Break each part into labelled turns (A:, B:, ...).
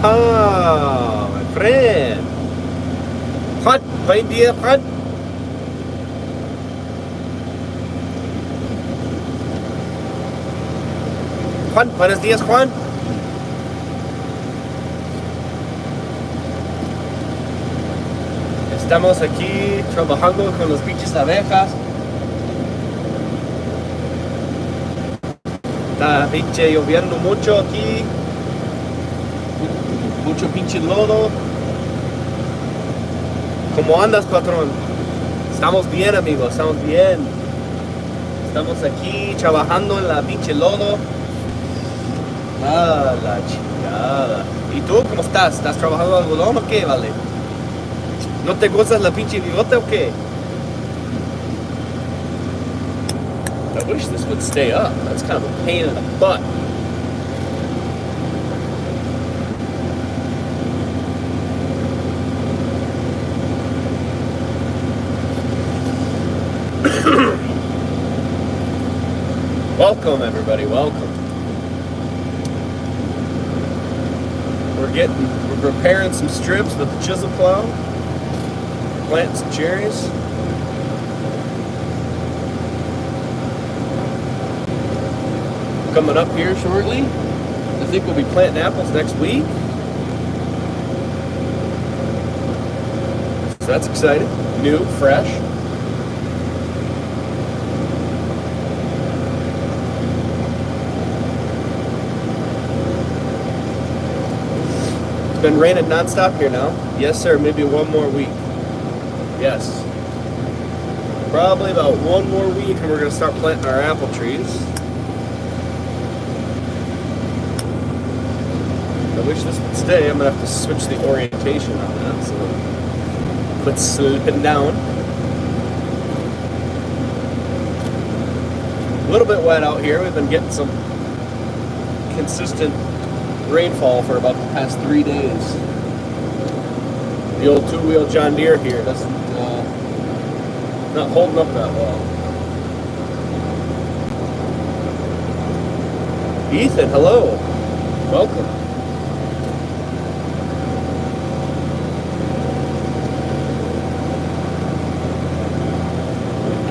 A: Ah, my friend. Juan, buen día, Juan. Juan, buenos días, Juan. Estamos aquí trabajando con los pinches abejas. Está pinche lloviendo mucho aquí. Mucho pinche lodo. ¿Cómo andas, patrón? Estamos bien, amigos, estamos bien. Estamos aquí trabajando en la pinche lodo. Ah, la chingada. ¿Y tú cómo estás? ¿Estás trabajando algodón o qué, vale? ¿No te gustas la pinche bigote o qué? I wish this would stay up. That's kind of a pain in the butt. Welcome, everybody. Welcome. We're preparing some strips with the chisel plow. Planting some cherries. Coming up here shortly. I think we'll be planting apples next week. So that's exciting. New, fresh. It's been raining nonstop here now. Yes, sir. Maybe one more week. Yes. Probably about one more week and we're going to start planting our apple trees. I wish this would stay. I'm going to have to switch the orientation on that so it quits slipping down. A little bit wet out here. We've been getting some consistent rainfall for about the past 3 days. The old two-wheel John Deere here doesn't not holding up that well. Ethan, hello. Welcome.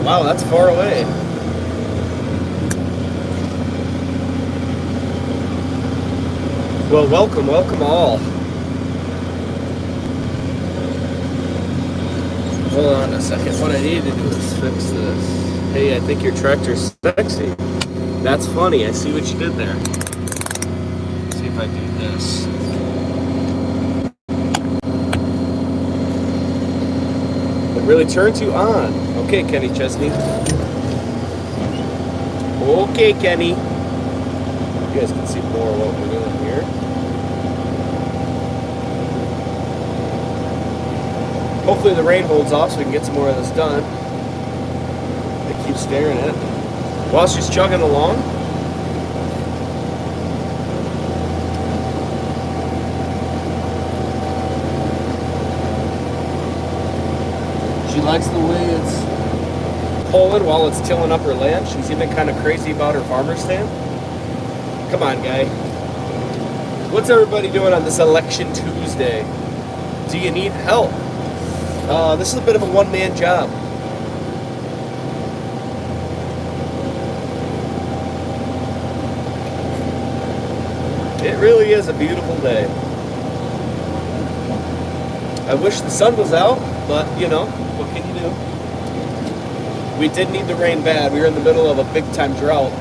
A: Wow, that's far away. Well, welcome all. Hold on a second. What I need to do is fix this. Hey, I think your tractor's sexy. That's funny. I see what you did there. Let's see if I do this. It really turns you on. Okay, Kenny Chesney. Okay, Kenny. You guys can see more of what we're doing here. Hopefully the rain holds off so we can get some more of this done. They keep staring at it. While she's chugging along. She likes the way it's pulling while it's tilling up her land. She's even kind of crazy about her farmer stand. Come on, guy. What's everybody doing on this election Tuesday? Do you need help? This is a bit of a one-man job. It really is a beautiful day. I wish the sun was out, but you know, what can you do? We did need the rain bad. We were in the middle of a big-time drought.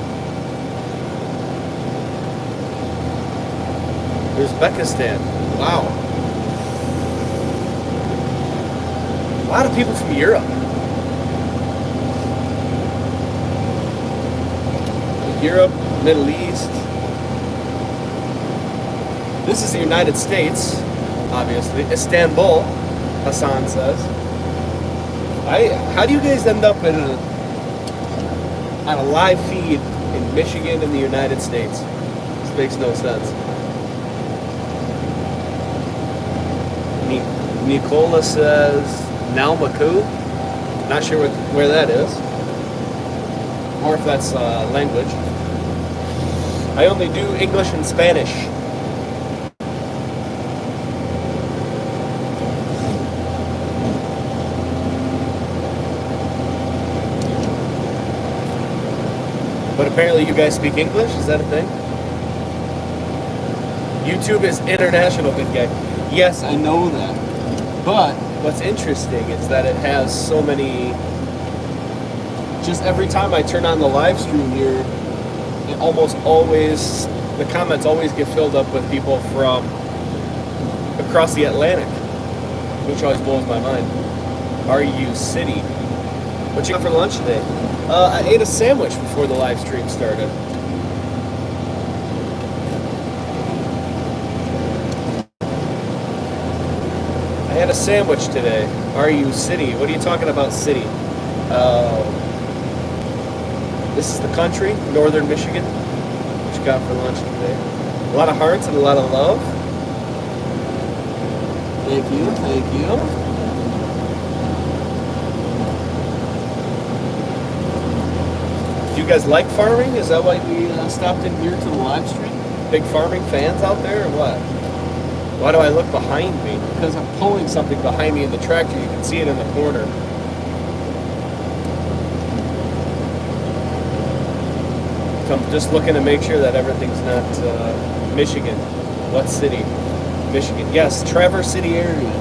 A: Uzbekistan. Wow. A lot of people from Europe. Europe, Middle East. This is the United States, obviously. Istanbul, Hassan says. How do you guys end up on a live feed in Michigan in the United States? This makes no sense. Nicola says Nalmaku. Not sure where that is, or if that's language. I only do English and Spanish. But apparently you guys speak English? Is that a thing? YouTube is international, good guy. Yes, I know that. But what's interesting is that it has so many... Just every time I turn on the live stream here, it almost always... The comments always get filled up with people from across the Atlantic, which always blows my mind. RU City. What you got for lunch today? I ate a sandwich before the live stream started. I had a sandwich today. RU City. What are you talking about, city? This is the country, northern Michigan. What you got for lunch today? A lot of hearts and a lot of love. Thank you, thank you. Do you guys like farming? Is that why we stopped in here to the live stream? Big farming fans out there or what? Why do I look behind me? Because I'm pulling something behind me in the tractor. You can see it in the corner. So I'm just looking to make sure that everything's not Michigan. What city? Michigan. Yes, Traverse City area.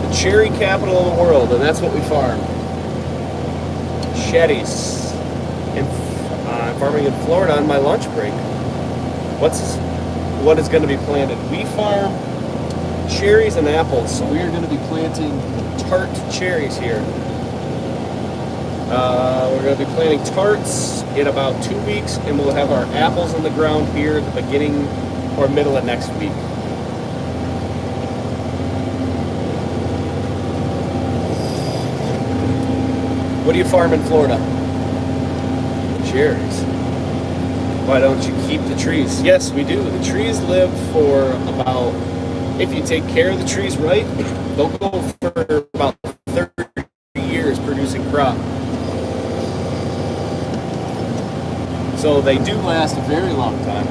A: The cherry capital of the world, and that's what we farm. Shetties. I'm farming in Florida on my lunch break. What is going to be planted? We farm cherries and apples, so we are going to be planting tart cherries here. We're going to be planting tarts in about 2 weeks, and we'll have our apples in the ground here at the beginning or middle of next week. What do you farm in Florida? Cherries. Why don't you keep the trees? Yes, we do. The trees live for about, if you take care of the trees right, they'll go for about 30 years producing crop. So they do last a very long time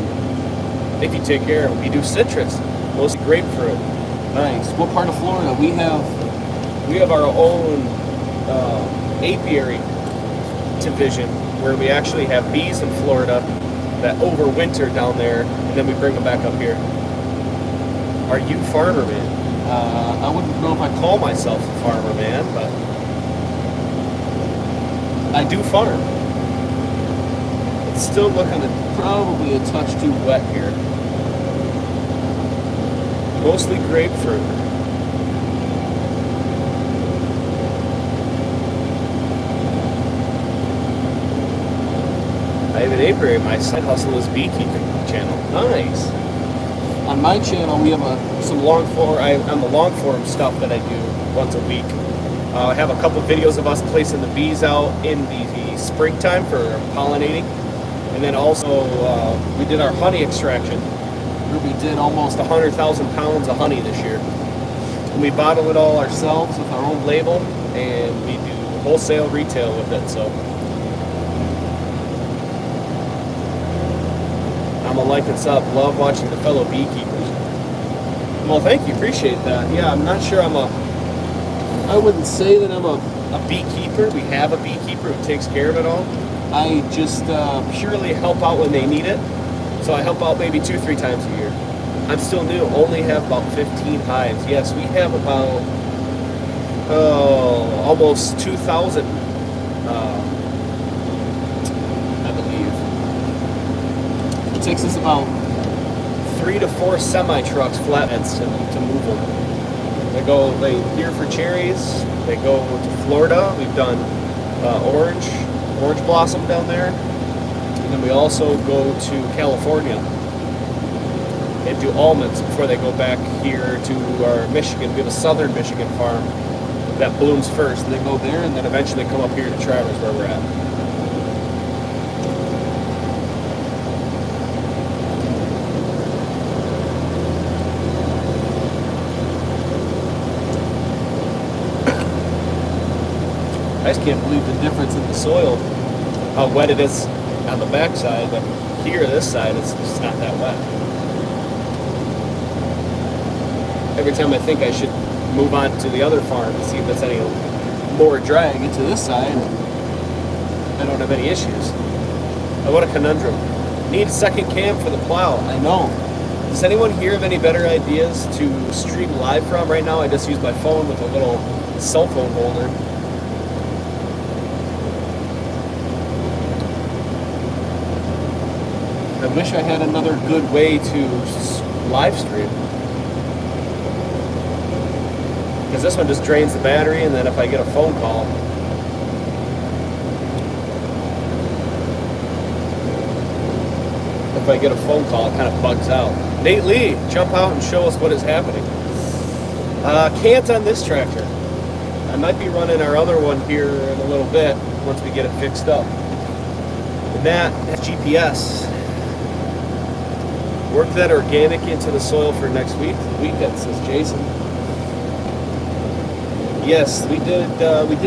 A: if you take care of them. We do citrus, mostly grapefruit. Nice. What part of Florida? We have our own apiary division where we actually have bees in Florida that overwinter down there, and then we bring them back up here. Are you farmer man? I wouldn't know if I call myself a farmer man, but I do farm. It's still looking probably a touch too wet here. Mostly grapefruit. I have an apiary. My side hustle is beekeeping channel. Nice. On my channel, we have some long form. I'm the long form stuff that I do once a week. I have a couple videos of us placing the bees out in the springtime for pollinating, and then also we did our honey extraction. We did almost 100,000 pounds of honey this year. And we bottle it all ourselves with our own label, and we do wholesale retail with it. So. I'm a like and sub. Love watching the fellow beekeepers. Well, thank you. Appreciate that. Yeah, I'm not sure I wouldn't say that I'm a beekeeper. We have a beekeeper who takes care of it all. I just purely help out when they need it. So I help out maybe 2-3 times a year. I'm still new. Only have about 15 hives. Yes, we have about almost 2,000. It takes us about 3 to 4 semi-trucks, flatbeds, to move them. They here for cherries. They go to Florida. We've done orange blossom down there. And then we also go to California and do almonds before they go back here to our Michigan. We have a southern Michigan farm that blooms first. And they go there and then eventually come up here to Traverse where we're at. I just can't believe the difference in the soil, how wet it is on the backside, but here, this side, it's just not that wet. Every time I think I should move on to the other farm and see if it's any more dry, I get to this side, I don't have any issues. Oh, what a conundrum. Need a second cam for the plow. I know. Does anyone here have any better ideas to stream live from? Right now I just use my phone with a little cell phone holder. I wish I had another good way to live stream. Because this one just drains the battery, and then if I get a phone call, it kind of bugs out. Nate Lee, jump out and show us what is happening. Can't on this tractor. I might be running our other one here in a little bit once we get it fixed up. And that's GPS. Work that organic into the soil for next weekend, says Jason. Yes, we did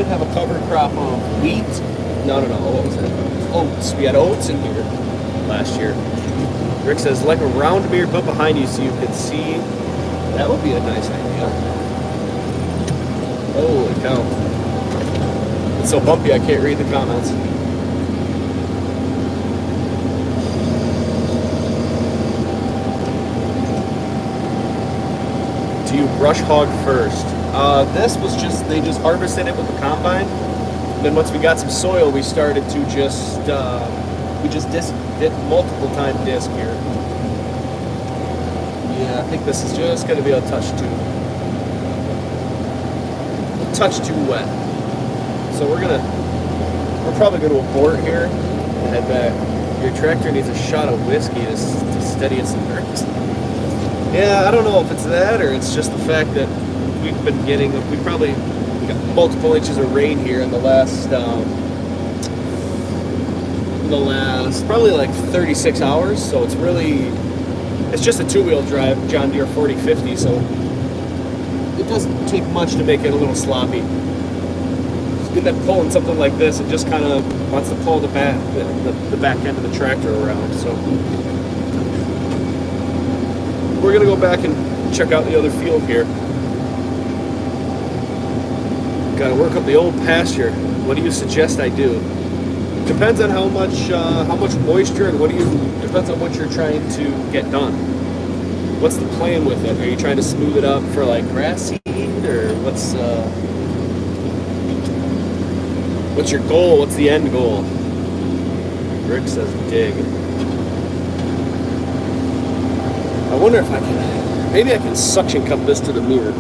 A: have a cover crop of wheat. No, what was it? Oats. We had oats in here last year. Rick says, like a round beard put behind you so you can see. That would be a nice idea. Holy cow. It's so bumpy I can't read the comments. Do you brush hog first? This was they just harvested it with the combine. Then once we got some soil, we started to did multiple time disc here. Yeah, I think this is just going to be a touch too wet. So we're probably going to abort here and head back. Your tractor needs a shot of whiskey to steady its nerves. Yeah, I don't know if it's that or it's just the fact that we got multiple inches of rain here in the last probably like 36 hours, so it's just a two-wheel drive John Deere 4050, so it doesn't take much to make it a little sloppy. And then pulling something like this, it just kind of wants to pull the back end of the tractor around. So we're gonna go back and check out the other field here. Got to work up the old pasture. What do you suggest I do? Depends on how much moisture and depends on what you're trying to get done. What's the plan with it? Are you trying to smooth it up for like grass seed, or what's your goal? What's the end goal? Rick says dig. I wonder if maybe I can suction cup this to the mirror.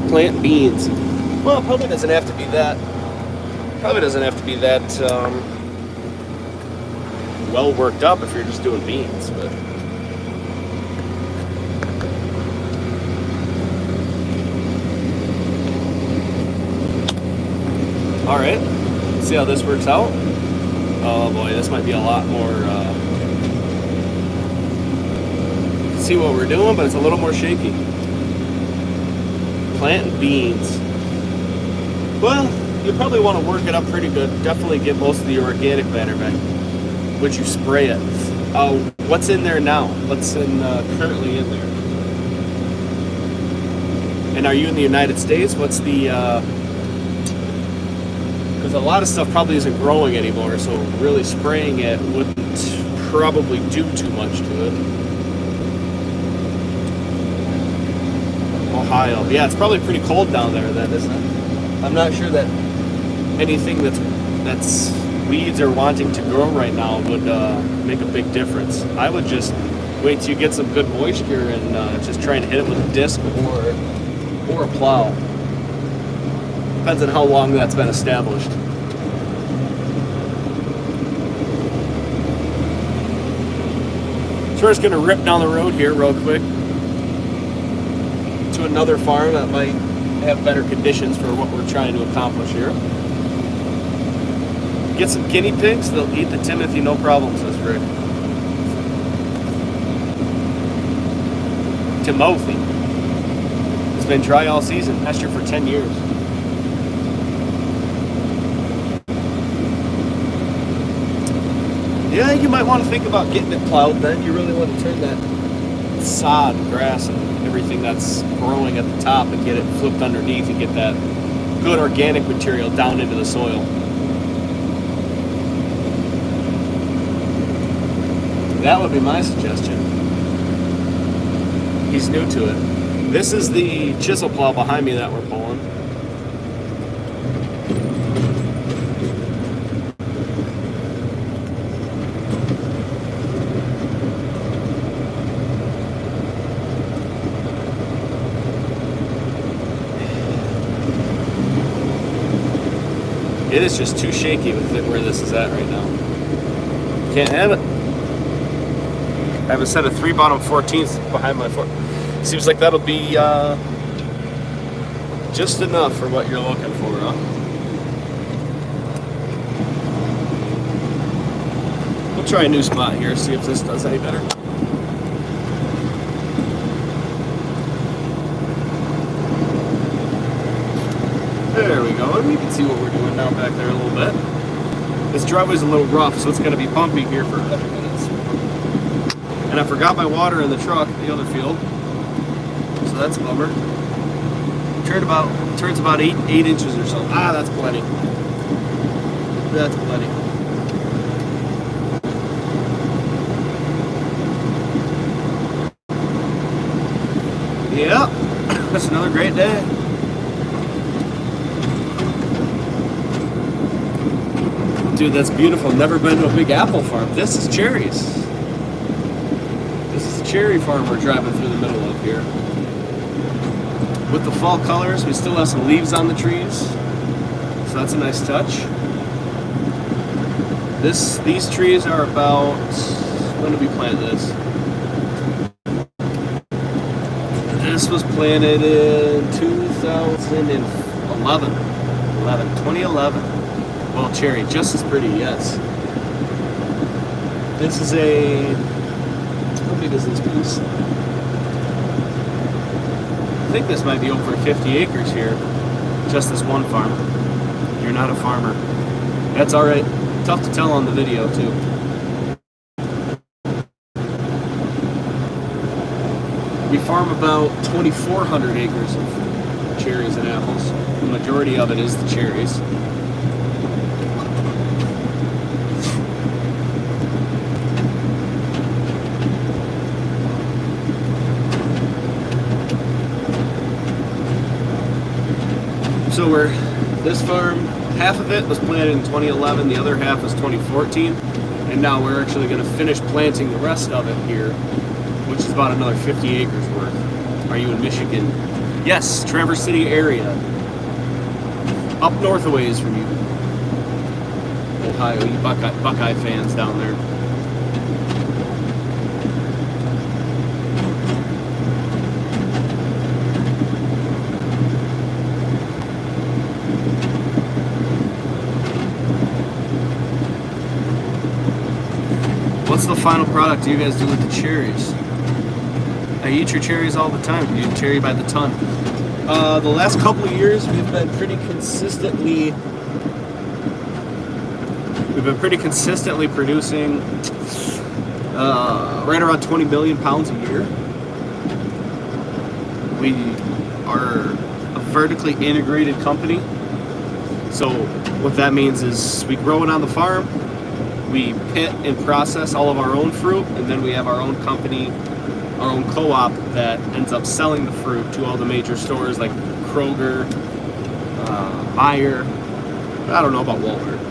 A: Plant beans. Well, it probably doesn't have to be that. Well worked up if you're just doing beans, but all right. Let's see how this works out. Oh boy, this might be a lot more. See what we're doing, but it's a little more shaky. Planting beans. Well, you probably want to work it up pretty good. Definitely get most of the organic matter back. Would you spray it? What's in there now? What's currently in there? And are you in the United States? What's the? Because a lot of stuff probably isn't growing anymore, so really spraying it wouldn't probably do too much to it. Ohio. Yeah, it's probably pretty cold down there then, isn't it? I'm not sure that anything that's weeds are wanting to grow right now would make a big difference. I would just wait till you get some good moisture and just try and hit it with a disc or a plow. Depends on how long that's been established. So we're just going to rip down the road here real quick to another farm that might have better conditions for what we're trying to accomplish here. Get some guinea pigs, they'll eat the Timothy no problem, says Rick. Timothy. It's been dry all season, pasture for 10 years. Yeah, you might want to think about getting it plowed then. You really want to turn that sod, grass, and everything that's growing at the top and get it flipped underneath and get that good organic material down into the soil. That would be my suggestion. He's new to it. This is the chisel plow behind me that we're pulling. It is just too shaky with it where this is at right now. Can't have it. I have a set of 3 bottom 14ths behind my foot. Seems like that'll be just enough for what you're looking for, huh? We'll try a new spot here, see if this does any better. There we go, and you can see what we're doing down back there a little bit. This driveway's a little rough, so it's going to be bumpy here for a couple minutes. And I forgot my water in the truck at the other field, so that's a bummer. Turns about 8 inches or so. Ah, that's plenty. That's plenty. Yep, that's another great day. Dude, that's beautiful. Never been to a big apple farm. This is cherries. This is a cherry farm we're driving through the middle of here. With the fall colors, we still have some leaves on the trees, so that's a nice touch. These trees are about, when did we plant this? This was planted in 2011. Well, cherry, just as pretty, yes. This is a, how big is this piece? I think this might be over 50 acres here. Just this one farm. You're not a farmer. That's alright. Tough to tell on the video, too. We farm about 2,400 acres of cherries and apples. The majority of it is the cherries. So this farm, half of it was planted in 2011, the other half was 2014, and now we're actually going to finish planting the rest of it here, which is about another 50 acres worth. Are you in Michigan? Yes, Traverse City area. Up north a ways from you. Ohio, you Buckeye fans down there. What's the final product you guys do with the cherries? I eat your cherries all the time. You eat cherry by the ton. The last couple of years, we've been pretty consistently producing right around 20 million pounds a year. We are a vertically integrated company. So what that means is we grow it on the farm. We pit and process all of our own fruit, and then we have our own company, our own co-op that ends up selling the fruit to all the major stores like Kroger, Meijer. I don't know about Walmart,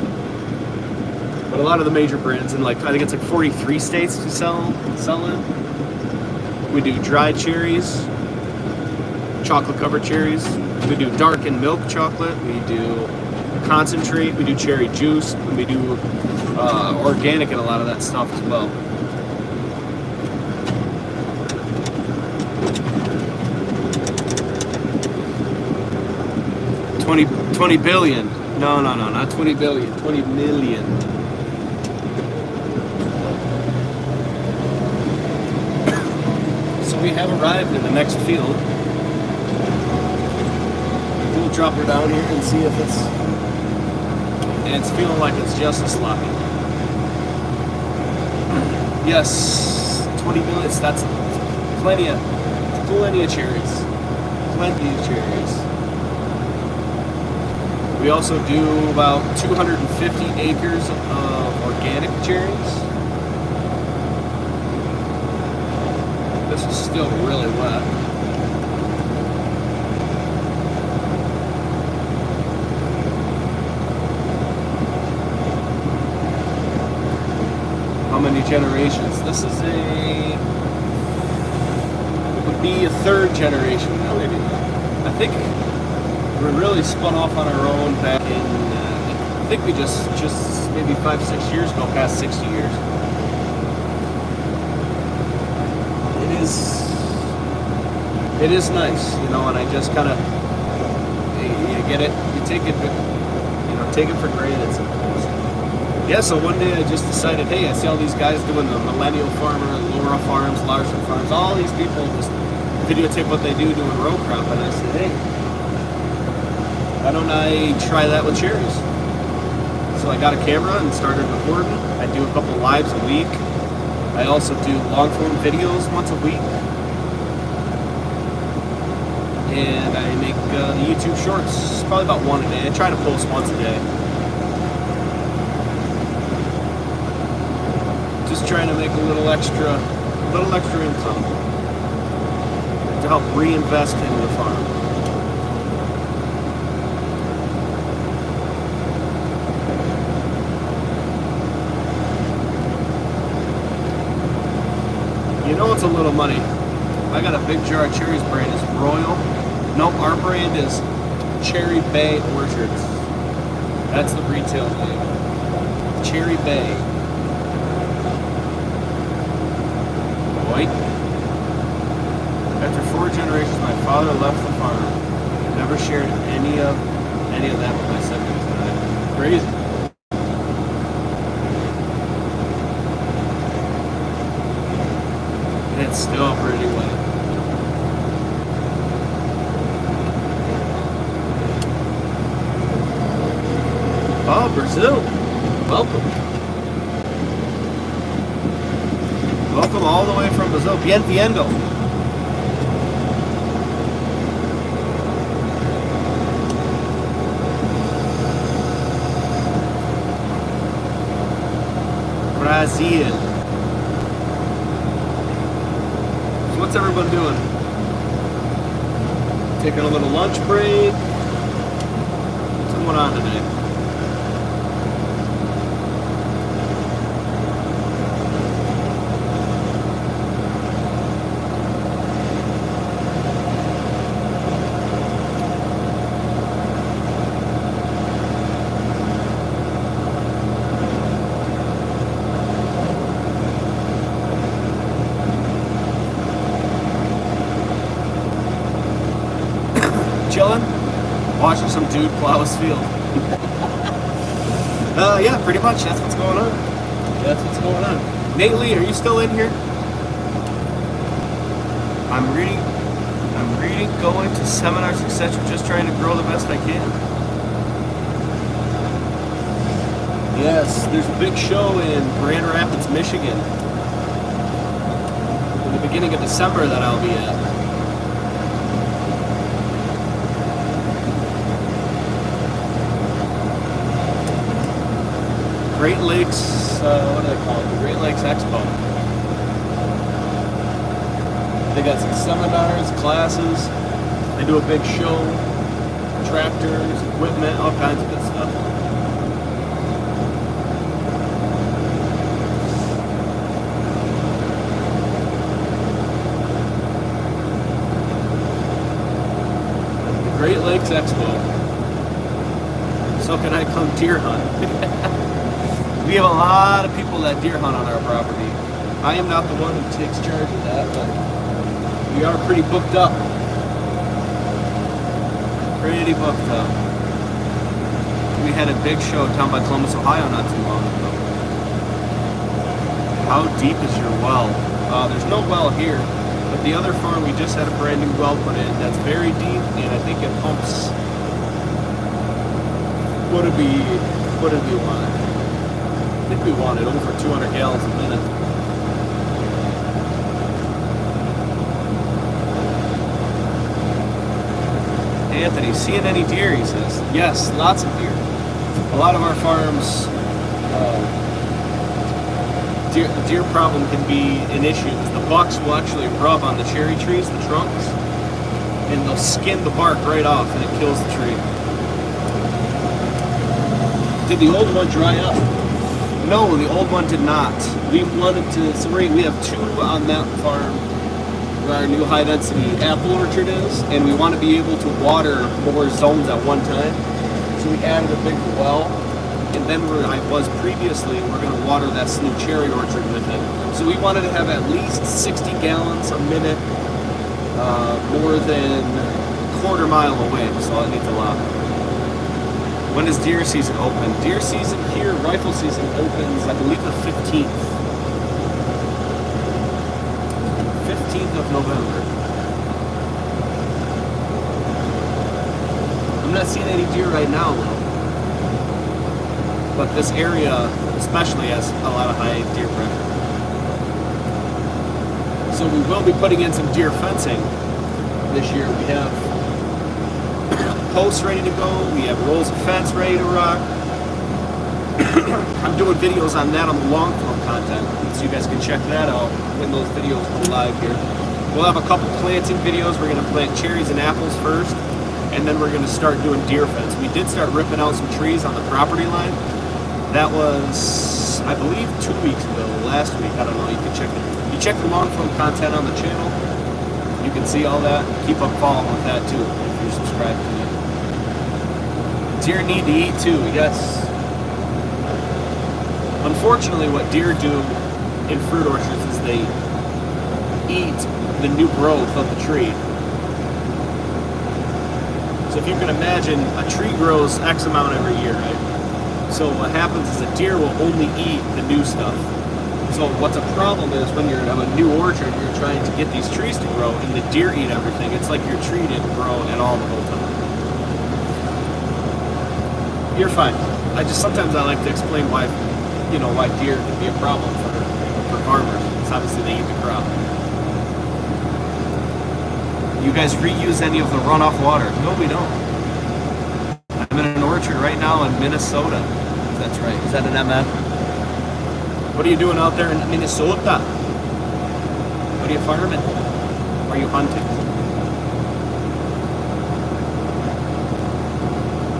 A: but a lot of the major brands, and I think it's 43 states to sell in. We do dried cherries, chocolate covered cherries. We do dark and milk chocolate. We do concentrate. We do cherry juice, and we do organic and a lot of that stuff as well. $20 billion. No, not 20 billion. 20 million. So we have arrived in the next field. We'll drop her down here and see if it's feeling like it's just as sloppy. Yes, 20 minutes, that's plenty of cherries. Plenty of cherries. We also do about 250 acres of organic cherries. This is still really wet. How many generations? This is it would be a third generation now, maybe. I think we really spun off on our own back in, I think we just maybe 5-6 years ago, past 60 years. It is nice, you know, and I just kind of, you get it, you take it, you know, take it for granted sometimes. Yeah, so one day I just decided, hey, I see all these guys doing the Millennial Farmer, Laura Farms, Larson Farms, all these people just videotape what they do doing row crop, and I said, hey, why don't I try that with cherries? So I got a camera and started recording. I do a couple lives a week. I also do long form videos once a week. And I make the YouTube shorts, probably about one a day. I try to post once a day. Just trying to make a little extra income to help reinvest into the farm. You know it's a little money. I got a big jar of cherries. Brand is Royal. Nope, our brand is Cherry Bay Orchards. That's the retail name. Cherry Bay. Boy. After 4 generations, my father left the farm. Never shared any of that with my siblings. Crazy. And it's still pretty wet. Oh, Brazil. Welcome. Welcome all the way from Brazil. Bienvenido. Brazil. So what's everyone doing? Taking a little lunch break? What's going on today? Chilling, watching some dude plow his field. Yeah, pretty much. That's what's going on. That's what's going on. Nate Lee, are you still in here? I'm reading, going to seminars, etc. Just trying to grow the best I can. Yes, there's a big show in Grand Rapids, Michigan, in the beginning of December that I'll be at. Great Lakes, what do they call it? The Great Lakes Expo. They got some seminars, classes. They do a big show, tractors, equipment, all kinds of good stuff. The Great Lakes Expo. So can I come deer hunt? We have a lot of people that deer hunt on our property. I am not the one who takes charge of that, but we are pretty booked up. Pretty booked up. We had a big show down by Columbus, Ohio not too long ago. How deep is your well? There's no well here, but the other farm we just had a brand new well put in that's very deep, and I think it pumps. What did we want? I think we wanted over 200 gallons a minute. Anthony, seeing any deer? He says, yes, lots of deer. A lot of our farms, deer problem can be an issue. The bucks will actually rub on the cherry trees, the trunks, and they'll skin the bark right off, and it kills the tree. Did the old one dry up? No, the old one did not. We wanted to, so we have 2 on that farm where our new high density apple orchard is, and we want to be able to water more zones at one time. So we added a big well, and then where I was previously, we're going to water that new cherry orchard with it. So we wanted to have at least 60 gallons a minute, more than a quarter mile away, so it needs a lot. When does deer season open? Deer season here, rifle season opens, I believe, the 15th. 15th of November. I'm not seeing any deer right now, though. But this area especially has a lot of high deer pressure. So we will be putting in some deer fencing this year. We have posts ready to go. We have rolls of fence ready to rock. I'm doing videos on that on the long form content, so you guys can check that out when those videos go live here. We'll have a couple planting videos. We're going to plant cherries and apples first, and then we're going to start doing deer fence. We did start ripping out some trees on the property line. That was, I believe, 2 weeks ago, last week. I don't know. You can check it. You check the long form content on the channel. You can see all that. Keep up following with that too if you're subscribed to me. Deer need to eat too, yes. Unfortunately, what deer do in fruit orchards is they eat the new growth of the tree. So if you can imagine, a tree grows X amount every year, right? So what happens is a deer will only eat the new stuff. So what's a problem is when you're in a new orchard, you're trying to get these trees to grow, and the deer eat everything. It's like your tree didn't grow at all the whole time. You're fine. Sometimes I like to explain why, why deer can be a problem for farmers. It's obviously they eat the crop. You guys reuse any of the runoff water? No, we don't. I'm in an orchard right now in Minnesota. If that's right. Is that an MN? What are you doing out there in Minnesota? What are you farming? Are you hunting?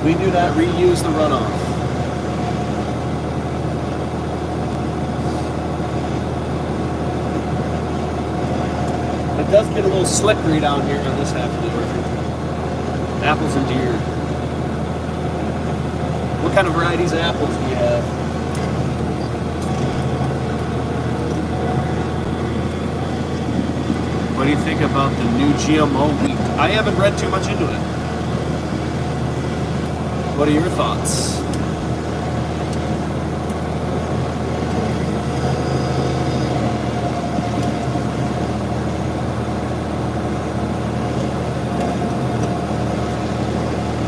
A: We do not reuse the runoff. It does get a little slippery down here on this half of the orchard. Apples and deer. What kind of varieties of apples do you have? What do you think about the new GMO wheat? I haven't read too much into it. What are your thoughts?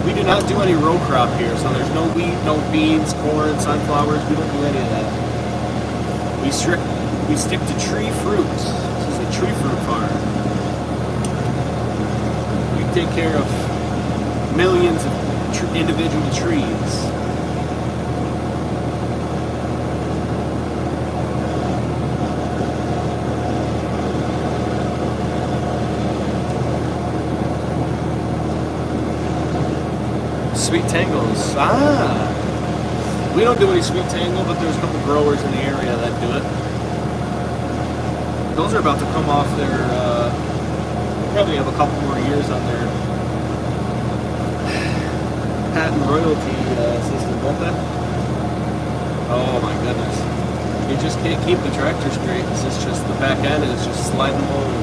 A: We do not do any row crop here, so there's no wheat, no beans, corn, sunflowers. We don't do any of that. We stick to tree fruits. This is a tree fruit farm. We take care of millions of individual trees. Sweet tangos. We don't do any sweet tango, but there's a couple growers in the area that do it. Those are about to come off their, probably have a couple more years on their patent royalty system, won't they? Oh my goodness. You just can't keep the tractor straight. It's just the back end is just sliding over.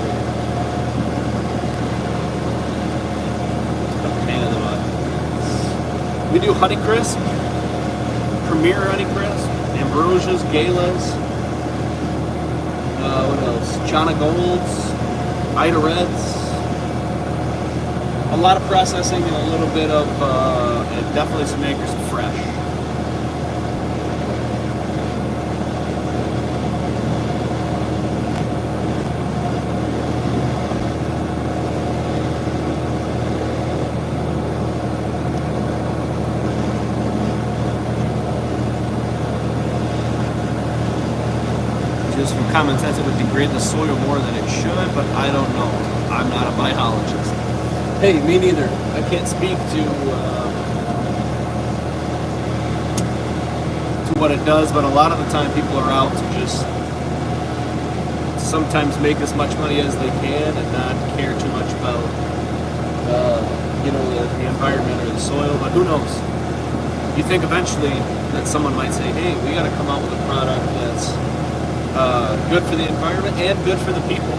A: A pain in the butt. We do Honeycrisp, Premier Honeycrisp, Ambrosias, Galas, what else? China Golds, Ida Reds. A lot of processing and a little bit of, and definitely some acres of fresh. from common sense, it would degrade the soil more than it should, but I don't know. I'm not a biologist. Hey, me neither. I can't speak to what it does, but a lot of the time people are out to just sometimes make as much money as they can and not care too much about the environment or the soil, but who knows? You think eventually that someone might say, hey, we got to come out with a product that's good for the environment and good for the people.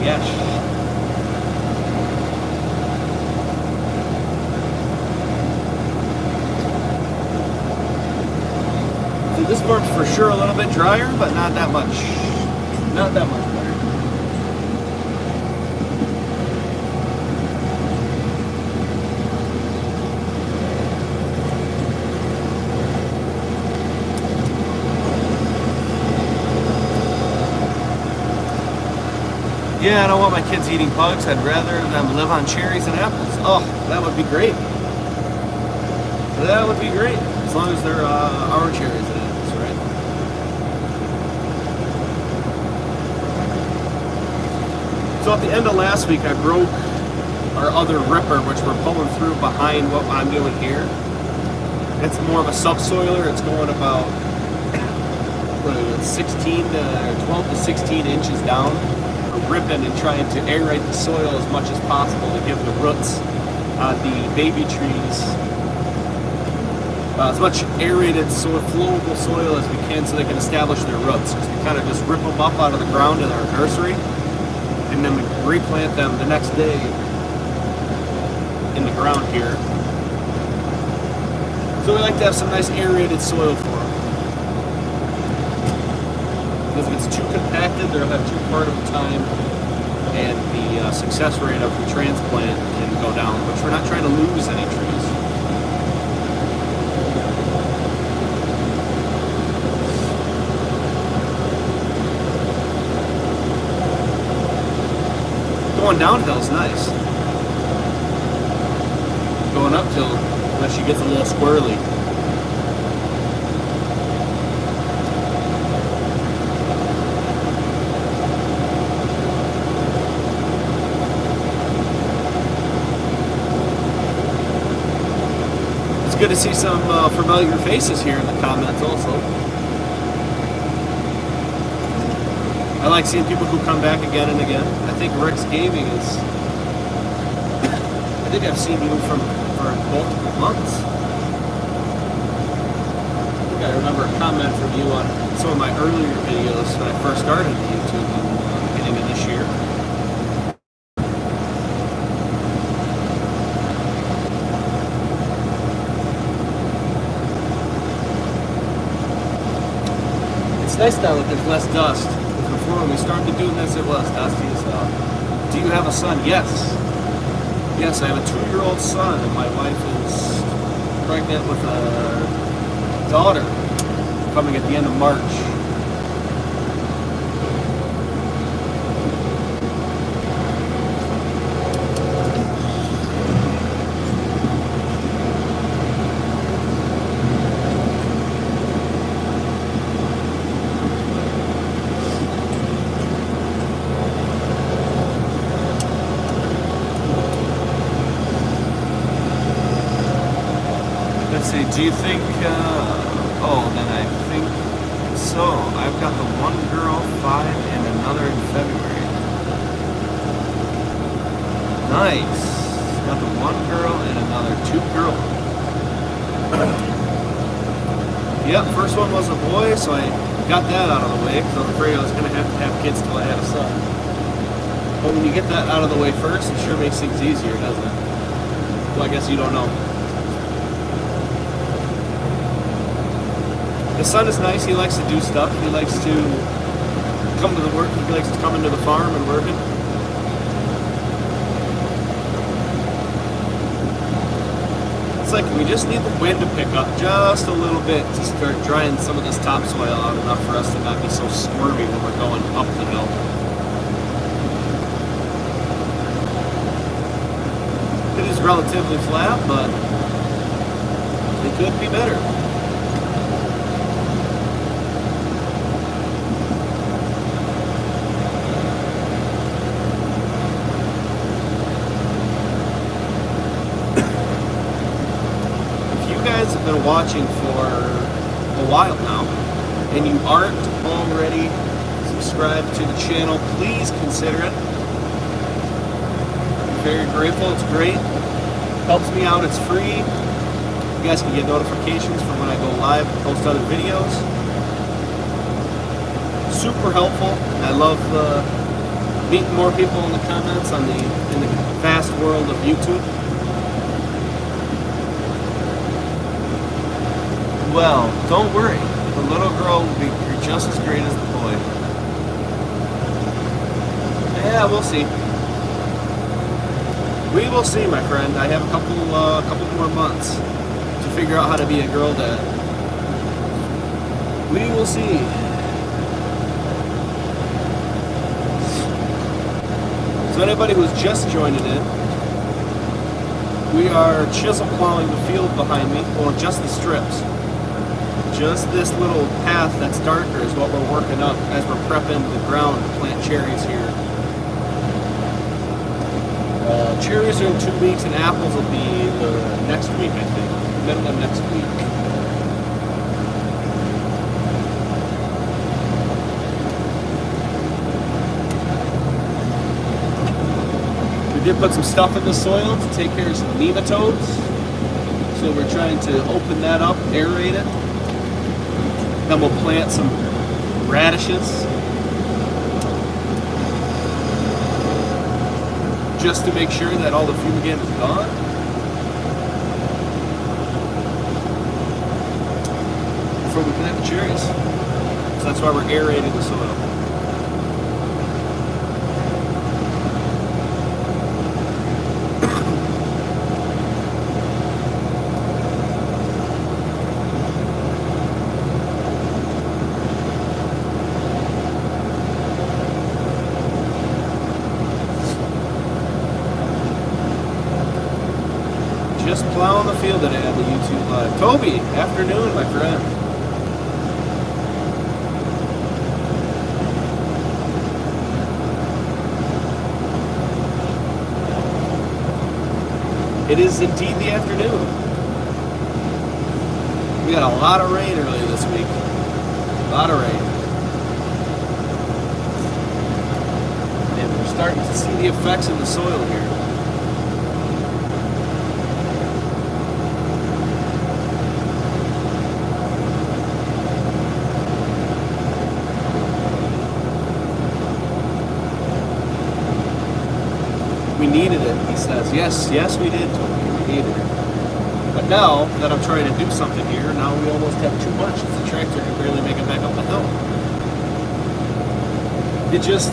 A: Yes. So this part's for sure a little bit drier, but not that much. Not that much better. Yeah, I don't want my kids eating bugs. I'd rather them live on cherries and apples. Oh, that would be great. That would be great. As long as they're our cherries and apples, right? So at the end of last week, I broke our other ripper, which we're pulling through behind what I'm doing here. It's more of a subsoiler. It's going about 12 to 16 inches down. Ripping and trying to aerate the soil as much as possible to give the roots on the baby trees as much aerated soil, flowable soil as we can so they can establish their roots. Because we kind of just rip them up out of the ground in our nursery and then we replant them the next day in the ground here. So we like to have some nice aerated soil for them. Because if it's too compacted, they'll have too hard of a time, and the success rate of the transplant can go down, which we're not trying to lose any trees. Going downhill is nice. Going uphill, unless she gets a little squirrely. Good to see some familiar faces here in the comments also. I like seeing people who come back again and again. I think Rick's Gaming is... I think I've seen you for multiple months. I think I remember a comment from you on some of my earlier videos when I first started YouTube at the beginning of this year. It's nice now that there's less dust. Before when we started doing this, it was dusty as hell. Do you have a son? Yes. Yes, I have a 2-year-old son, and my wife is pregnant with a daughter coming at the end of March. Do you think, then I think so. I've got the 1 girl, 5, and another in February. Nice. Got the 1 girl and another 2 girls. Yep, first one was a boy, so I got that out of the way, because I was afraid I was going to have kids till I had a son. But when you get that out of the way first, it sure makes things easier, doesn't it? Well, I guess you don't know. The son is nice. He likes to do stuff. He likes to come to the work. He likes to come into the farm and work it. It's like we just need the wind to pick up just a little bit to start drying some of this topsoil out enough for us to not be so squirmy when we're going up the hill. relatively flat, but it could be better. If you guys have been watching for a while now, and you aren't already subscribed to the channel, please consider it. I'm very grateful. It's great. Helps me out. It's free. You guys can get notifications from when I go live and post other videos. Super helpful. I love meeting more people in the comments in the vast world of YouTube. Well, don't worry. The little girl will be just as great as the boy. Yeah, we'll see. We will see, my friend. I have a couple more months to figure out how to be a girl dad. We will see. So anybody who's just joining in, we are chisel plowing the field behind me, or just the strips. Just this little path that's darker is what we're working up as we're prepping the ground to plant cherries here. Cherries are in 2 weeks, and apples will be the next week, I think. Middle of next week. We did put some stuff in the soil to take care of some nematodes. So we're trying to open that up, aerate it. Then we'll plant some radishes. Just to make sure that all the fumigant is gone. Before we plant the cherries. So that's why we're aerating the soil. Just plowing the field today on the YouTube Live. Toby, afternoon, my friend. It is indeed the afternoon. We got a lot of rain earlier this week. A lot of rain. And we're starting to see the effects of the soil here. We needed it, he says. Yes, we did, Tony. We needed it. But now that I'm trying to do something here, now we almost have too much. The tractor can barely make it back up the hill. It just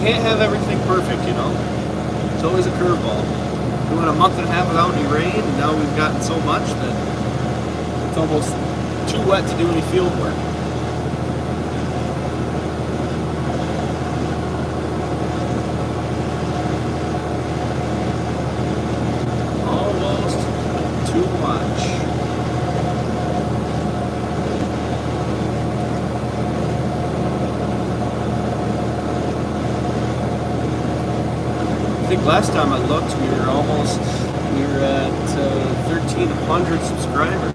A: can't have everything perfect, you know? It's always a curveball. We went a month and a half without any rain, and now we've gotten so much that it's almost too wet to do any field work. I think last time I looked, we were at 1,300 subscribers.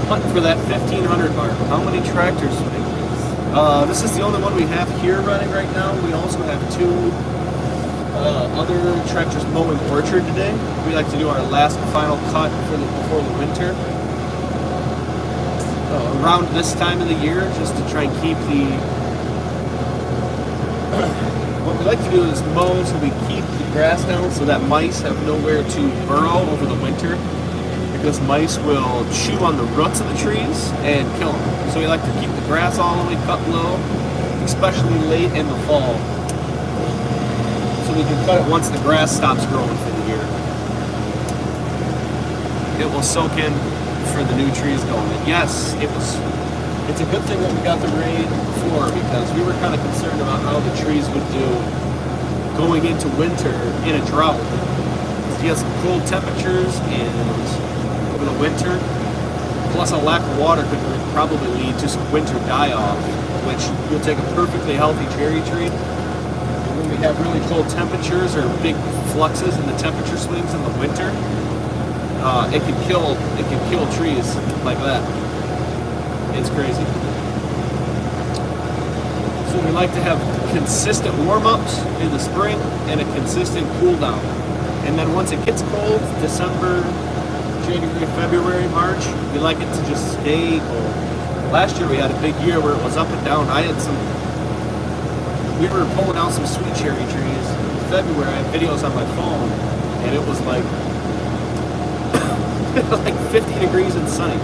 A: Hunting for that 1,500 mark. How many tractors? This is the only one we have here running right now. We also have two other tractors mowing orchard today. We like to do our last final cut before the winter. Around this time of the year, just to try and keep what we like to do is mow so we keep the grass down so that mice have nowhere to burrow over the winter, because mice will chew on the roots of the trees and kill them. So we like to keep the grass all the way cut low, especially late in the fall, so we can cut it once the grass stops growing for the year. It will soak in for the new trees going in. Yes, it was It's a good thing that we got the rain before, because we were kind of concerned about how the trees would do going into winter in a drought. You get some cold temperatures and over the winter, plus a lack of water could probably lead to some winter die-off, which will take a perfectly healthy cherry tree. And when we have really cold temperatures or big fluxes in the temperature swings in the winter, it can kill trees like that. It's crazy. So we like to have consistent warm-ups in the spring and a consistent cool-down. And then once it gets cold, December, January, February, March, we like it to just stay cold. Last year we had a big year where it was up and down. We were pulling out some sweet cherry trees in February. I had videos on my phone, and it was like, like 50 degrees and sunny.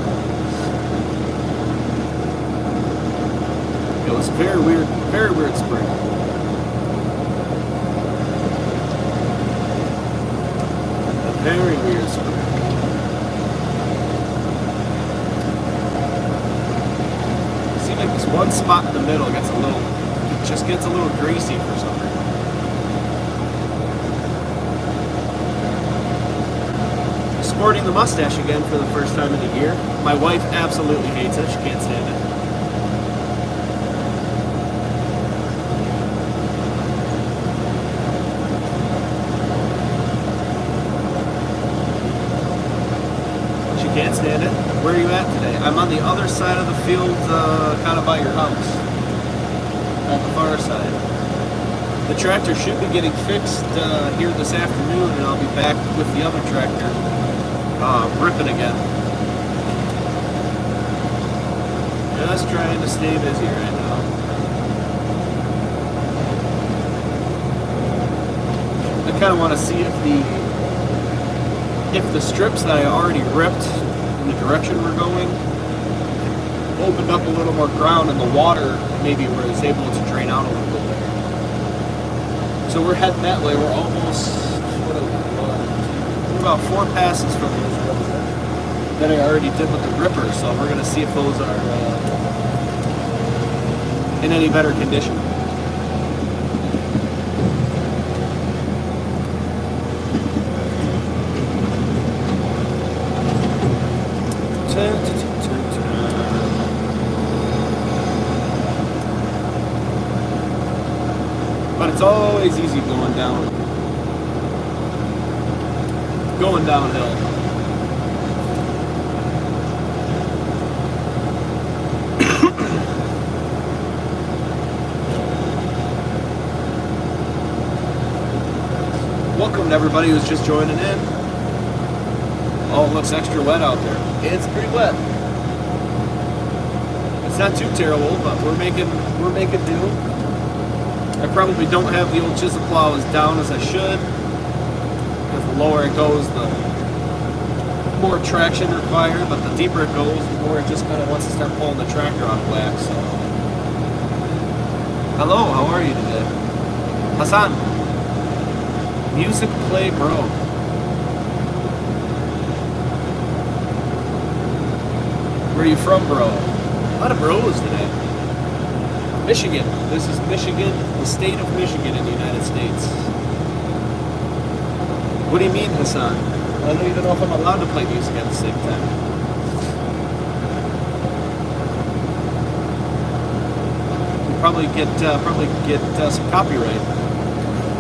A: It was very weird spring. Very weird spring. See, like this one spot in the middle gets a little greasy for some reason. Sporting the mustache again for the first time in a year. My wife absolutely hates it. She can't stand it. Can't stand it. Where are you at today? I'm on the other side of the field, kind of by your house. On the far side. The tractor should be getting fixed here this afternoon, and I'll be back with the other tractor ripping again. Just trying to stay busy right now. I kind of want to see if the strips that I already ripped in the direction we're going opened up a little more ground, and the water maybe where it's able to drain out a little bit better. So we're heading that way. We're almost, we're about 4 passes from those roads that I already did with the ripper, so we're going to see if those are in any better condition. But it's always easy going downhill. Welcome to everybody who's just joining in. Oh, it looks extra wet out there. It's pretty wet. It's not too terrible, but we're making do. I probably don't have the old chisel plow as down as I should, because the lower it goes, the more traction required, but the deeper it goes, the more it just kind of wants to start pulling the tractor out of whack. So, hello, how are you today? Hassan, music play, bro. Where are you from, bro? A lot of bros today. Michigan. This is Michigan, the state of Michigan in the United States. What do you mean, Hassan? I don't even know if I'm allowed to play music at the same time. We'll probably get some copyright.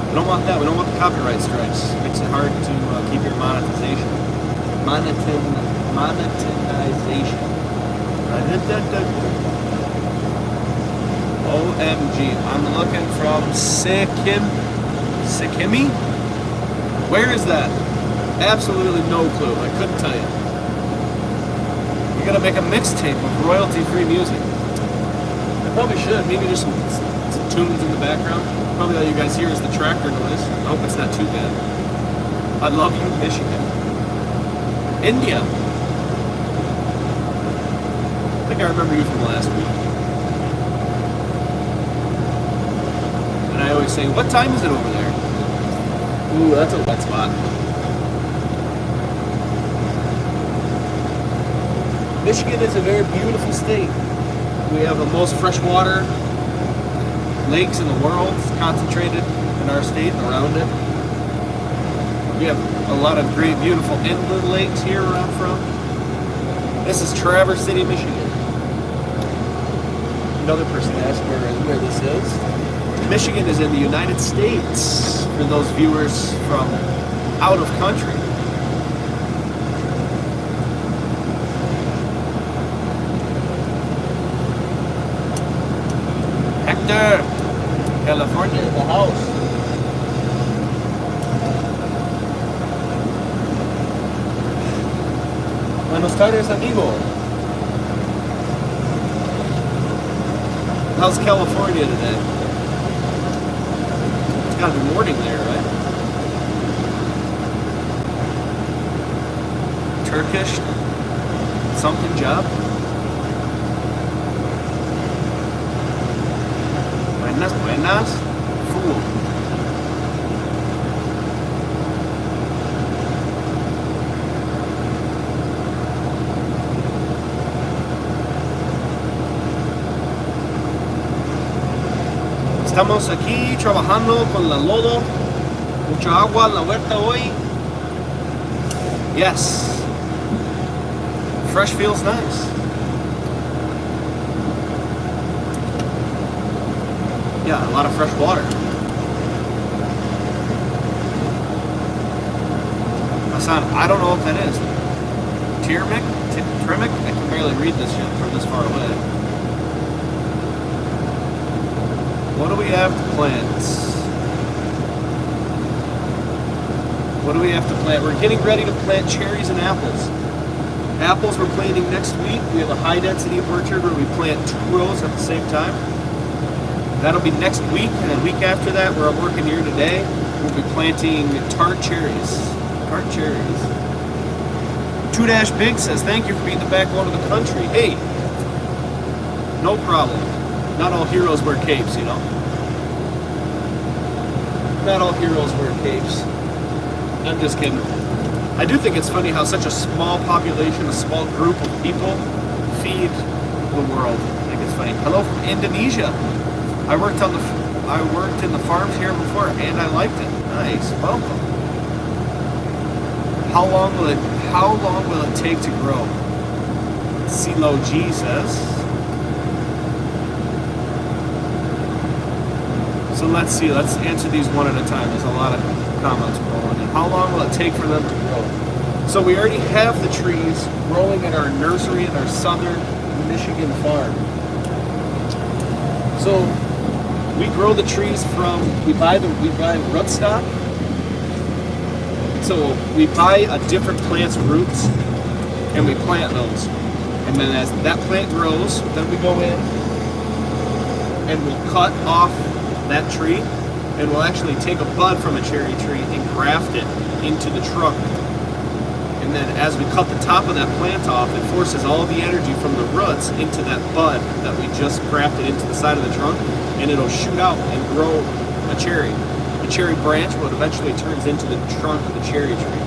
A: We don't want that. We don't want the copyright strikes. It makes it hard to keep your monetization. Monetization. OMG, I'm looking from Sikkimi? Where is that? Absolutely no clue. I couldn't tell you. You gotta make a mixtape of royalty-free music. I probably should. Maybe just some tunes in the background. Probably all you guys hear is the tractor noise. I hope it's not too bad. I love you, Michigan. India. I think I remember you from last week. And I always say, what time is it over there? Ooh, that's a wet spot. Michigan is a very beautiful state. We have the most freshwater lakes in the world concentrated in our state and around it. We have a lot of great, beautiful inland lakes here where I'm from. This is Traverse City, Michigan. Another person asked where this is. Michigan is in the United States, for those viewers from out of country. Hector, California in the house. Buenos tardes, amigo. How's California today? It's gotta be morning there, right? Turkish something job? Buenas, fool. Estamos aquí trabajando con la lodo. Mucha agua en la huerta hoy. Yes. Fresh feels nice. Yeah, a lot of fresh water. Hassan, I don't know what that is. Tirmic? Trimic? I can barely read this yet from this far away. What do we have to plant? What do we have to plant? We're getting ready to plant cherries and apples. Apples we're planting next week. We have a high density orchard where we plant 2 rows at the same time. That'll be next week, and then week after that, where I'm working here today, we'll be planting tart cherries. Tart cherries. 2-Big says, thank you for being the backbone of the country. Hey, no problem. Not all heroes wear capes, you know? Not all heroes wear capes. I'm just kidding. I do think it's funny how such a small population, a small group of people feed the world. I think it's funny. Hello from Indonesia. I worked in the farms here before, and I liked it. Nice, welcome. How long will it take to grow? CeeLo G says. So let's see. Let's answer these one at a time. There's a lot of comments rolling in. How long will it take for them to grow? So we already have the trees growing in our nursery at our southern Michigan farm. So we grow the trees we buy rootstock. So we buy a different plant's roots and we plant those. And then as that plant grows, then we go in and we'll cut off that tree and we'll actually take a bud from a cherry tree and graft it into the trunk. And then as we cut the top of that plant off, it forces all the energy from the roots into that bud that we just grafted into the side of the trunk, and it'll shoot out and grow a cherry. The cherry branch, what eventually turns into the trunk of the cherry tree.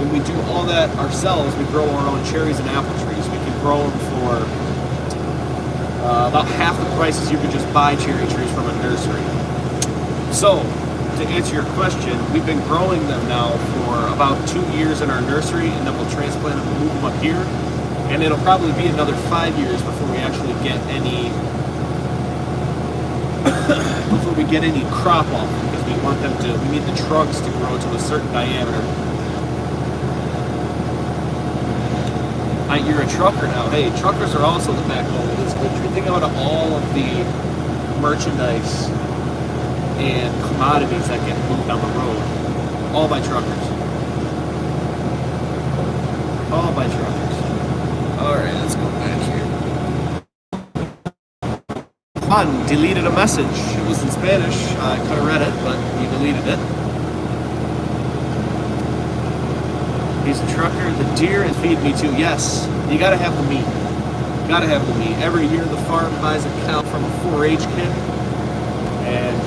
A: When we do all that ourselves, we grow our own cherries and apple trees. We can grow them for about half the prices you could just buy cherry trees from a nursery. So, to answer your question, we've been growing them now for about 2 years in our nursery, and then we'll transplant them and move them up here. And it'll probably be another 5 years before we actually get any crop off them, because we need the trunks to grow to a certain diameter. You're a trucker now. Hey, truckers are also the backbone of this country. Think about all of the merchandise and commodities that get moved on the road, all by truckers. All by truckers. All right, let's go back here. Juan deleted a message. It was in Spanish. I could have read it, but he deleted it. He's a trucker. The deer and feed me too. Yes, you gotta have the meat. You gotta have the meat. Every year the farm buys a cow from a 4-H kid, and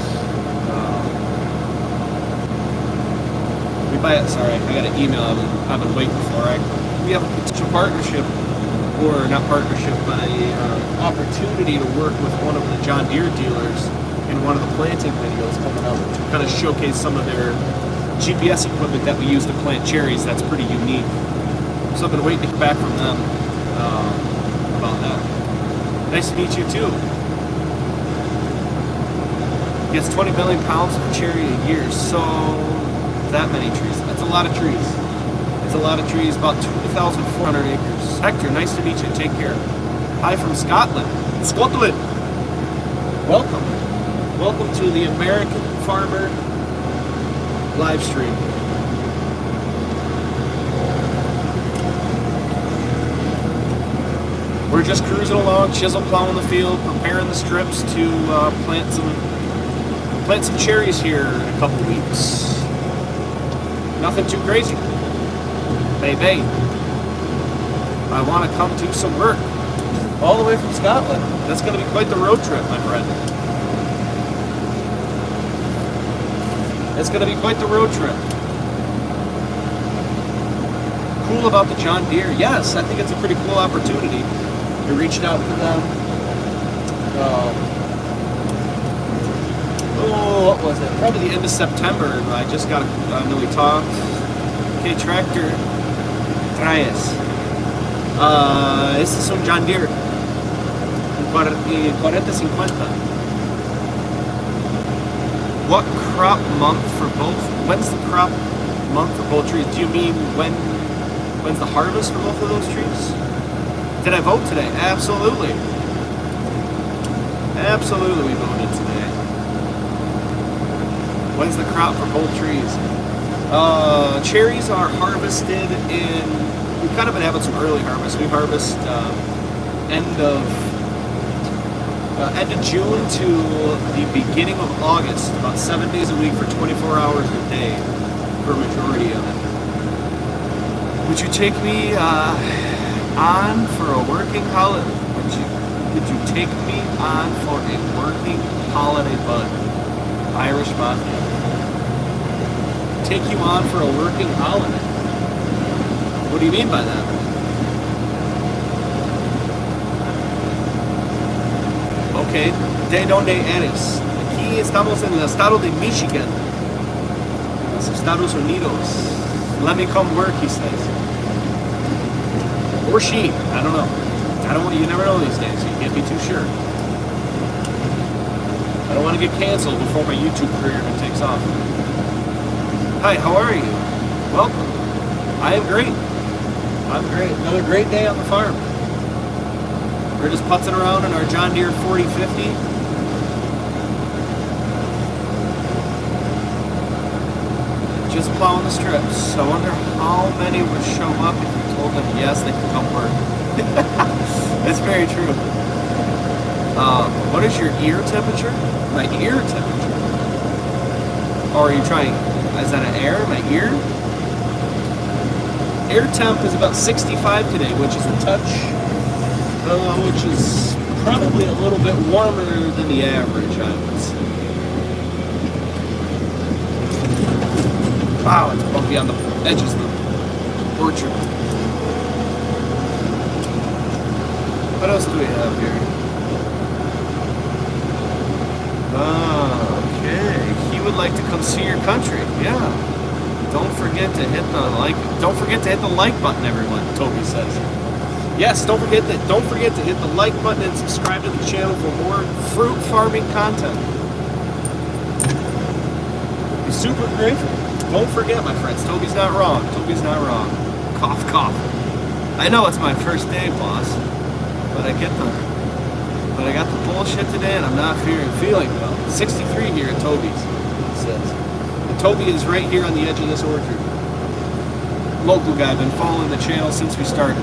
A: we buy it. Sorry, I got an email I've been waiting for. We have a potential partnership or not partnership, but opportunity to work with one of the John Deere dealers in one of the planting videos coming up to kind of showcase some of their GPS equipment that we use to plant cherries. That's pretty unique. So I've been waiting to hear back from them about that. Nice to meet you too. Gets 20 million pounds of cherry a year, so that many trees. That's a lot of trees. It's a lot of trees, about 2,400 acres. Hector, nice to meet you. Take care. Hi from Scotland. Scotland! Welcome. Welcome to the American Farmer live stream. We're just cruising along, chisel plowing the field, preparing the strips to plant some cherries here in a couple weeks. Nothing too crazy. Baby, I want to come do some work all the way from Scotland. That's going to be quite the road trip, my friend. It's going to be quite the road trip. Cool about the John Deere. Yes, I think it's a pretty cool opportunity. We reached out to them. What was it? Probably the end of September. I just got, I know we talked. Okay, tractor. Traes. Este es un John Deere. 4050. What crop month for both? When's the crop month for both trees? Do you mean when's the harvest for both of those trees? Did I vote today? Absolutely. Absolutely we voted today. When's the crop for both trees? Cherries are harvested in, we've kind of been having some early harvest. We harvest end of June to the beginning of August, about 7 days a week for 24 hours a day for a majority of it. Would you take me on for a working holiday? Would you take me on for a working holiday, bud? Irish Mafia. Take you on for a working holiday? What do you mean by that? Okay, ¿de dónde eres? Aquí estamos en el estado de Michigan, los Estados Unidos. Let me come work, he says. Or she, I don't know. You never know these days, so you can't be too sure. I don't want to get canceled before my YouTube career takes off. Hi, how are you? Welcome. I am great. I'm great. Another great day on the farm. We're just putzing around in our John Deere 4050. Just plowing the strips. I wonder how many would show up if you told them yes, they can come work. That's very true. What is your ear temperature? My ear temperature? Or are you trying, is that an air? My ear? Air temp is about 65 today, which is a touch, which is probably a little bit warmer than the average, I would say. Wow, it's bumpy on the edges of the orchard. What else do we have here? Okay, he would like to come see your country. Yeah. Don't forget to hit the like. Don't forget to hit the like button, everyone. Toby says. Yes. Don't forget to hit the like button and subscribe to the channel for more fruit farming content. Be super grateful. Don't forget, my friends. Toby's not wrong. Toby's not wrong. Cough, cough. I know it's my first day, boss, but I got the bullshit today, and I'm not feeling well. 63 here at Toby's, it says. And Toby is right here on the edge of this orchard. Local guy, been following the channel since we started.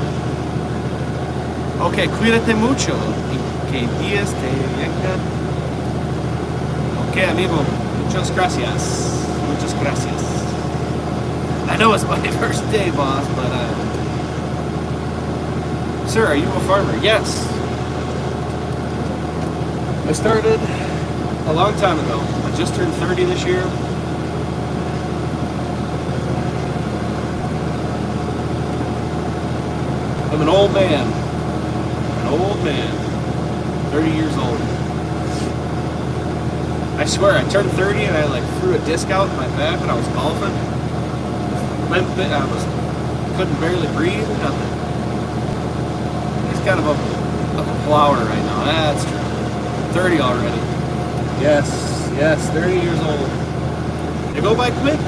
A: Okay, cuídate mucho. Que días te llegan. Okay, amigo. Muchas gracias. Muchas gracias. I know it's my first day, boss, but sir, are you a farmer? Yes. I started a long time ago. I just turned 30 this year. I'm an old man. old man. 30 years old. I swear, I turned 30 and I like threw a disc out in my back when I was golfing. Couldn't barely breathe, nothing. He's kind of a flower right now. That's true. 30 already. Yes, 30 years old. They go by quick.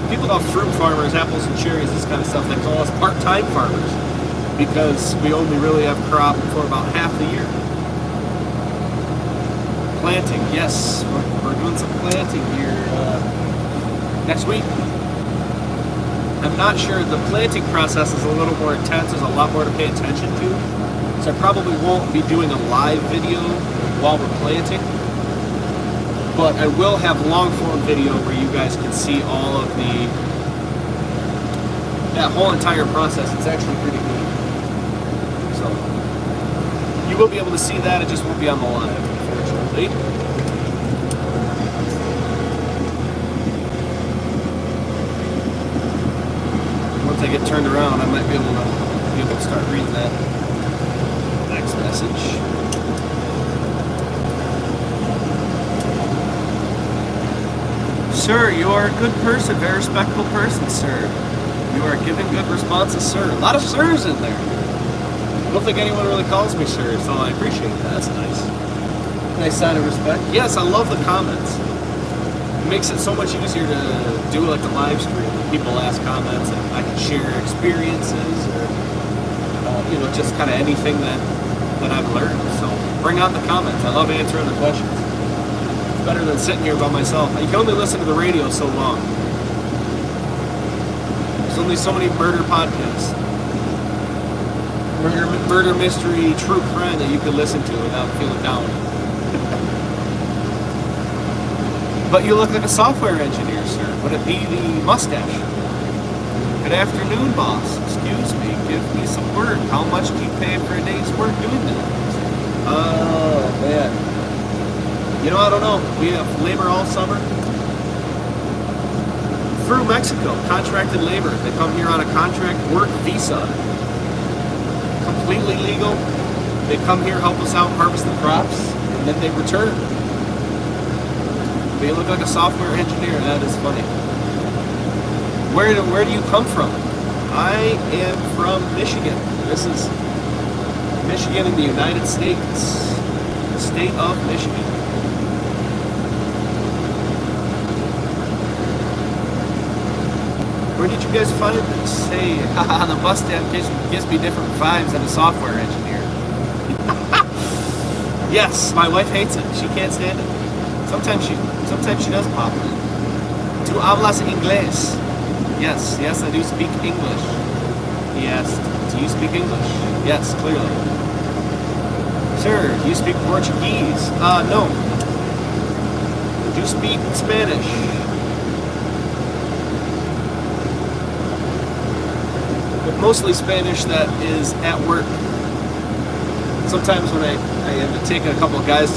A: People call fruit farmers, apples and cherries, this kind of stuff, they call us part-time farmers because we only really have crop for about half the year. Planting, yes, we're doing some planting here next week. I'm not sure, the planting process is a little more intense, there's a lot more to pay attention to, so I probably won't be doing a live video while we're planting. But I will have long-form video where you guys can see all of that whole entire process. It's actually pretty neat. So, you will be able to see that, it just won't be on the live, unfortunately. Once I get turned around, I might be able to start reading that next message. Sir, you are a good person, very respectable person, sir. You are giving good responses, sir. A lot of sirs in there. I don't think anyone really calls me sir, so I appreciate that. That's nice. Nice sign of respect. Yes, I love the comments. It makes it so much easier to do like a live stream. People ask comments and I can share experiences or, just kind of anything that I've learned. So bring out the comments. I love answering the questions. Better than sitting here by myself. You can only listen to the radio so long. There's only so many murder podcasts. Murder mystery, true crime that you can listen to without feeling down. But you look like a software engineer, sir. Would it be the mustache? Good afternoon, boss. Excuse me, give me some work. How much do you pay for a day's work doing that? Oh, man. I don't know. We have labor all summer. Through Mexico, contracted labor. They come here on a contract work visa. Completely legal. They come here, help us out, harvest the crops, and then they return. They look like a software engineer. That is funny. Where do you come from? I am from Michigan. This is Michigan in the United States. The state of Michigan. Where did you guys find this? Hey, the bus stand gives me different vibes than a software engineer. Yes, my wife hates it. She can't stand it. Sometimes she does pop it. Tu hablas inglés? Yes, I do speak English. Yes, do you speak English? Yes, clearly. Sir, do you speak Portuguese? No. Do you speak Spanish? But mostly Spanish that is at work. Sometimes when I end up taking a couple of guys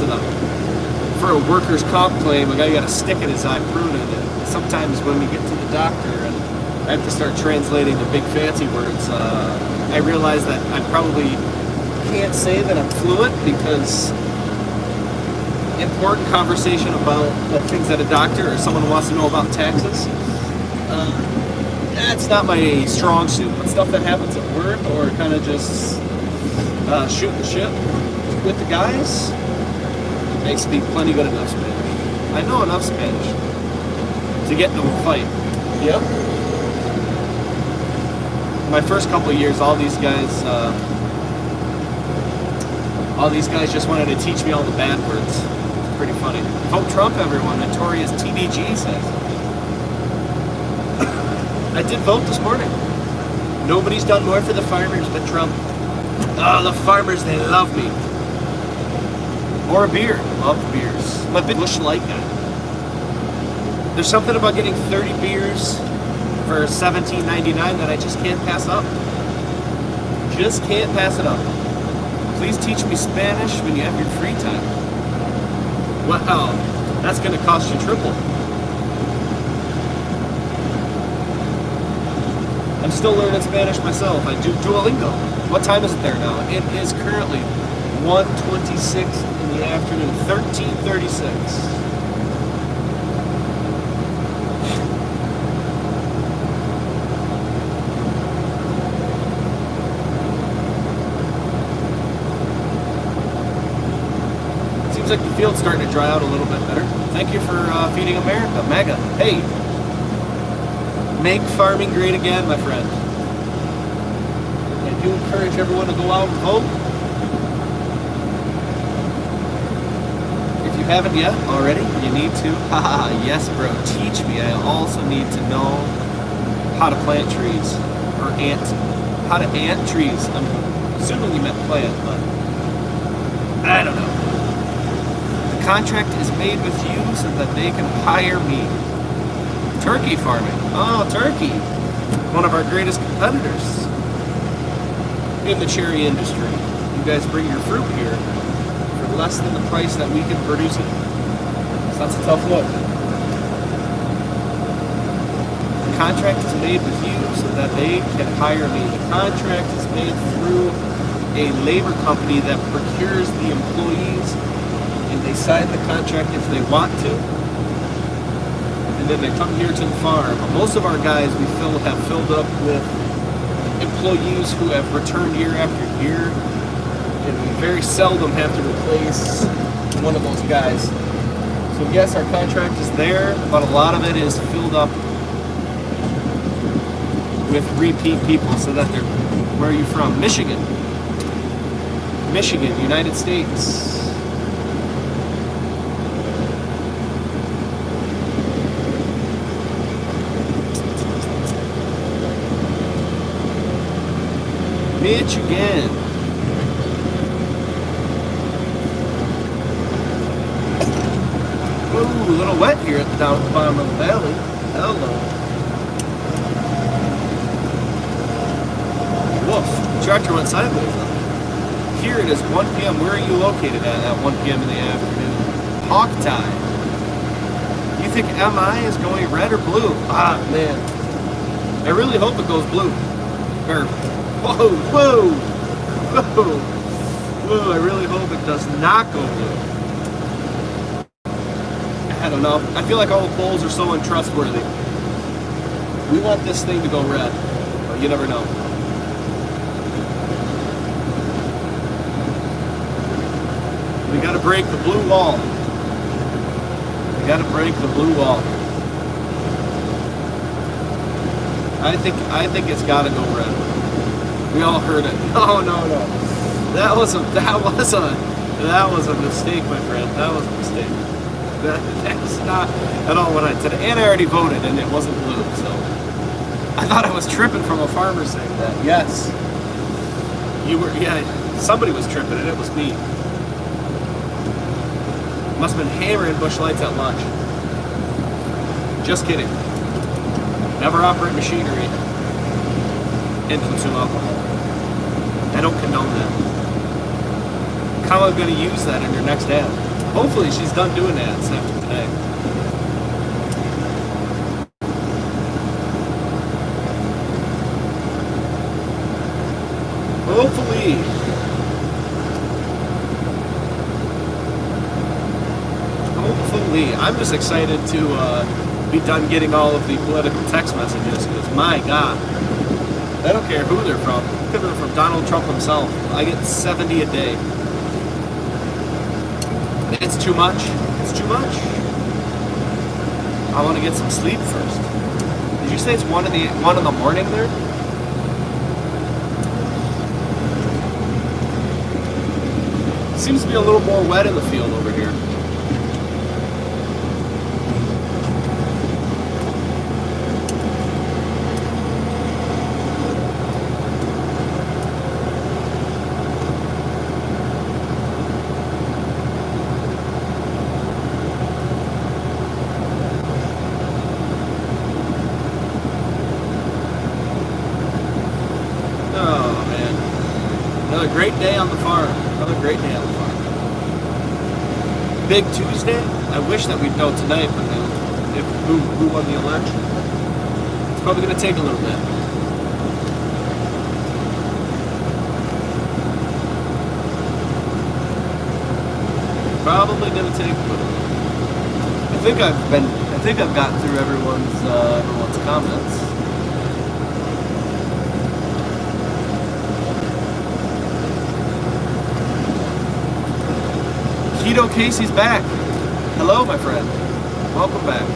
A: for a workers' comp claim, a guy got a stick in his eye pruning it. Sometimes when we get to the doctor and I have to start translating the big fancy words, I realize that I probably can't say that I'm fluent because important conversation about things at a doctor or someone who wants to know about taxes, that's not my strong suit. But stuff that happens at work or kind of just shooting the shit with the guys makes me plenty good enough Spanish. I know enough Spanish to get into a fight. Yep. My first couple of years, all these guys just wanted to teach me all the bad words. It's pretty funny. Vote Trump, everyone. Notorious TDG says. I did vote this morning. Nobody's done more for the farmers but Trump. Oh, the farmers, they love me. Or a beer. Love beers. I'm a big Busch Light guy. There's something about getting 30 beers for $17.99 that I just can't pass up. Just can't pass it up. Please teach me Spanish when you have your free time. Wow, that's going to cost you triple. I I'm still learning Spanish myself. I do Duolingo. What time is it there now? It is currently 1:26 in the afternoon, 13:36. Seems like the field's starting to dry out a little bit better. Thank you for feeding America, MAGA. Hey, make farming great again, my friend. And do encourage everyone to go out and vote. If you haven't yet already, you need to. Haha, yes, bro. Teach me. I also need to know how to plant trees or how to ant trees. I'm assuming you meant plant, but I don't know. The contract is made with you so that they can hire me. Turkey farming. Oh, turkey. One of our greatest competitors in the cherry industry. You guys bring your fruit here for less than the price that we can produce it. So that's a tough look. The contract is made with you so that they can hire me. The contract is made through a labor company that procures the employees, and they sign the contract if they want to. And then they come here to the farm. Most of our guys have filled up with employees who have returned year after year, and we very seldom have to replace one of those guys. So yes, our contract is there, but a lot of it is filled up with repeat people, so that they're, where are you from? Michigan. Michigan, United States. Michigan. Ooh, a little wet here at the bottom of the valley. Hello. Woof. The tractor went sideways. Here it is 1 p.m. Where are you located at 1 p.m. in the afternoon? Hawk time. You think MI is going red or blue? Ah, man. I really hope it goes blue. Or whoa, whoa, whoa, whoa, I really hope it does not go blue. I don't know. I feel like all the polls are so untrustworthy. We want this thing to go red, but you never know. We gotta break the blue wall. We gotta break the blue wall. I think it's gotta go red. We all heard it. Oh no. That was a mistake, my friend. That was a mistake. That's not at all what I said. And I already voted and it wasn't blue, so I thought I was tripping from a farmer saying that. Yes. You were, yeah, somebody was tripping and it was me. Must have been hammering bush lights at lunch. Just kidding. Never operate machinery and consume alcohol. I don't condone that. How am I going to use that in your next ad? Hopefully she's done doing ads after today. Hopefully. I'm just excited to be done getting all of the political text messages, because my God, I don't care who they're from. Could be from Donald Trump himself. I get 70 a day. It's too much. It's too much. I want to get some sleep first. Did you say it's 1 in the morning there? Seems to be a little more wet in the field over here. Great day on the farm. Another great day on the farm. Big Tuesday. I wish that we'd know tonight, but who won the election. It's probably going to take a little bit.
B: probably gonna take. I think I've gotten through everyone's comments. Keto Casey's back. Hello, my friend. Welcome back.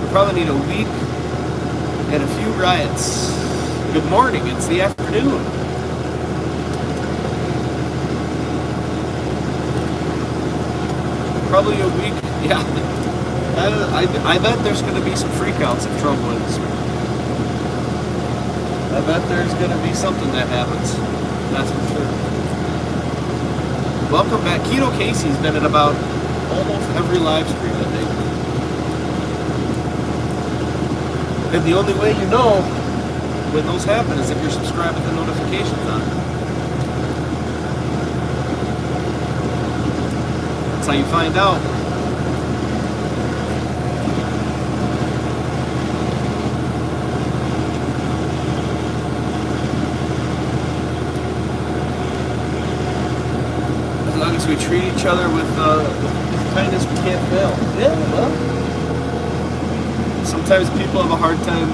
B: We probably need a week and a few riots. Good morning. It's the afternoon. Probably a week. Yeah. I bet there's going to be some freakouts if Trump wins. I bet there's going to be something that happens. That's for sure. Welcome back. Keto Casey's been at about almost every live stream, I think. And the only way you know when those happen is if you're subscribed with the notifications on. That's how you find out. As long as we treat each other with kindness, we can't fail. Yeah, well, sometimes people have a hard time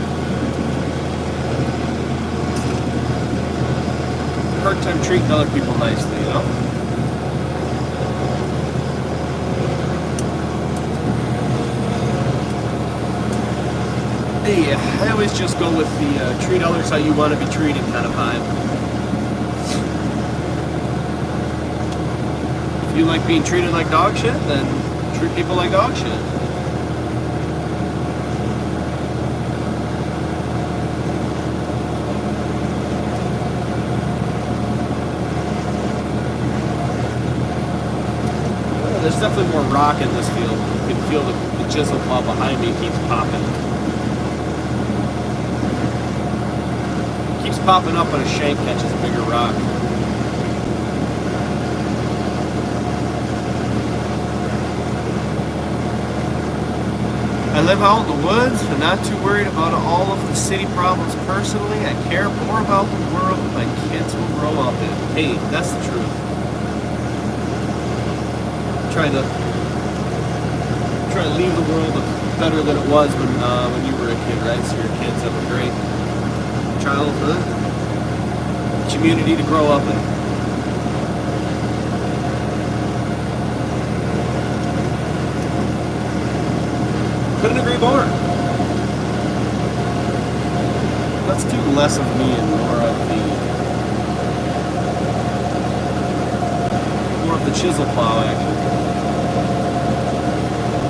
B: treating other people nicely, you know? Hey, I always just go with the treat others how you want to be treated kind of vibe. If you like being treated like dog shit, then treat people like dog shit. There's definitely more rock in this field. You can feel the chisel claw behind me keeps popping. Keeps popping up when a shank catches a bigger rock. I live out in the woods, but not too worried about all of the city problems personally. I care more about the world my kids will grow up in. Hey, that's the truth. Trying to leave the world better than it was when you were a kid, right? So your kids have a great childhood, community to grow up in. Couldn't agree more. Let's do less of me and more of the chisel plow action.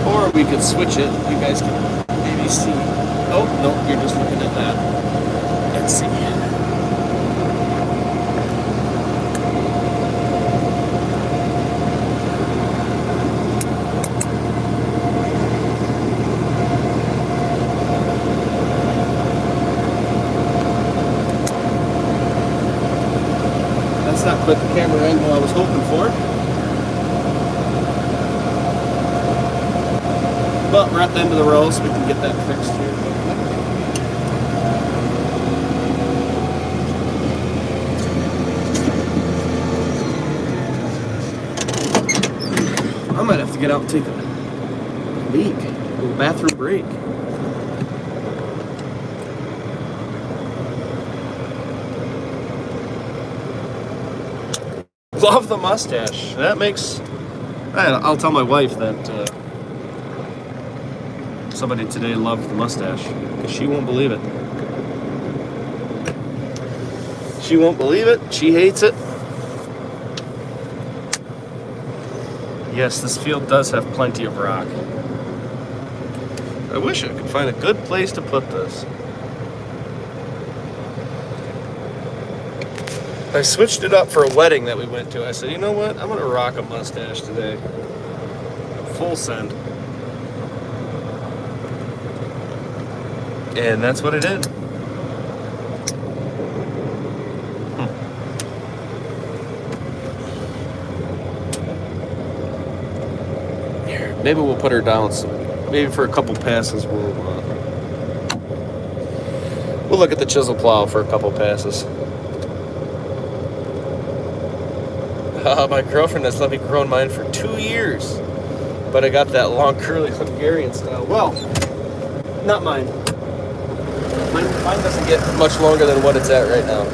B: Or we could switch it. You guys can maybe see. Oh, no, you're just looking at that. Let's see. That's not quite the camera angle I was hoping for. But we're at the end of the row, so we can get that fixed here. I might have to get out and take a leak, a little bathroom break. Love the mustache. That makes... I'll tell my wife that... somebody today loved the mustache, because she won't believe it. She won't believe it. She hates it. Yes, this field does have plenty of rock. I wish I could find a good place to put this. I switched it up for a wedding that we went to. I said, you know what? I'm going to rock a mustache today. Full send. And that's what I did. Here, maybe we'll put her down. So maybe for a couple passes, we'll look at the chisel plow for a couple passes. My girlfriend has let me grow mine for 2 years.
A: But I got that long curly Hungarian style. Well, not mine. Mine doesn't get much longer than what it's at right now.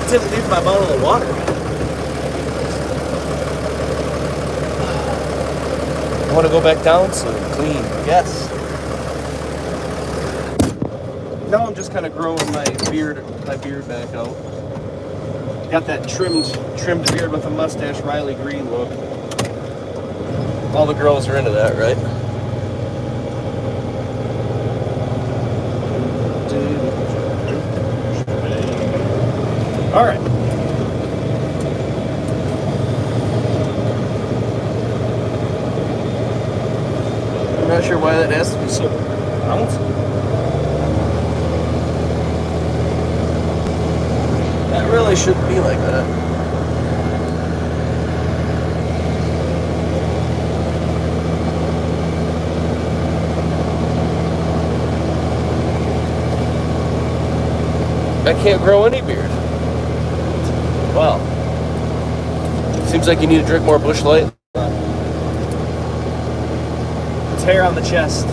A: Didn't leave my bottle of water. I want to go back down so clean. Yes. Now I'm just kind of growing my beard back out. Got that trimmed beard with a mustache, Riley Green look. All the girls are into that, right? All right. I'm not sure why that has to be so round. That really shouldn't be like that. I can't grow any beard. Wow. Seems like you need to drink more Busch Light. It's hair on the chest.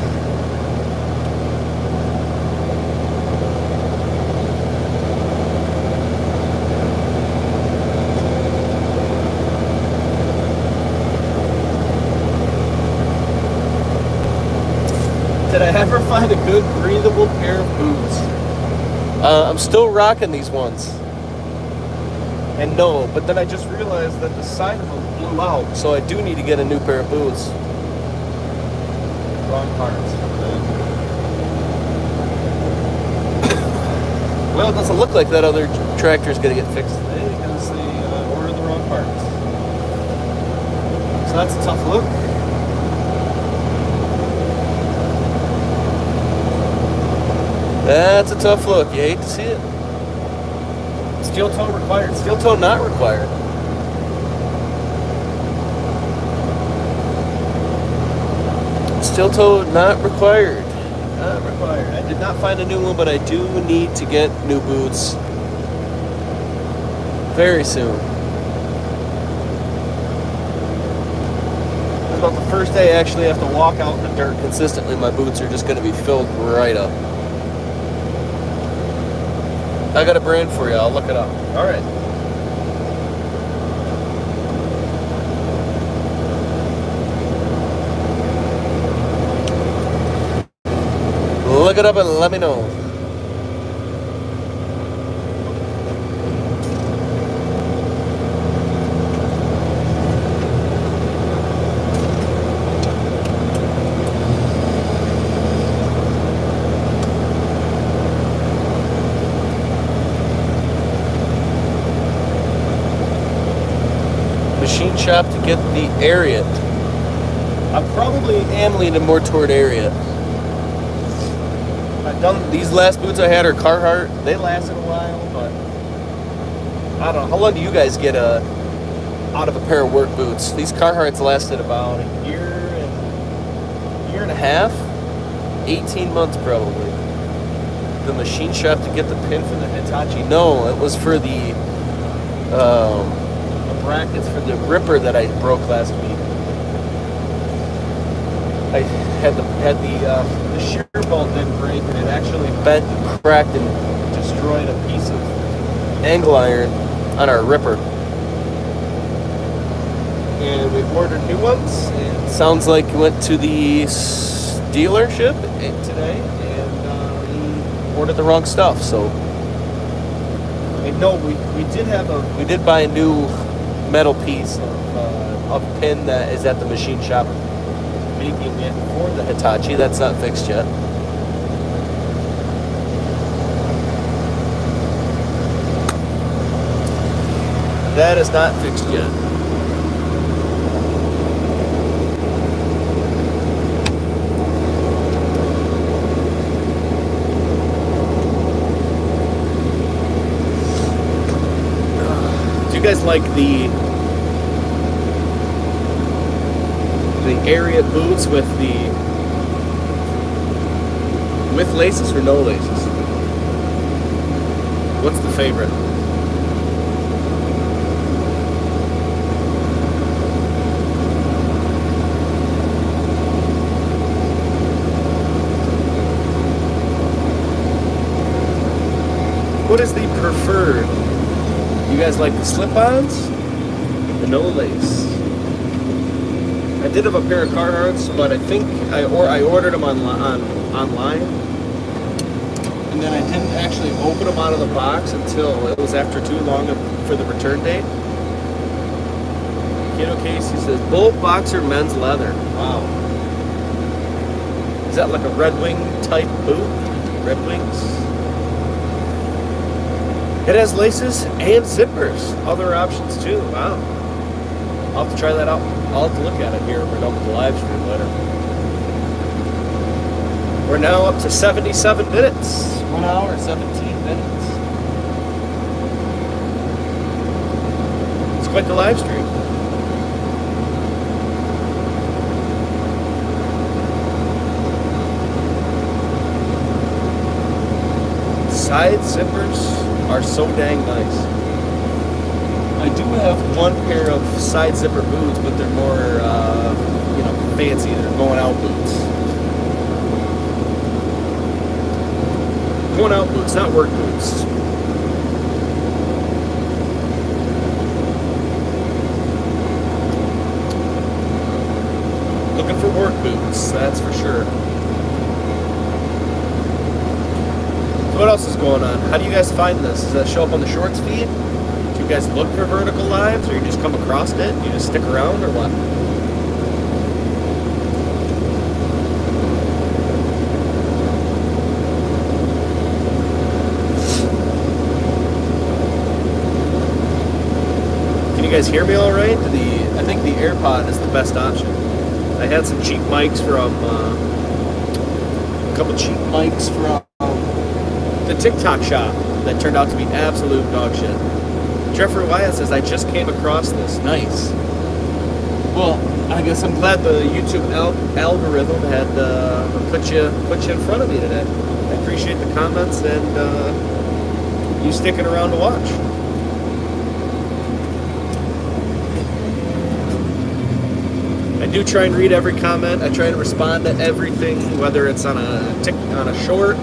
A: Did I ever find a good breathable pair of boots? I'm still rocking these ones. And no, but then I just realized that the side of them blew out, so I do need to get a new pair of boots. Wrong parts. Well, it doesn't look like that other tractor's gonna get fixed today because they ordered the wrong parts. So that's a tough look. That's a tough look. You hate to see it. Steel toe required. Steel toe not required. Steel toe not required. Not required. I did not find a new one, but I do need to get new boots very soon. About the first day I actually have to walk out in the dirt consistently. My boots are just going to be filled right up. I got a brand for you. I'll look it up. All right. Look it up and let me know. Machine shop to get the Ariat. I probably am leaning more toward Ariat. I've done these last boots I had are Carhartt. They lasted a while, but I don't know. How long do you guys get out of a pair of work boots? These Carhartts lasted about a year and a half, 18 months probably. The machine shop to get the pin for the Hitachi. No, it was for the brackets for the ripper that I broke last week. I had the shear bolt didn't break, and it actually bent and cracked and destroyed a piece of angle iron on our ripper. And we've ordered new ones. It sounds like we went to the dealership today and ordered the wrong stuff. So, and no, we did buy a new metal piece of pin that is at the machine shop making it for the Hitachi. That's not fixed yet. That is not fixed yet. Do you guys like the area boots with laces or no laces? What's the favorite? What is the preferred? You guys like the slip-ons? The no lace? I did have a pair of Carhartts, but I think I ordered them online, and then I didn't actually open them out of the box until it was after too long for the return date. Kiddo Casey says, Bull Boxer men's leather. Wow. Is that like a Red Wing type boot? Red Wings? It has laces and zippers. Other options too. Wow. I'll have to try that out. I'll have to look at it here when we're done with the live stream later. We're now up to 77 minutes. 1 hour, 17 minutes. It's quite the live stream. Side zippers are so dang nice. I do have one pair of side zipper boots, but they're more, fancy. They're going out boots. Going out boots, not work boots. Looking for work boots, that's for sure. So what else is going on? How do you guys find this? Does that show up on the shorts feed? Do you guys look for vertical lives, or you just come across it and you just stick around, or what? Can you guys hear me all right? I think the AirPod is the best option. I had some cheap mics from a couple cheap mics from the TikTok shop that turned out to be absolute dog shit. Jeffrey Wyatt says, I just came across this. Nice. Well, I guess I'm glad the YouTube algorithm had put you in front of me today. I appreciate the comments and you sticking around to watch. I do try and read every comment. I try to respond to everything, whether it's on a short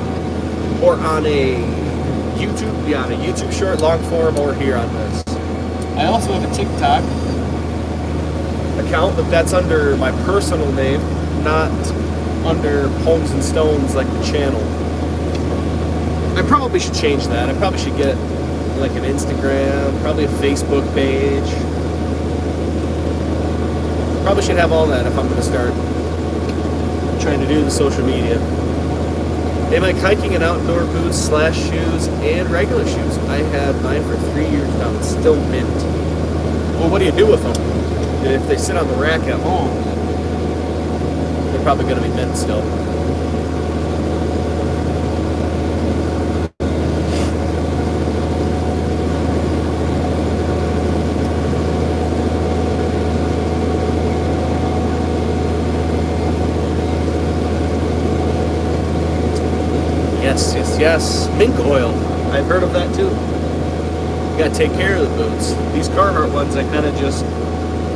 A: or on a YouTube short, long form, or here on this. I also have a TikTok account, but that's under my personal name, not under Homes and Stones like the channel. I probably should change that. I probably should get like an Instagram, probably a Facebook page. Probably should have all that if I'm going to start trying to do the social media. They like hiking and outdoor boots, shoes, and regular shoes. I have mine for 3 years now. It's still mint. Well, what do you do with them? If they sit on the rack at home, they're probably going to be mint still. Yes, mink oil. I've heard of that too. You gotta take care of the boots. These Carhartt ones I kind of just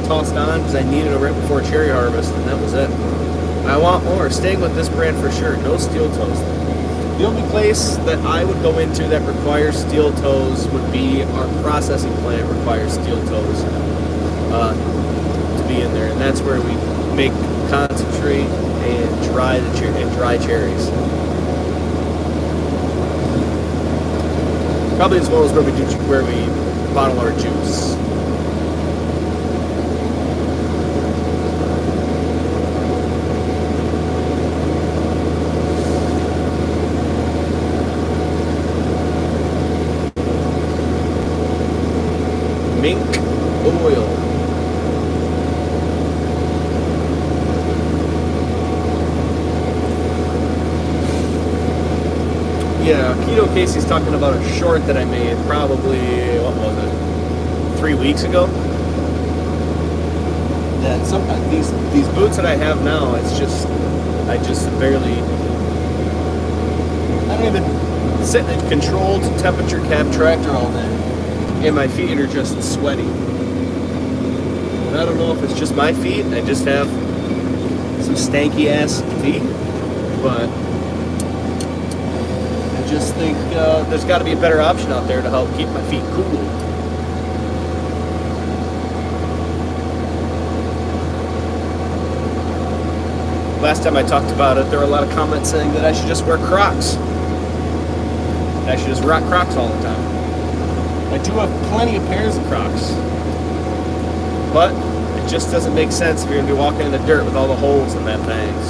A: tossed on because I needed it right before cherry harvest, and that was it. I want more. Staying with this brand for sure. No steel toes. The only place that I would go into that requires steel toes would be our processing plant requires steel toes to be in there, and that's where we make concentrate and dry cherries. Probably as well as where we bottle our juice. Mink oil. Yeah, Keto Casey's talking about a short that I made probably, what was it, 3 weeks ago? That sometimes these boots that I have now, it's just, I just barely, I don't even sit in a controlled temperature cab tractor all day, and my feet are just sweaty. And I don't know if it's just my feet, I just have some stanky ass feet, but I just think there's got to be a better option out there to help keep my feet cool. Last time I talked about it, there were a lot of comments saying that I should just wear Crocs. I should just rock Crocs all the time. I do have plenty of pairs of Crocs, but it just doesn't make sense if you're going to be walking in the dirt with all the holes in that things.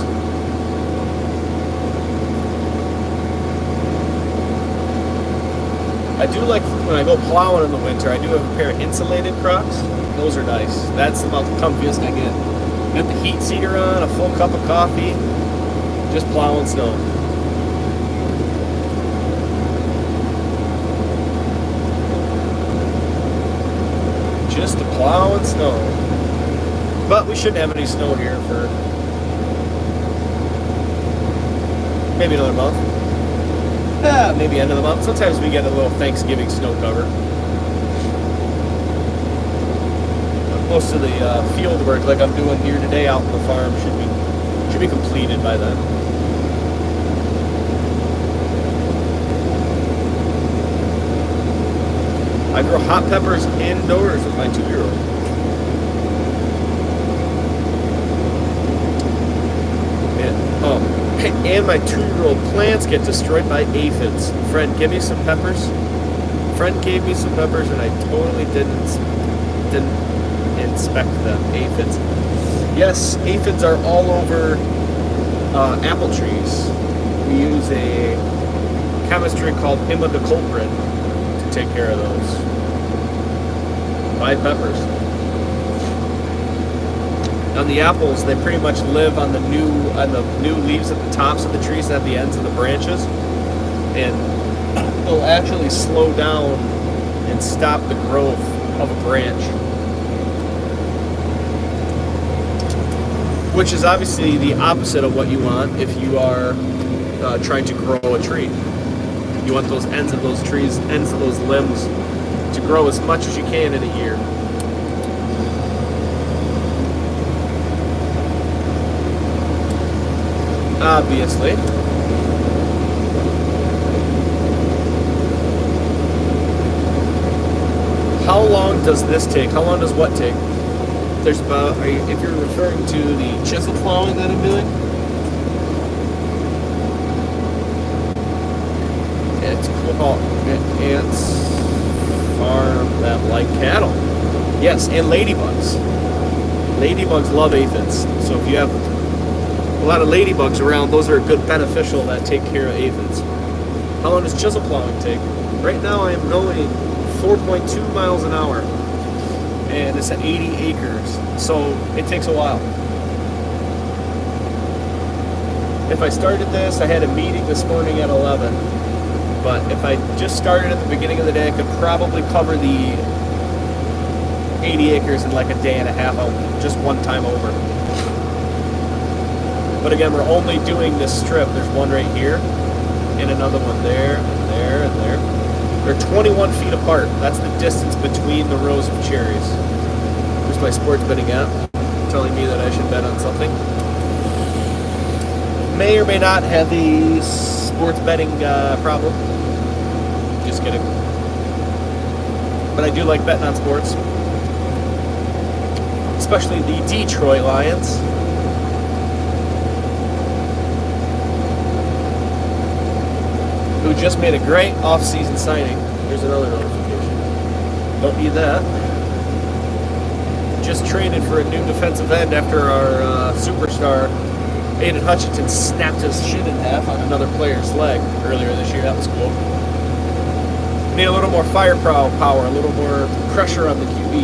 A: I do like when I go plowing in the winter, I do have a pair of insulated Crocs. Those are nice. That's about the comfiest I get. Got the heat seeker on, a full cup of coffee, just plowing snow. Just to plow and snow. But we shouldn't have any snow here for maybe another month. Maybe end of the month. Sometimes we get a little Thanksgiving snow cover. Most of the field work like I'm doing here today out on the farm should be completed by then. I grow hot peppers indoors with my 2-year-old. And my 2-year-old plants get destroyed by aphids. Friend, give me some peppers. Friend gave me some peppers and I totally didn't inspect them. Aphids. Yes, aphids are all over apple trees. We use a chemistry called imidacloprid to take care of those. Buy peppers. On the apples, they pretty much live on the new leaves at the tops of the trees and at the ends of the branches, and they'll actually slow down and stop the growth of a branch. Which is obviously the opposite of what you want if you are trying to grow a tree. You want those ends of those trees, ends of those limbs to grow as much as you can in a year. Obviously. How long does this take? How long does what take? There's about, if you're referring to the chisel plowing that I'm doing, it's called Ants Farm That Like Cattle. Yes, and ladybugs. Ladybugs love aphids. So if you have a lot of ladybugs around, those are good beneficial that take care of aphids. How long does chisel plowing take? Right now I am going 4.2 miles an hour. And it's at 80 acres, so it takes a while. If I started this, I had a meeting this morning at 11, but if I just started at the beginning of the day, I could probably cover the 80 acres in like a day and a half, just one time over. But again, we're only doing this strip. There's one right here, and another one there, and there, and there. They're 21 feet apart. That's the distance between the rows of cherries. There's my sports betting app telling me that I should bet on something. May or may not have the sports betting problem. Just kidding. But I do like betting on sports. Especially the Detroit Lions. Who just made a great off-season signing. Here's another notification. Don't need that. Just traded for a new defensive end after our superstar Aiden Hutchinson snapped his shin in half on another player's leg earlier this year. That was cool. We need a little more firepower, a little more pressure on the QB. be.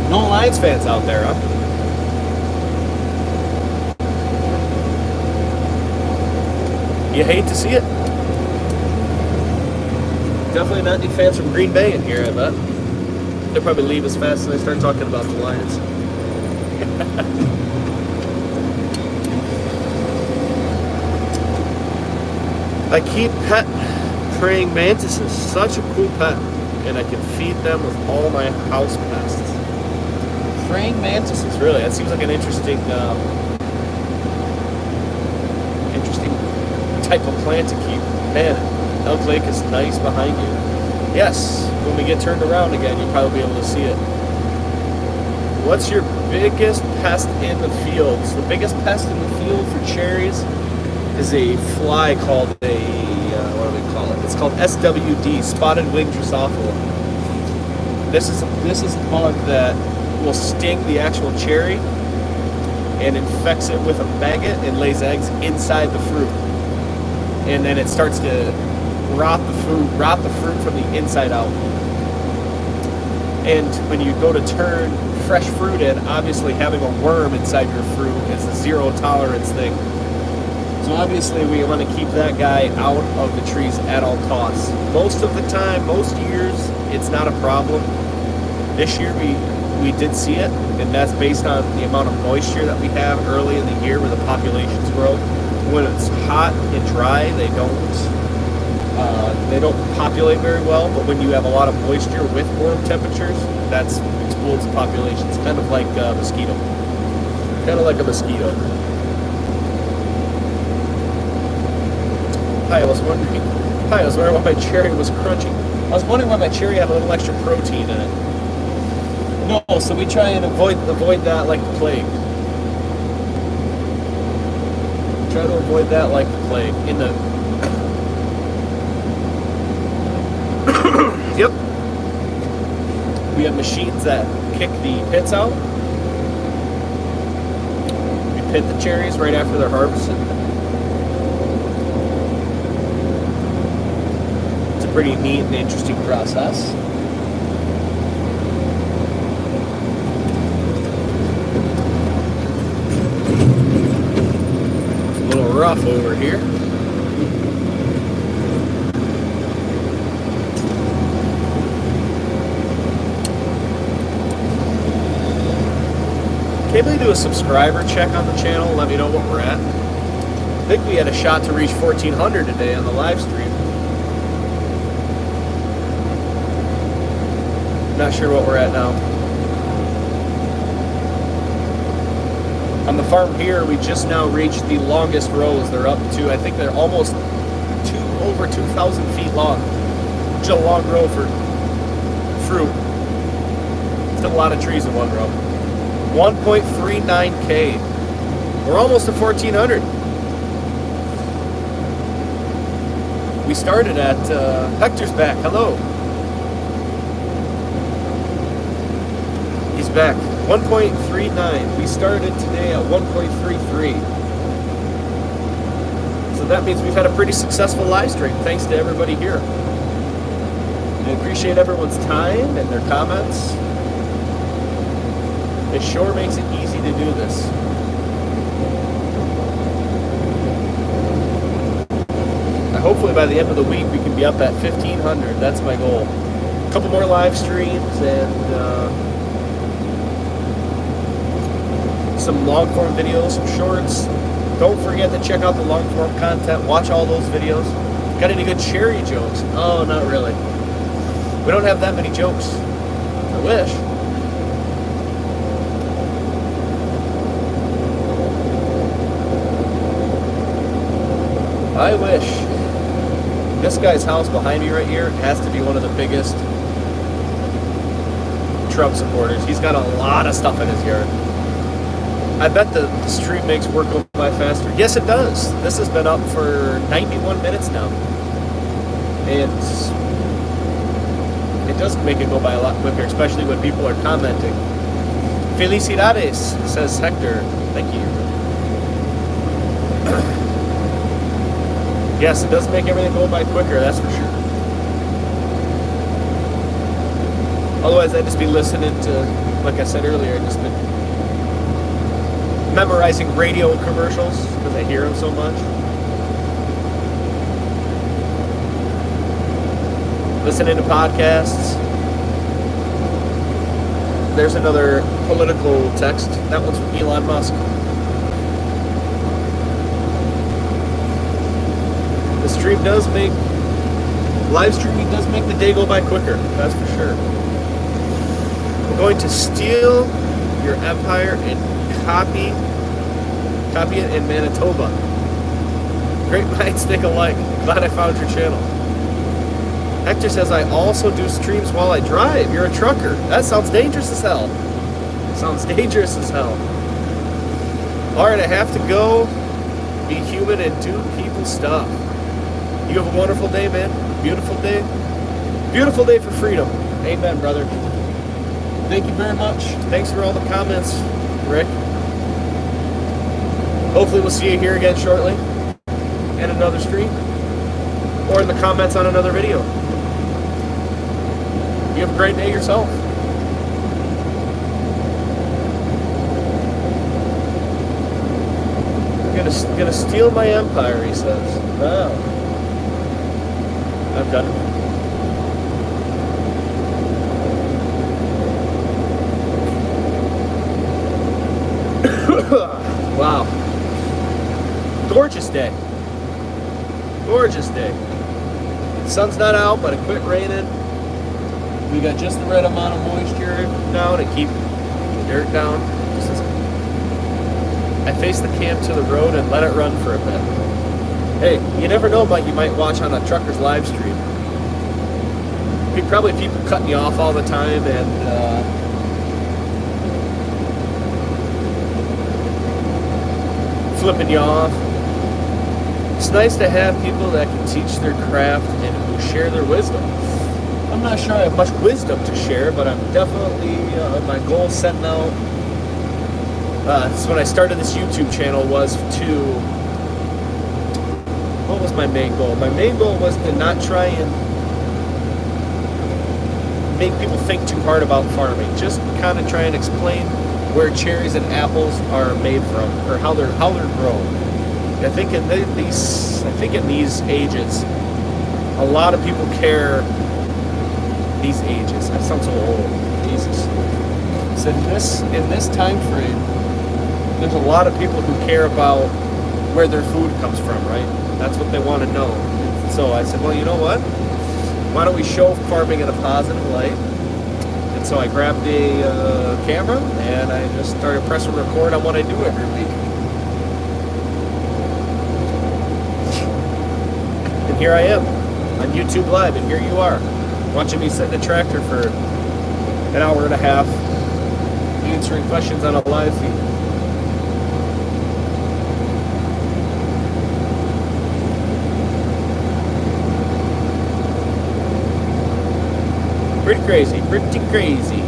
A: No Lions fans out there, huh? You hate to see it. Definitely not any fans from Green Bay in here, I bet. They'll probably leave as fast as I start talking about the Lions. I keep pet praying mantises. Such a cool pet. And I can feed them with all my house pests. Praying mantises, really? That seems like an interesting type of plant to keep. Man, Elk Lake is nice behind you. Yes, when we get turned around again, you'll probably be able to see it. What's your biggest pest in the fields? The biggest pest in the field for cherries is a fly called what do we call it? It's called SWD, spotted wing Drosophila. This is a bug that will sting the actual cherry and infects it with a maggot and lays eggs inside the fruit. And then it starts to rot the fruit from the inside out. And when you go to turn fresh fruit in, obviously having a worm inside your fruit is a zero tolerance thing. So obviously we want to keep that guy out of the trees at all costs. Most of the time, most years, it's not a problem. This year we did see it, and that's based on the amount of moisture that we have early in the year where the populations grow. When it's hot and dry, they don't populate very well, but when you have a lot of moisture with warm temperatures, that explodes the populations, kind of like a mosquito. Kind of like a mosquito. I was wondering why my cherry was crunchy. I was wondering why my cherry had a little extra protein in it. No, so we try and avoid that like the plague. Try to avoid that like the plague. Yep. We have machines that kick the pits out. We pit the cherries right after they're harvested. It's a pretty neat and interesting process. It's a little rough over here. Maybe do a subscriber check on the channel, let me know what we're at. I think we had a shot to reach 1,400 today on the live stream. Not sure what we're at now. On the farm here, we just now reached the longest rows. They're up to, I think they're almost over 2,000 feet long. Which is a long row for fruit. Still a lot of trees in one row. 1.39K. We're almost at 1,400. We started at, Hector's back. Hello. He's back. 1.39. We started today at 1.33. So that means we've had a pretty successful live stream. Thanks to everybody here. I appreciate everyone's time and their comments. It sure makes it easy to do this. Hopefully by the end of the week we can be up at 1,500. That's my goal. A couple more live streams and some long form videos, some shorts. Don't forget to check out the long form content. Watch all those videos. Got any good cherry jokes? Oh, not really. We don't have that many jokes. I wish. I wish. This guy's house behind me right here has to be one of the biggest Trump supporters. He's got a lot of stuff in his yard. I bet the stream makes work go by faster. Yes, it does. This has been up for 91 minutes now. And it does make it go by a lot quicker, especially when people are commenting. Felicidades, says Hector. Thank you. Yes, it does make everything go by quicker, that's for sure. Otherwise, I'd just be listening to, like I said earlier, I'd just been memorizing radio commercials because I hear them so much. Listening to podcasts. There's another political text. That one's from Elon Musk. The stream does make, live streaming does make the day go by quicker, that's for sure. I'm going to steal your empire and copy it in Manitoba. Great minds think alike. Glad I found your channel. Hector says, I also do streams while I drive. You're a trucker. That sounds dangerous as hell. Sounds dangerous as hell. Alright, I have to go be human and do people stuff. You have a wonderful day, man. Beautiful day. Beautiful day for freedom. Amen, brother. Thank you very much. Thanks for all the comments, Rick. Hopefully we'll see you here again shortly in another stream or in the comments on another video. You have a great day yourself. I'm gonna steal my empire, he says. Wow. I've done it. Wow. Gorgeous day. Gorgeous day. The sun's not out, but it quit raining. We got just the right amount of moisture now to keep the dirt down. I face the cam to the road and let it run for a bit. Hey, you never know what you might watch on a trucker's live stream. Probably people cutting you off all the time and flipping you off. It's nice to have people that can teach their craft and who share their wisdom. I'm not sure I have much wisdom to share, but I'm definitely, my goal setting out, so when I started this YouTube channel was to, what was my main goal? My main goal was to not try and make people think too hard about farming. Just kind of try and explain where cherries and apples are made from, or how they're grown. I think in these ages, a lot of people care. These ages, that sounds so old. Jesus. So in this time frame, there's a lot of people who care about where their food comes from, right? That's what they want to know. So I said, well, you know what? Why don't we show farming in a positive light? And so I grabbed a camera and I just started pressing record on what I do every week. And here I am on YouTube Live, and here you are watching me sit in a tractor for an hour and a half answering questions on a live feed. Pretty crazy, pretty crazy.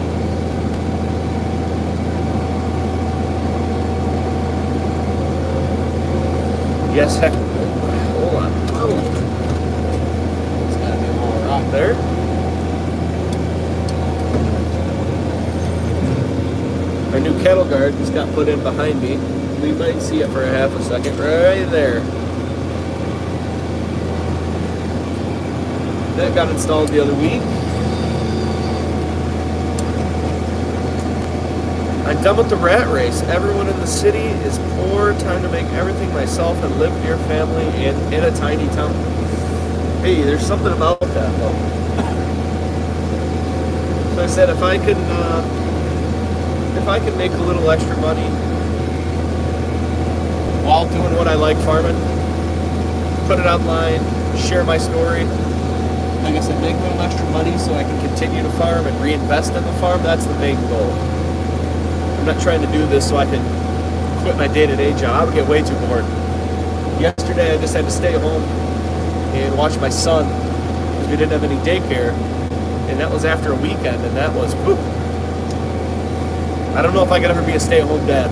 A: Yes, heck. Hold on. Oh. There's gotta be a little rock there. Our new cattle guard just got put in behind me. We might see it for a half a second. Right there. That got installed the other week. I'm done with the rat race. Everyone in the city is poor. Time to make everything myself and live near family and in a tiny town. Hey, there's something about that though. So I said if I can make a little extra money while doing what I like farming, put it online, share my story. Like I said, make a little extra money so I can continue to farm and reinvest in the farm. That's the main goal. I'm not trying to do this so I can quit my day-to-day job. I would get way too bored. Yesterday, I just had to stay home and watch my son because we didn't have any daycare, and that was after a weekend, and that was, whew. I don't know if I could ever be a stay-at-home dad.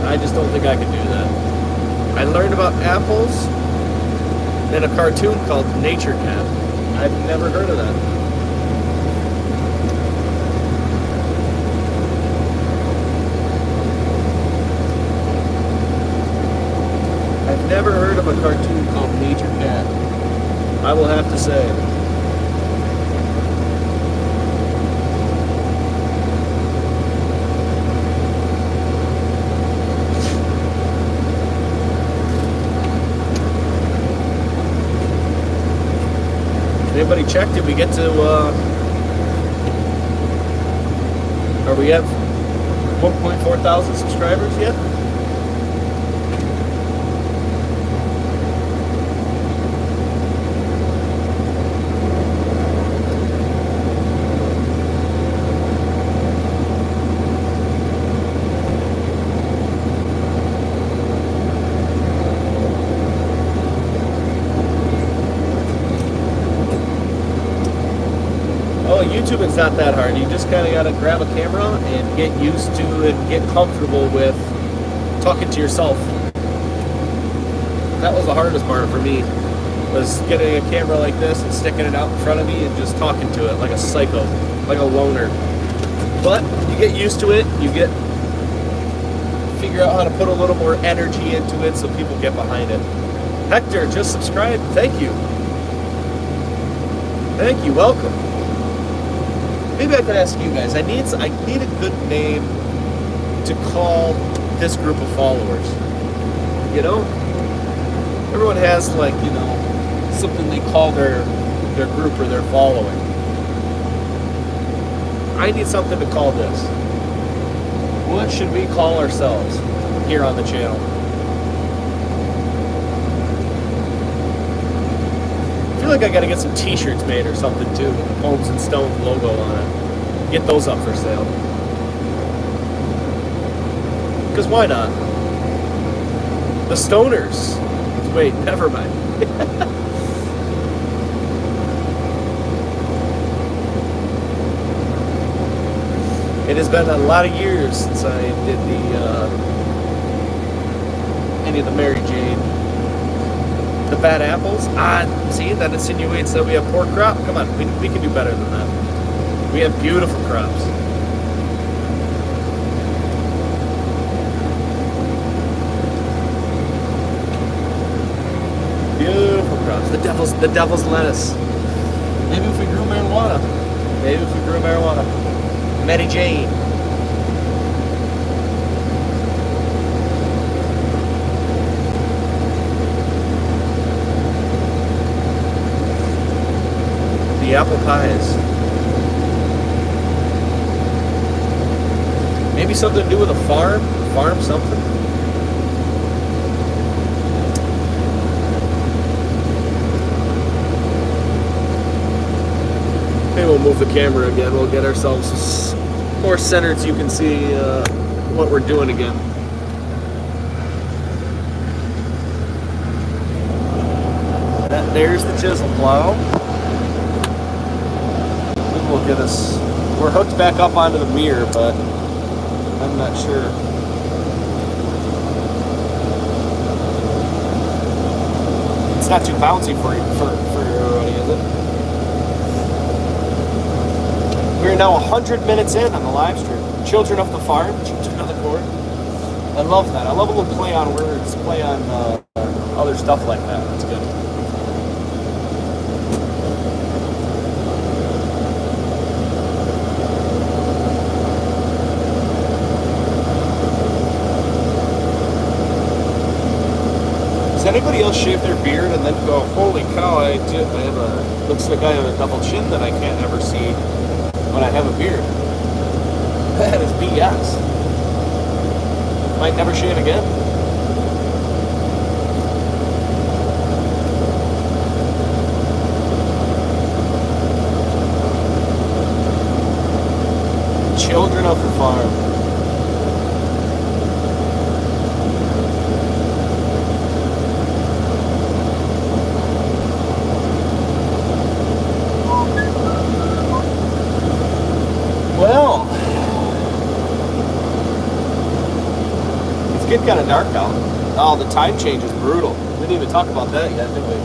A: I just don't think I could do that. I learned about apples in a cartoon called Nature Cat. I've never heard of that. I've never heard of a cartoon called Nature Cat. I will have to say. Anybody check? Did we get to, are we at 1.4 thousand subscribers yet? YouTube is not that hard. You just kind of got to grab a camera and get used to and get comfortable with talking to yourself. That was the hardest part for me, was getting a camera like this and sticking it out in front of me and just talking to it like a psycho, like a loner. But you get used to it, figure out how to put a little more energy into it so people get behind it. Hector, just subscribed. Thank you. Thank you. Welcome. Maybe I could ask you guys. I need a good name to call this group of followers. You know, everyone has, like, you know, something they call their group or their following. I need something to call this. What should we call ourselves here on the channel? I feel like I gotta get some t-shirts made or something too with the Homes and Stones logo on it. Get those up for sale. Because why not? The Stoners. Wait, never mind. It has been a lot of years since I did any of the Mary Jane. The bad apples? See, that insinuates that we have poor crop. Come on, we can do better than that. We have beautiful crops. Beautiful crops. The devil's lettuce. Maybe if we grew marijuana. Mary Jane. The apple pies. Maybe something to do with a farm? Farm something? Maybe we'll move the camera again. We'll get ourselves more centered so you can see what we're doing again. There's the chisel plow. Will get us. We're hooked back up onto the mirror, but I'm not sure. It's not too bouncy for everybody, is it? We're now 100 minutes in on the live stream. Children of the farm, children of the court. I love that. I love a little play on words, play on other stuff like that. That's good. Does anybody else shave their beard and then go, holy cow, looks like I have a double chin that I can't ever see when I have a beard? That is BS. Might never shave again. Children of the farm. Well, it's getting kind of dark out. Oh, the time change is brutal. We didn't even talk about that yet, did we?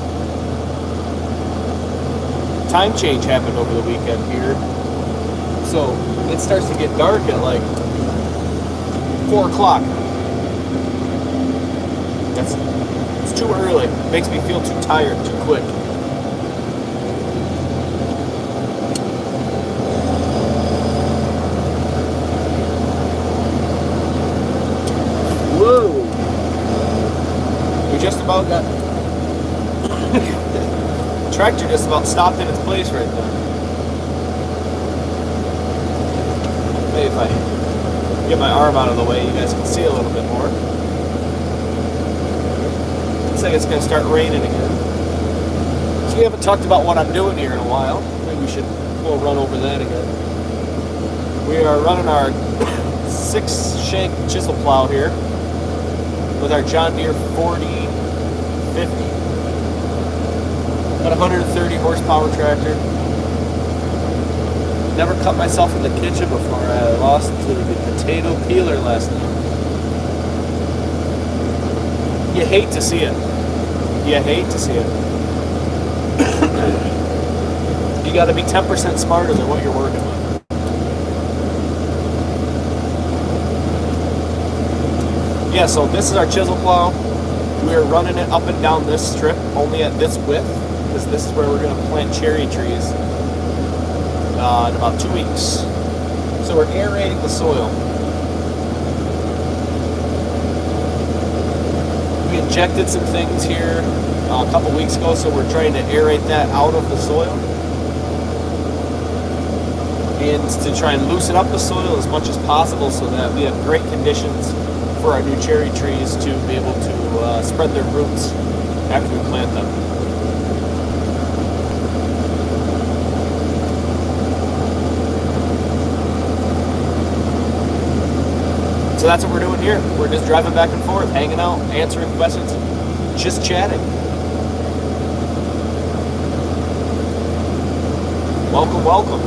A: Time change happened over the weekend here. So it starts to get dark at like 4 o'clock. It's too early. Makes me feel too tired too quick. Whoa! We just about got tractor just about stopped in its place right there. Maybe if I get my arm out of the way, you guys can see a little bit more. Looks like it's going to start raining again. So we haven't talked about what I'm doing here in a while. Maybe we should go run over that again. We are running our 6-shank chisel plow here with our John Deere 4050. Got a 130 horsepower tractor. Never cut myself in the kitchen before. I lost to the potato peeler last night. You hate to see it. You hate to see it. You got to be 10% smarter than what you're working with. Yeah, so this is our chisel plow. We're running it up and down this strip only at this width, because this is where we're going to plant cherry trees in about 2 weeks. So we're aerating the soil. We injected some things here a couple weeks ago, so we're trying to aerate that out of the soil and to try and loosen up the soil as much as possible so that we have great conditions for our new cherry trees to be able to spread their roots after we plant them. So that's what we're doing here. We're just driving back and forth, hanging out, answering questions, just chatting. Welcome, welcome.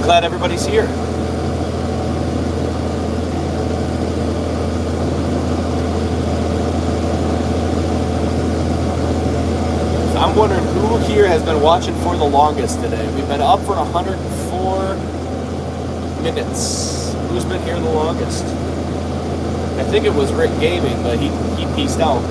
A: Glad everybody's here. I'm wondering who here has been watching for the longest today. We've been up for 104 minutes. Who's been here the longest? I think it was Rick Gaming, but he peaced out.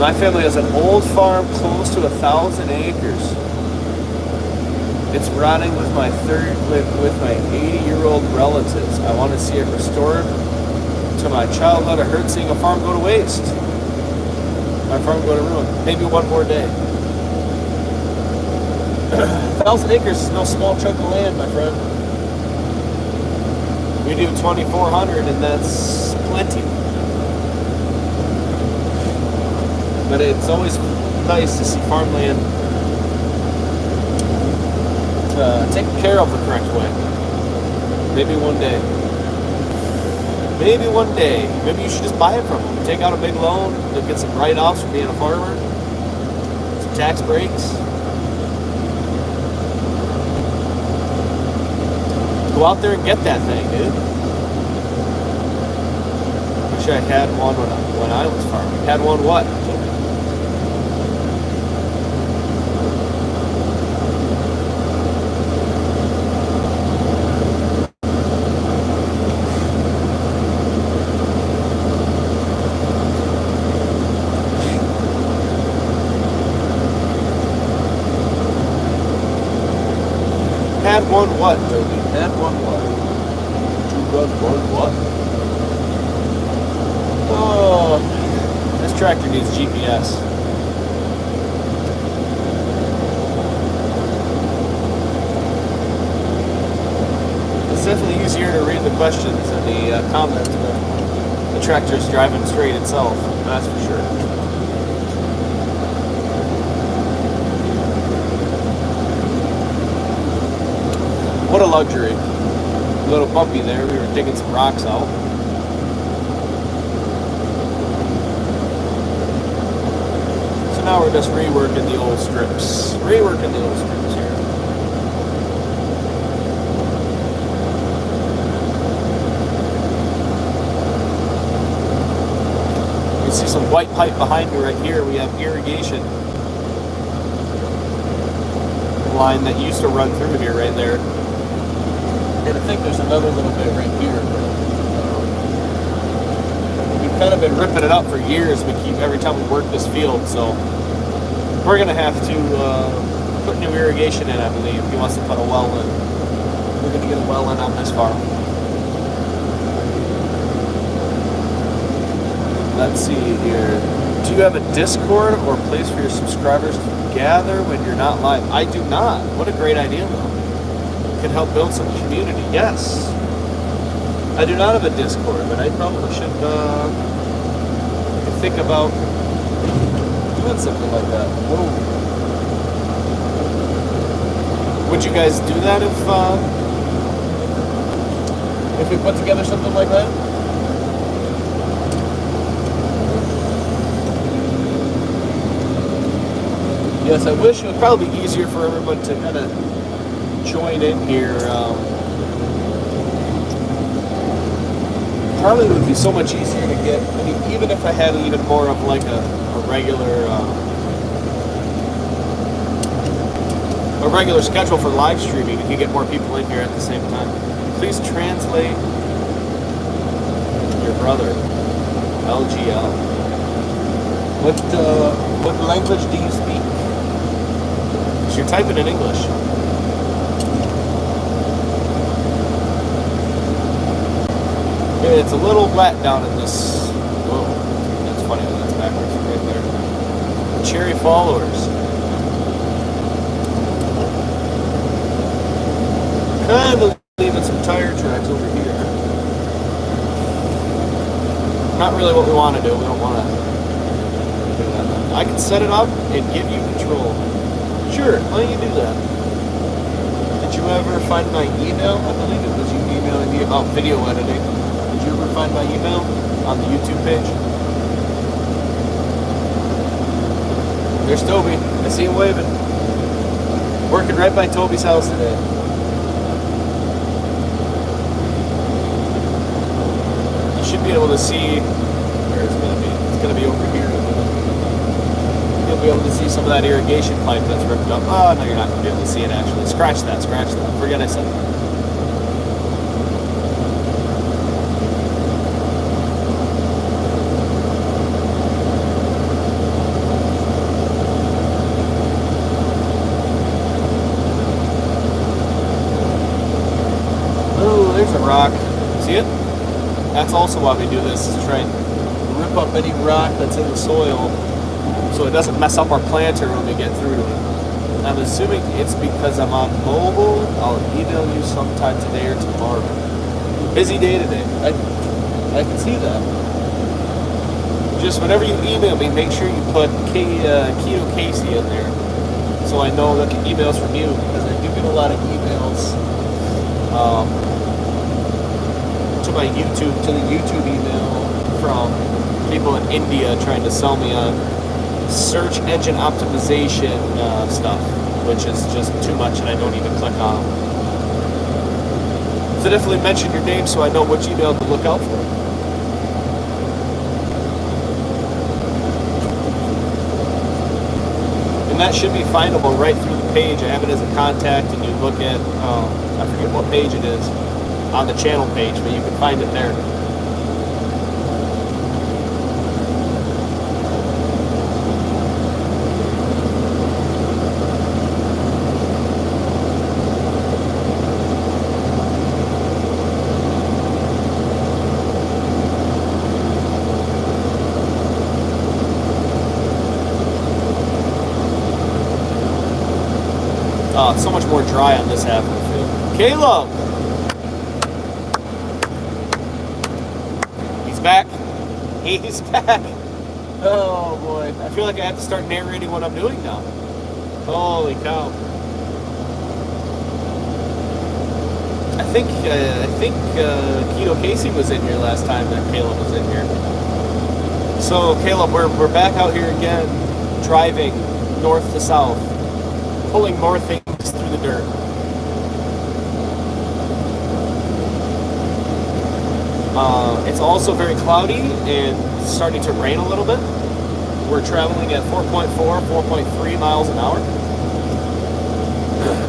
A: My family has an old farm close to 1,000 acres. It's rotting with my 80-year-old relatives. I want to see it restored to my childhood. I heard seeing a farm go to waste. My farm go to ruin. Maybe one more day. 1,000 acres is no small chunk of land, my friend. We do 2,400 and that's plenty. But it's always nice to see farmland taken care of the correct way. Maybe one day. Maybe one day. Maybe you should just buy it from them. Take out a big loan, you'll get some write-offs for being a farmer, some tax breaks. Go out there and get that thing, dude. Wish I had one when I was farming. Had one what? Had one what, Toby? Had one what? To run one what? Oh, this tractor needs GPS. It's definitely easier to read the questions and the comments, but The tractor's driving straight itself, that's for sure. What a luxury. A little bumpy there. We were digging some rocks out. So now we're just reworking the old strips. Reworking the old strips here. You can see some white pipe behind me right here. We have irrigation line that used to run through here right there. And I think there's another little bit right here. We've kind of been ripping it up for years. We keep every time we work this field, so we're gonna have to put new irrigation in. I believe he wants to put a well in. We're gonna get a well in on this farm. Let's see here. Do you have a Discord or a place for your subscribers to gather when you're not live? I do not. What a great idea, though. Can help build some community. Yes. I do not have a Discord, but I probably should think about doing something like that. Whoa. Would you guys do that if we put together something like that? Yes, I wish it would probably be easier for everyone to kind of join in here. Probably would be so much easier to get. I mean, even if I had even more of like a regular schedule for live streaming, you could get more people in here at the same time. Please translate your brother, LGL. What language do you speak? So you're typing in English. It's a little wet down in this. Whoa, that's funny when that's backwards right there. Cherry followers. Kind of leaving some tire tracks over here. Not really what we want to do. We don't want to do that. I can set it up and give you control. Sure, why don't you do that? Did you ever find my email? I believe it was you emailing me about video editing. Did you ever find my email on the YouTube page? There's Toby. I see him waving. Working right by Toby's house today. You should be able to see where it's going to be. It's going to be over here. You'll be able to see some of that irrigation pipe that's ripped up. Oh, no, you're not going to be able to see it actually. Scratch that, scratch that. Forget I said that. There's a rock. See it? That's also why we do this, is try and rip up any rock that's in the soil so it doesn't mess up our planter when we get through to it. I'm assuming it's because I'm on mobile. I'll email you sometime today or tomorrow. Busy day today. I can see that. Just whenever you email me, make sure you put Keto Casey in there so I know that the email's from you, because I do get a lot of emails to the YouTube email from people in India trying to sell me on search engine optimization stuff, which is just too much and I don't even click on them. So definitely mention your name so I know which email to look out for. And that should be findable right through the page. I have it as a contact, and you look at, I forget what page it is, on the channel page, but you can find it there. Oh, it's so much more dry on this half of the field. Caleb! He's back. He's back. Oh boy, I feel like I have to start narrating what I'm doing now. Holy cow! I think Keto Casey was in here last time that Caleb was in here. So Caleb, we're back out here again, driving north to south, pulling more things through the dirt. It's also very cloudy and starting to rain a little bit. We're traveling at 4.3 miles an hour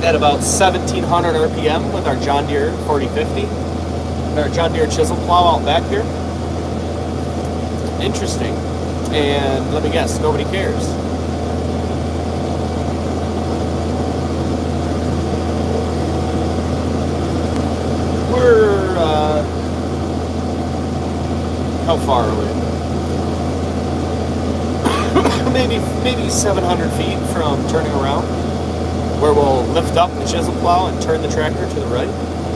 A: at about 1,700 RPM with our John Deere 4050, our John Deere chisel plow out back here. Interesting. And let me guess, nobody cares. We're how far away? maybe 700 feet from turning around, where we'll lift up the chisel plow and turn the tractor to the right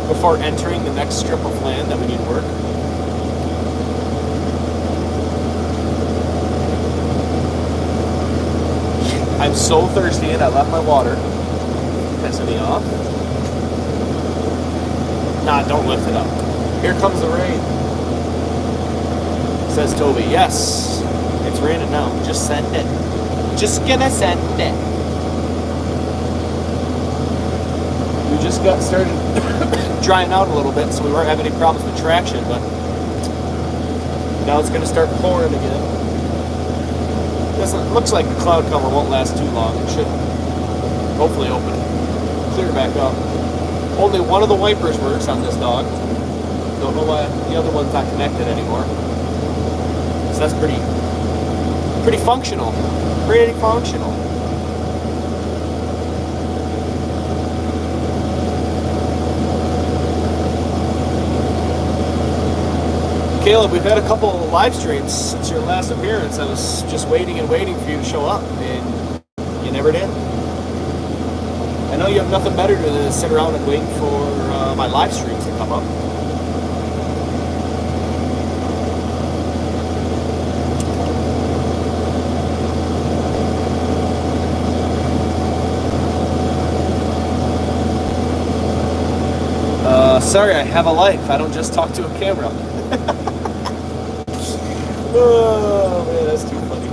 A: before entering the next strip of land that we need to work. I'm so thirsty and I left my water. Pissing me off. Nah, don't lift it up. Here comes the rain, says Toby. Yes, it's raining now. Just send it. Just gonna send it. We just got started drying out a little bit, so we weren't having any problems with traction, but now it's gonna start pouring again. It looks like the cloud cover won't last too long. It should hopefully open, clear back up. Only one of the wipers works on this dog. Don't know why the other one's not connected anymore. So that's pretty functional. Pretty functional. Caleb, we've had a couple of live streams since your last appearance. I was just waiting and waiting for you to show up, and you never did. I know you have nothing better to do than sit around and wait for my live streams to come up. Sorry, I have a life. I don't just talk to a camera. Oh man, that's too funny.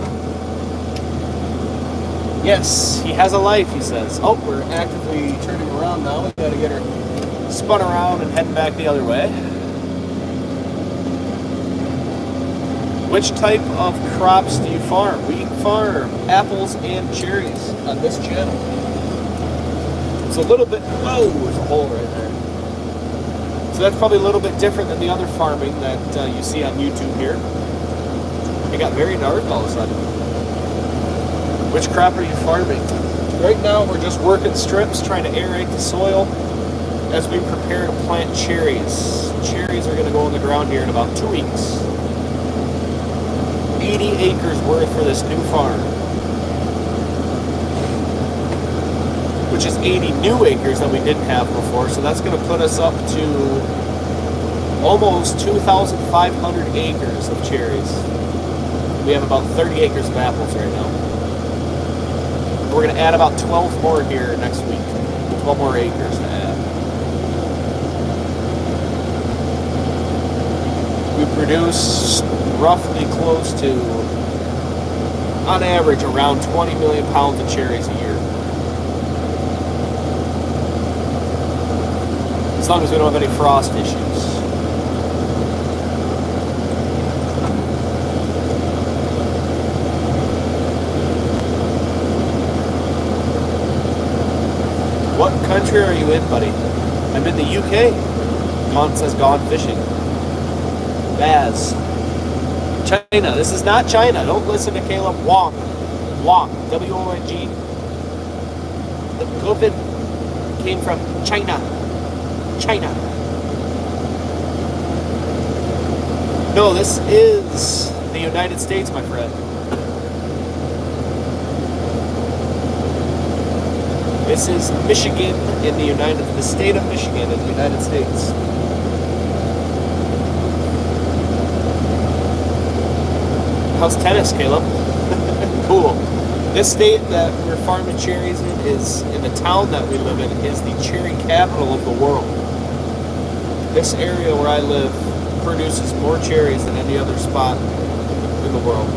A: Yes, he has a life, he says. Oh, we're actively turning around now. We gotta get her spun around and heading back the other way. Which type of crops do you farm? We farm apples and cherries on this channel. It's a little bit, whoa, there's a hole right there. So that's probably a little bit different than the other farming that you see on YouTube here. It got very dark all of a sudden. Which crop are you farming? Right now we're just working strips, trying to aerate the soil as we prepare to plant cherries. Cherries are going to go in the ground here in about 2 weeks. 80 acres worth for this new farm, which is 80 new acres that we didn't have before. So that's going to put us up to almost 2,500 acres of cherries. We have about 30 acres of apples right now. We're going to add about 12 more here next week. 12 more acres to add. We produce roughly close to, on average, around 20 million pounds of cherries a year. As long as we don't have any frost issues. What country are you in, buddy? I'm in the UK. Gone says gone fishing. Baz. China. This is not China. Don't listen to Caleb. Wong. Wong. W-O-N-G. The COVID came from China. China. No, this is the United States, my friend. This is Michigan in the state of Michigan in the United States. How's tennis, Caleb? Cool. This state that we're farming cherries in the town that we live in, is the cherry capital of the world. This area where I live produces more cherries than any other spot in the world.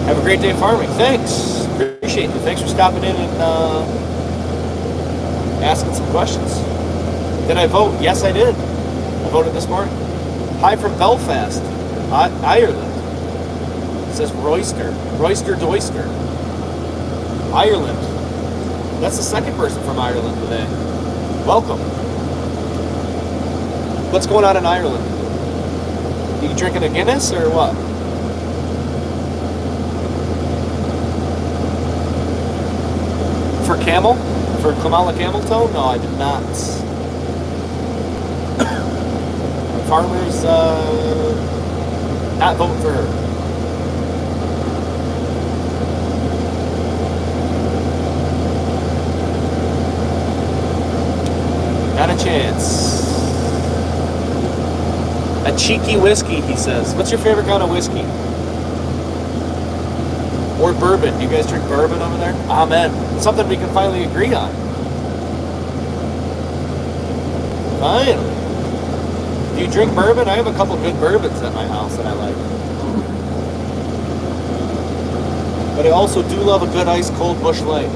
A: Have a great day farming. Thanks. Appreciate you. Thanks for stopping in and asking some questions. Did I vote? Yes, I did. I voted this morning. Hi from Belfast, Ireland. It says Royster. Royster Doyster. Ireland. That's the second person from Ireland today. Welcome. What's going on in Ireland? You drinking a Guinness or what? For Camel? For Kamala Camel Toe? No, I did not. Farmers, not voting for her. Not a chance. A cheeky whiskey, he says. What's your favorite kind of whiskey? Or bourbon. Do you guys drink bourbon over there? Amen. Something we can finally agree on. Finally. Do you drink bourbon? I have a couple good bourbons at my house that I like. But I also do love a good ice cold Busch Light.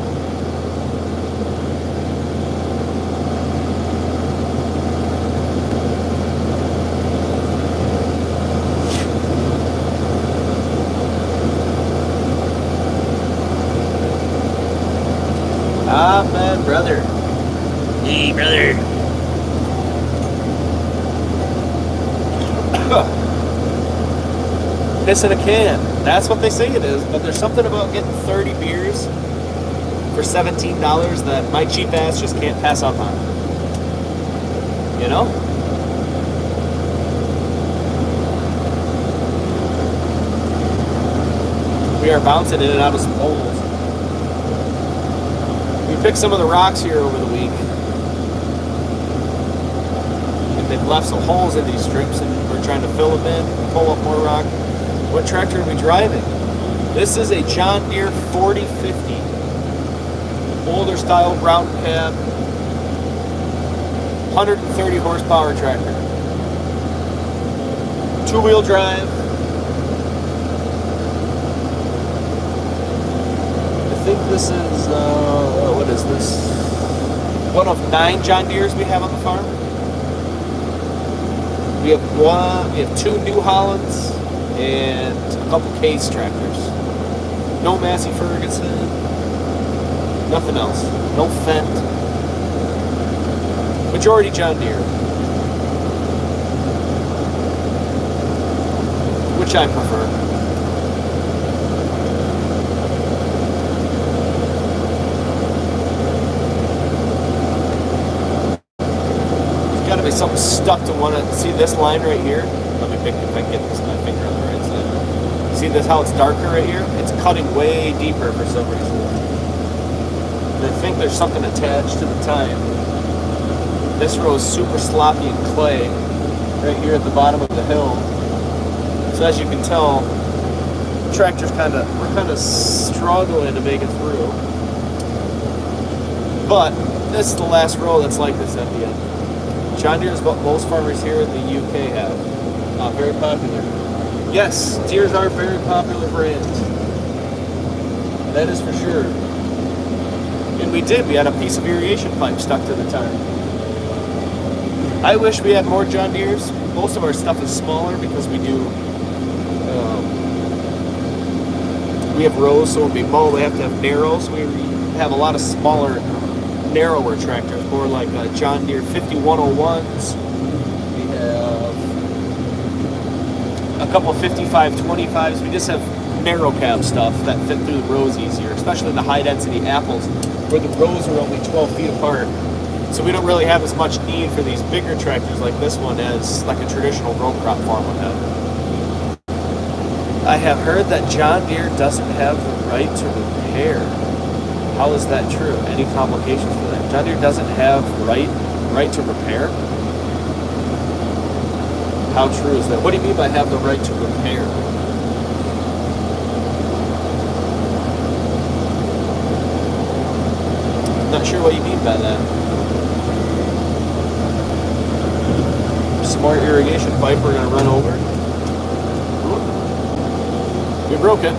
A: Amen, brother. Hey, brother. Piss in a can. That's what they say it is, but there's something about getting 30 beers for $17 that my cheap ass just can't pass up on. You know? We are bouncing in and out of some holes. We picked some of the rocks here over the week. And they've left some holes in these strips, and we're trying to fill them in, pull up more rock. What tractor are we driving? This is a John Deere 4050. Older style, round cab, 130 horsepower tractor. Two-wheel drive. I think this is, what is this? One of 9 John Deeres we have on the farm. We have 2 New Hollands and a couple Case tractors. No Massey Ferguson, nothing else. No Fendt. Majority John Deere. Which I prefer. Gotta be something stuck to one. See this line right here? Let me pick if I can get this my finger on the right side. See this how it's darker right here? It's cutting way deeper for some reason. And I think there's something attached to the tine. This row is super sloppy and clay right here at the bottom of the hill. So as you can tell, the tractor's we're kind of struggling to make it through. But this is the last row that's like this at the end. John Deere is what most farmers here in the UK have. Very popular. Yes, Deeres are a very popular brand. That is for sure. And we had a piece of aeration pipe stuck to the tire. I wish we had more John Deeres. Most of our stuff is smaller because we have rows, so when we mow, we have to have narrows. We have a lot of smaller, narrower tractors, more like John Deere 5101s. We have a couple 5525s. We just have narrow cab stuff that fit through the rows easier, especially the high density apples where the rows are only 12 feet apart. So we don't really have as much need for these bigger tractors like this one as like a traditional row crop farm would have. I have heard that John Deere doesn't have the right to repair. How is that true? Any complications for that? John Deere doesn't have right to repair? How true is that? What do you mean by have the right to repair? I'm not sure what you mean by that. Smart irrigation pipe we're going to run over. We broke it.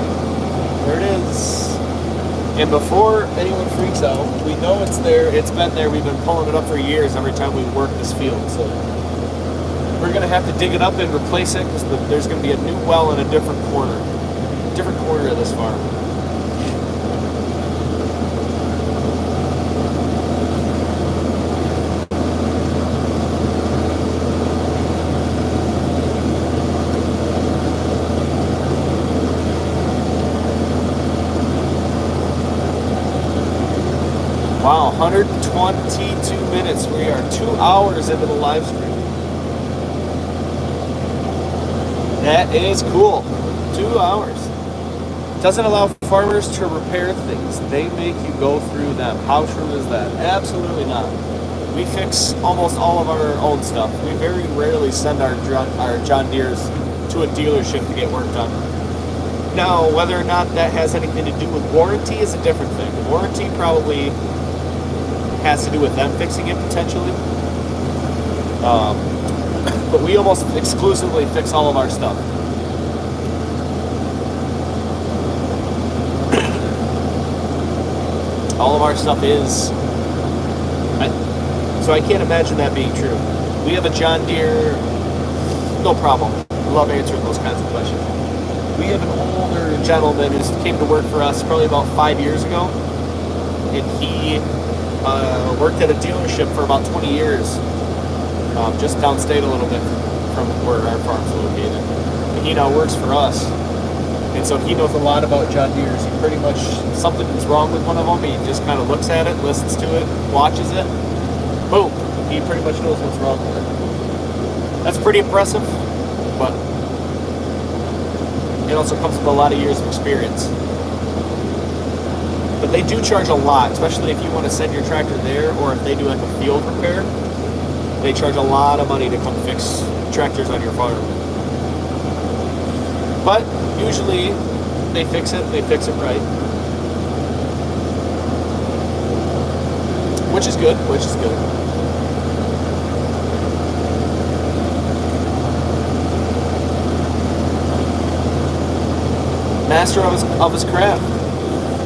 A: There it is. And before anyone freaks out, we know it's there. It's been there. We've been pulling it up for years every time we work this field. So we're going to have to dig it up and replace it because there's going to be a new well in a different corner of this farm. Wow, 122 minutes. We are 2 hours into the live stream. That is cool. 2 hours. Doesn't allow farmers to repair things. They make you go through them. How true is that? Absolutely not. We fix almost all of our own stuff. We very rarely send our John Deeres to a dealership to get work done. Now, whether or not that has anything to do with warranty is a different thing. Warranty probably has to do with them fixing it potentially. But we almost exclusively fix all of our stuff. All of our stuff is... So I can't imagine that being true. We have a John Deere... No problem. Love answering those kinds of questions. We have an older gentleman who came to work for us probably about 5 years ago. And he worked at a dealership for about 20 years. Just downstate a little bit from where our farm's located. And he now works for us. And so he knows a lot about John Deere's. He pretty much, something's wrong with one of them, he just kind of looks at it, listens to it, watches it. Boom. He pretty much knows what's wrong with it. That's pretty impressive, but it also comes with a lot of years of experience. But they do charge a lot, especially if you want to send your tractor there, or if they do like a field repair. They charge a lot of money to come fix tractors on your farm. But usually they fix it right. Which is good. Master of his craft.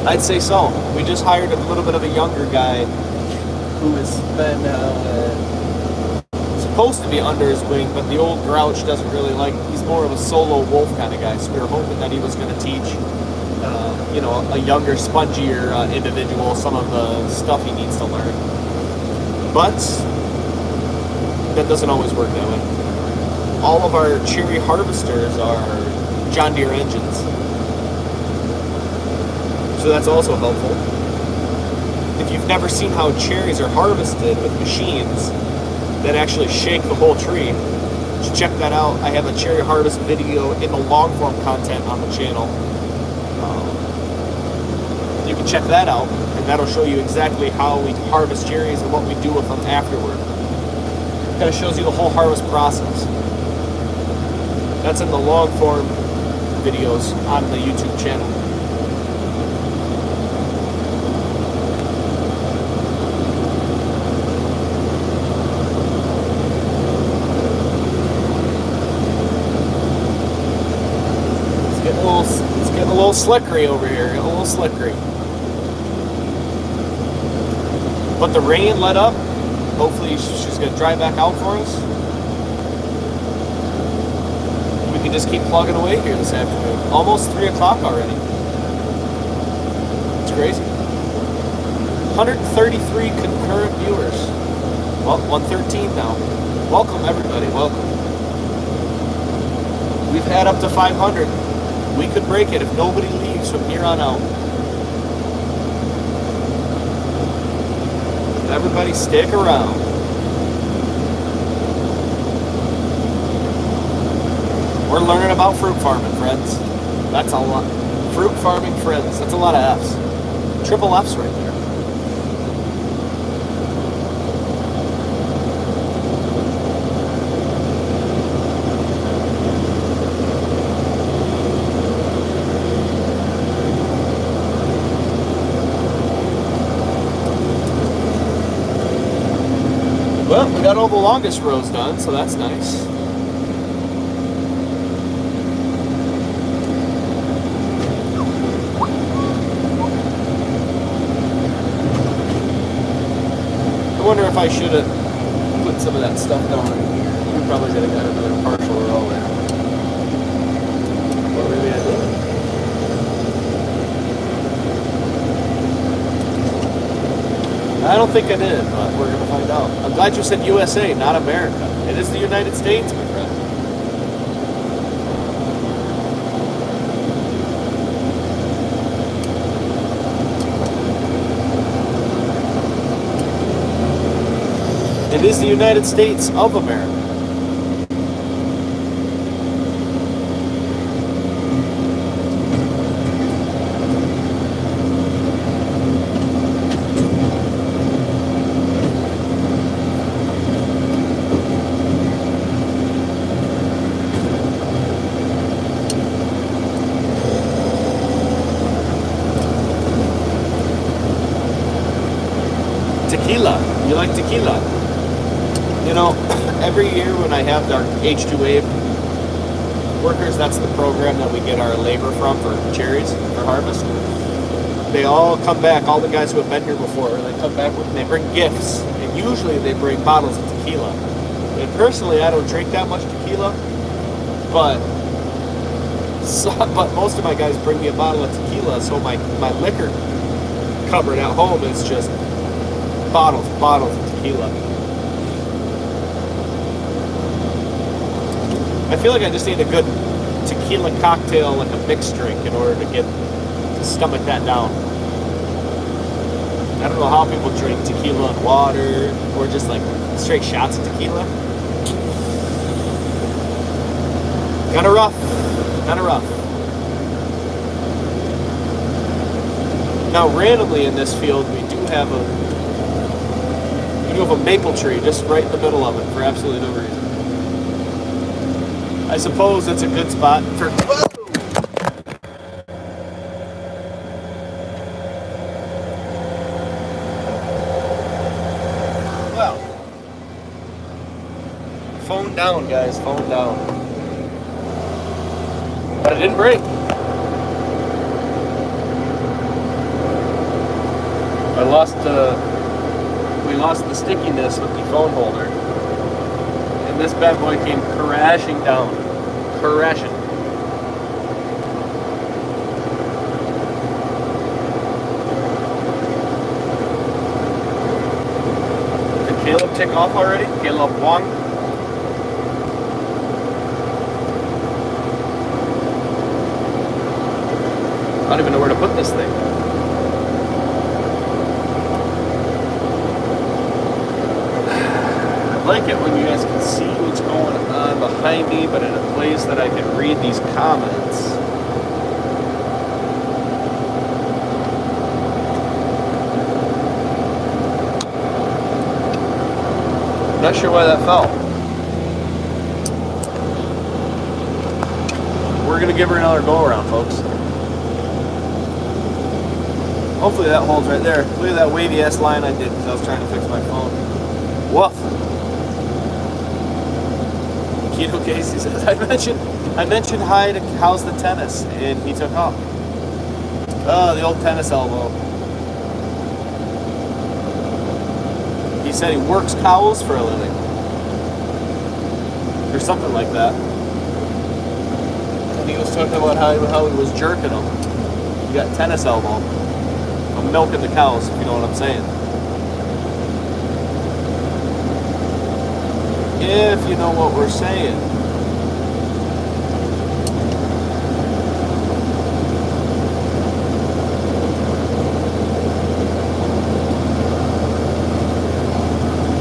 A: I'd say so. We just hired a little bit of a younger guy who has been supposed to be under his wing, but the old grouch doesn't really like. He's more of a solo wolf kind of guy. So we were hoping that he was going to teach, a younger, spongier individual some of the stuff he needs to learn. But that doesn't always work that way. All of our cherry harvesters are John Deere engines. So that's also helpful. If you've never seen how cherries are harvested with machines that actually shake the whole tree, you should check that out. I have a cherry harvest video in the long form content on the channel. You can check that out, and that'll show you exactly how we harvest cherries and what we do with them afterward. It kind of shows you the whole harvest process. That's in the long form videos on the YouTube channel. It's getting a little slickery over here, a little slickery. But the rain let up. Hopefully she's going to dry back out for us. We can just keep plugging away here this afternoon. Almost 3 o'clock already. It's crazy. 133 concurrent viewers. Well, 113 now. Welcome everybody, welcome. We've had up to 500. We could break it if nobody leaves from here on out. Everybody stick around. We're learning about fruit farming, friends. That's a lot. Fruit farming, friends. That's a lot of F's. Triple F's right there. Well, we got all the longest rows done, so that's nice. I wonder if I should have put some of that stuff down in here. We probably could have got another partial row there. Or maybe I did. I don't think I did, but we're going to find out. I'm glad you said USA, not America. It is the United States, my friend. It is the United States of America. Tequila. You like tequila? You know, every year when I have our H2A workers, that's the program that we get our labor from for cherries, for harvest. They all come back, all the guys who have been here before, they come back and they bring gifts. And usually they bring bottles of tequila. And personally, I don't drink that much tequila, but most of my guys bring me a bottle of tequila, so my liquor cupboard at home is just bottles of tequila. I feel like I just need a good tequila cocktail, like a mixed drink, in order to stomach that down. I don't know how people drink tequila and water, or just like straight shots of tequila. Kinda rough. Now, randomly in this field, we do have a maple tree just right in the middle of it for absolutely no reason. I suppose it's a good spot for... Whoa! Well, phone down, guys, phone down. But it didn't break. We lost the stickiness with the phone holder. And this bad boy came crashing down. Crashing. Did Caleb tick off already? Caleb Wong? I don't even know where to put this thing. I like it when you guys can see what's going on behind me, but in a place that I can read these comments. Not sure why that fell. We're gonna give her another go around, folks. Hopefully that holds right there. Look at that wavy ass line I did because I was trying to fix my phone. Woof. Keto Casey says, I mentioned hi to how's the tennis, and he took off. Oh, the old tennis elbow. He said he works cows for a living. Or something like that. And he was talking about how he was jerking them. He got tennis elbow. I'm milking the cows, if you know what I'm saying. If you know what we're saying.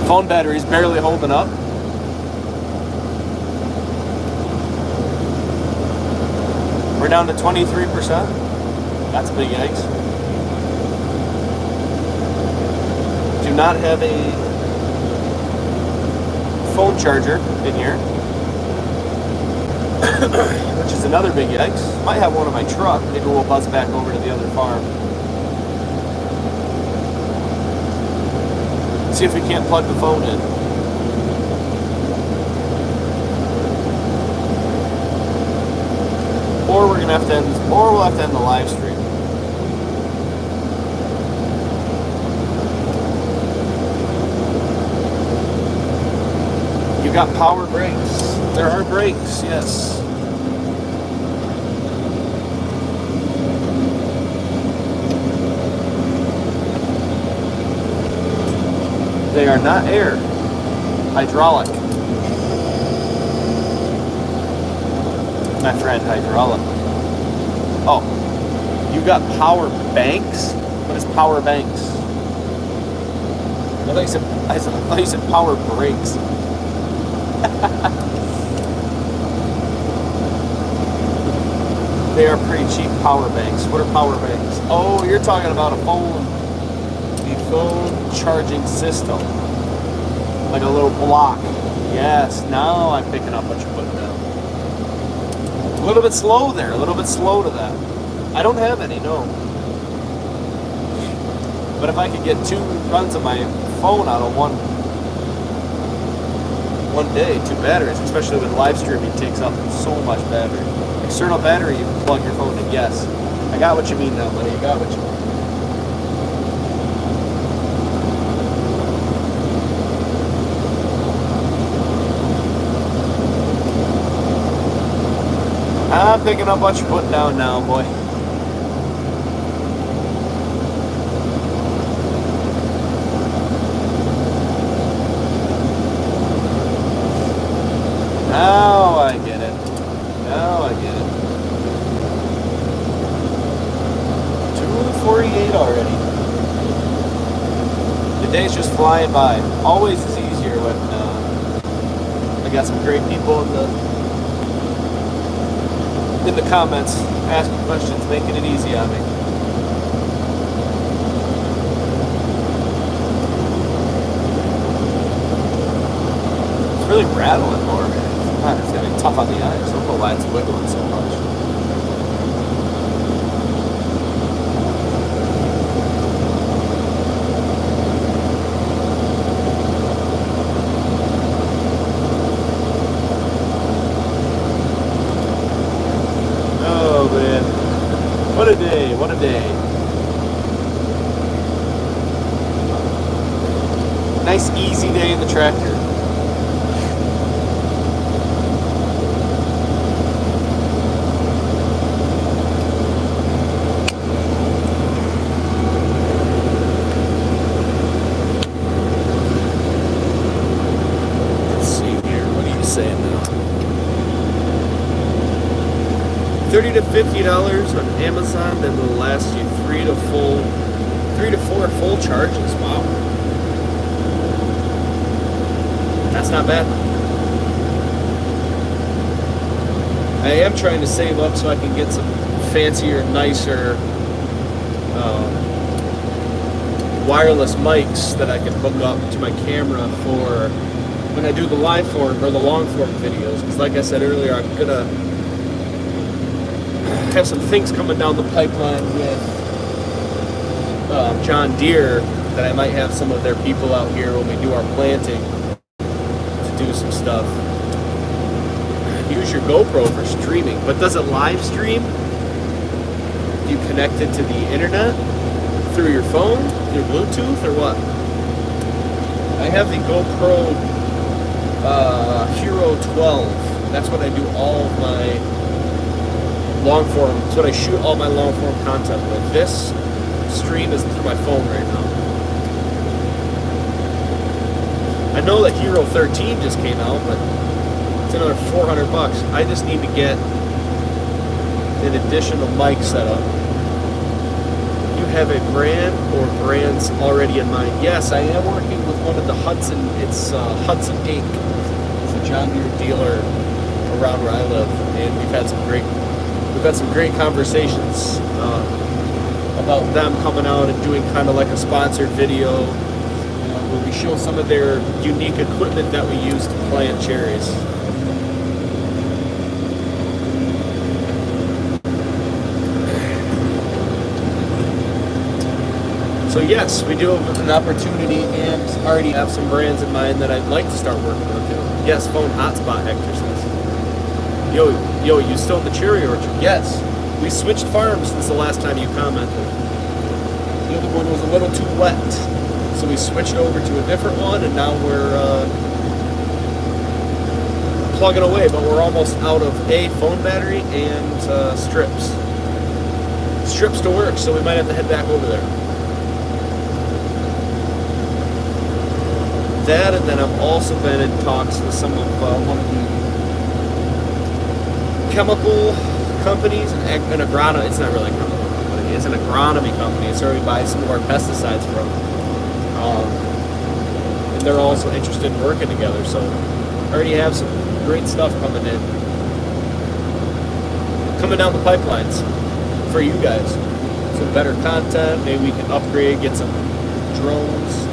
A: Phone battery's barely holding up. We're down to 23%. That's big yikes. not have a phone charger in here, which is another big yikes. Might have one in my truck. Maybe we'll buzz back over to the other farm. See if we can't plug the phone in. Or we're gonna have to end, or we'll have to end the live stream. You got power brakes. There are brakes, yes. They are not air, hydraulic. My friend, hydraulic. Oh, you got power banks? What is power banks? I thought you said power brakes. They are pretty cheap power banks. What are power banks? Oh, you're talking about a phone charging system. Like a little block. Yes, now I'm picking up what you're putting down. A little bit slow there, a little bit slow to that. I don't have any, no. But if I could get 2 runs of my phone out of one day, 2 batteries, especially with live streaming, takes up so much battery. External battery, you can plug your phone in. Yes, I got what you mean now, buddy. I got what you mean. I'm picking up what you're putting down now, boy. Now I get it. Now I get it. 2:48 already. The day's just flying by. Always is easier when I got some great people in the comments asking questions, making it easy on me. It's really rattling more. God, it's gonna be tough on the eyes. I don't know why it's wiggling so much. Oh man, what a day! What a day! Nice easy day in the tractor. $30 to $50 on Amazon, then will last you 3 to 4 full charges. Wow, that's not bad. I am trying to save up so I can get some fancier, nicer wireless mics that I can hook up to my camera for when I do the live form or the long form videos. Because like I said earlier, I'm gonna have some things coming down the pipeline with John Deere that I might have some of their people out here when we do our planting to do some stuff. Use your GoPro for streaming, but does it live stream? You connect it to the internet through your phone, through Bluetooth, or what? I have the GoPro Hero 12. That's what I do all of my long form. That's what I shoot all my long form content with. This stream is through my phone right now. I know that Hero 13 just came out, but it's another $400. I just need to get an additional mic set up. You have a brand or brands already in mind? Yes, I am working with one of the Hudson. It's Hudson Inc. It's a John Deere dealer around where I live, and we've had some great conversations about them coming out and doing kind of like a sponsored video where we show some of their unique equipment that we use to plant cherries. So yes, we do have an opportunity and already have some brands in mind that I'd like to start working with too. Yes, phone hotspot, Hector says. Yo, you still in the cherry orchard? Yes. We switched farms since the last time you commented. The other one was a little too wet. So we switched over to a different one, and now we're plugging away, but we're almost out of phone battery and strips. Strips to work, so we might have to head back over there. That, and then I've also been in talks with some of one of the chemical companies and agronomy. It's not really a chemical company. It's an agronomy company. It's where we buy some of our pesticides from. And they're also interested in working together. So I already have some great stuff coming down the pipelines for you guys. Some better content. Maybe we can upgrade, get some drones,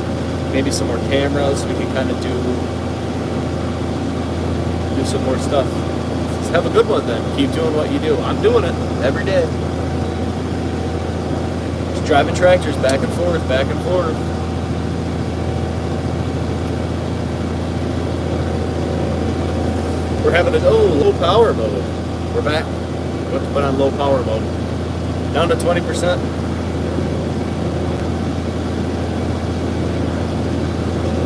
A: maybe some more cameras. We can kind of do some more stuff. Just have a good one then. Keep doing what you do. I'm doing it every day. Just driving tractors back and forth, back and forth. We're having low power mode. We're back. We have to put on low power mode. Down to 20%.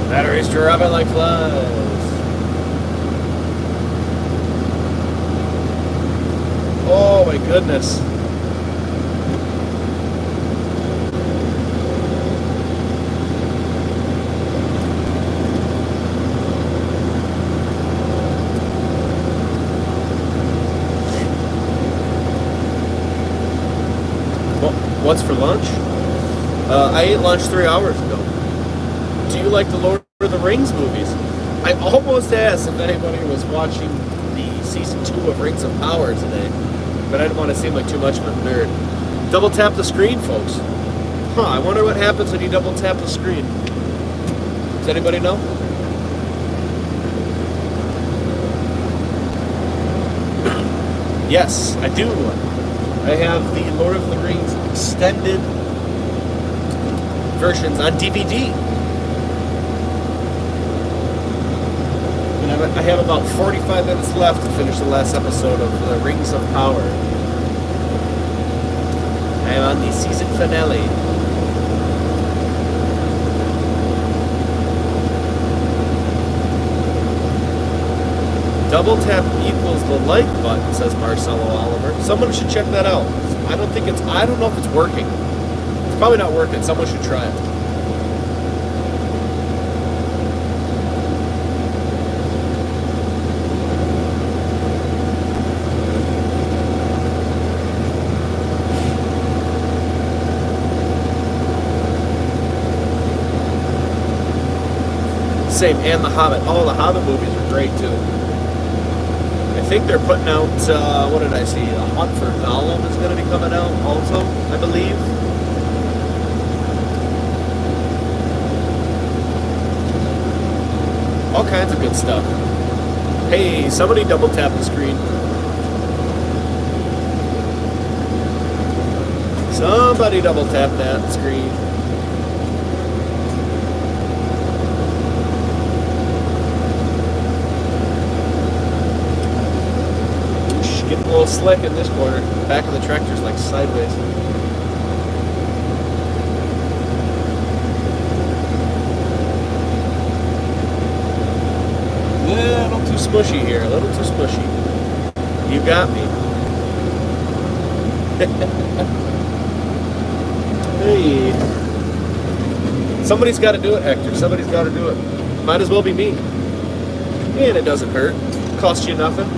A: Batteries dropping like flies. Oh my goodness. What's for lunch? I ate lunch 3 hours ago. Do you like the Lord of the Rings movies? I almost asked if anybody was watching the season 2 of Rings of Power today, but I didn't want to seem like too much of a nerd. Double tap the screen, folks. I wonder what happens when you double tap the screen. Does anybody know? Yes, I do. I have the Lord of the Rings extended versions on DVD. And I have about 45 minutes left to finish the last episode of the Rings of Power. I am on the season finale. Double tap equals the like button, says Marcelo Oliver. Someone should check that out. I don't know if it's working. It's probably not working. Someone should try it. Same, and The Hobbit. Oh, the Hobbit movies are great too. I think they're putting out, what did I see? The Hunt for Gollum is going to be coming out also, I believe. All kinds of good stuff. Hey, somebody double tap the screen. Somebody double tap that screen. Getting a little slick in this corner. Back of the tractor's like sideways. Little too smushy here. A little too smushy. You got me. Hey. Somebody's got to do it, Hector. Somebody's got to do it. Might as well be me. And it doesn't hurt. Cost you nothing.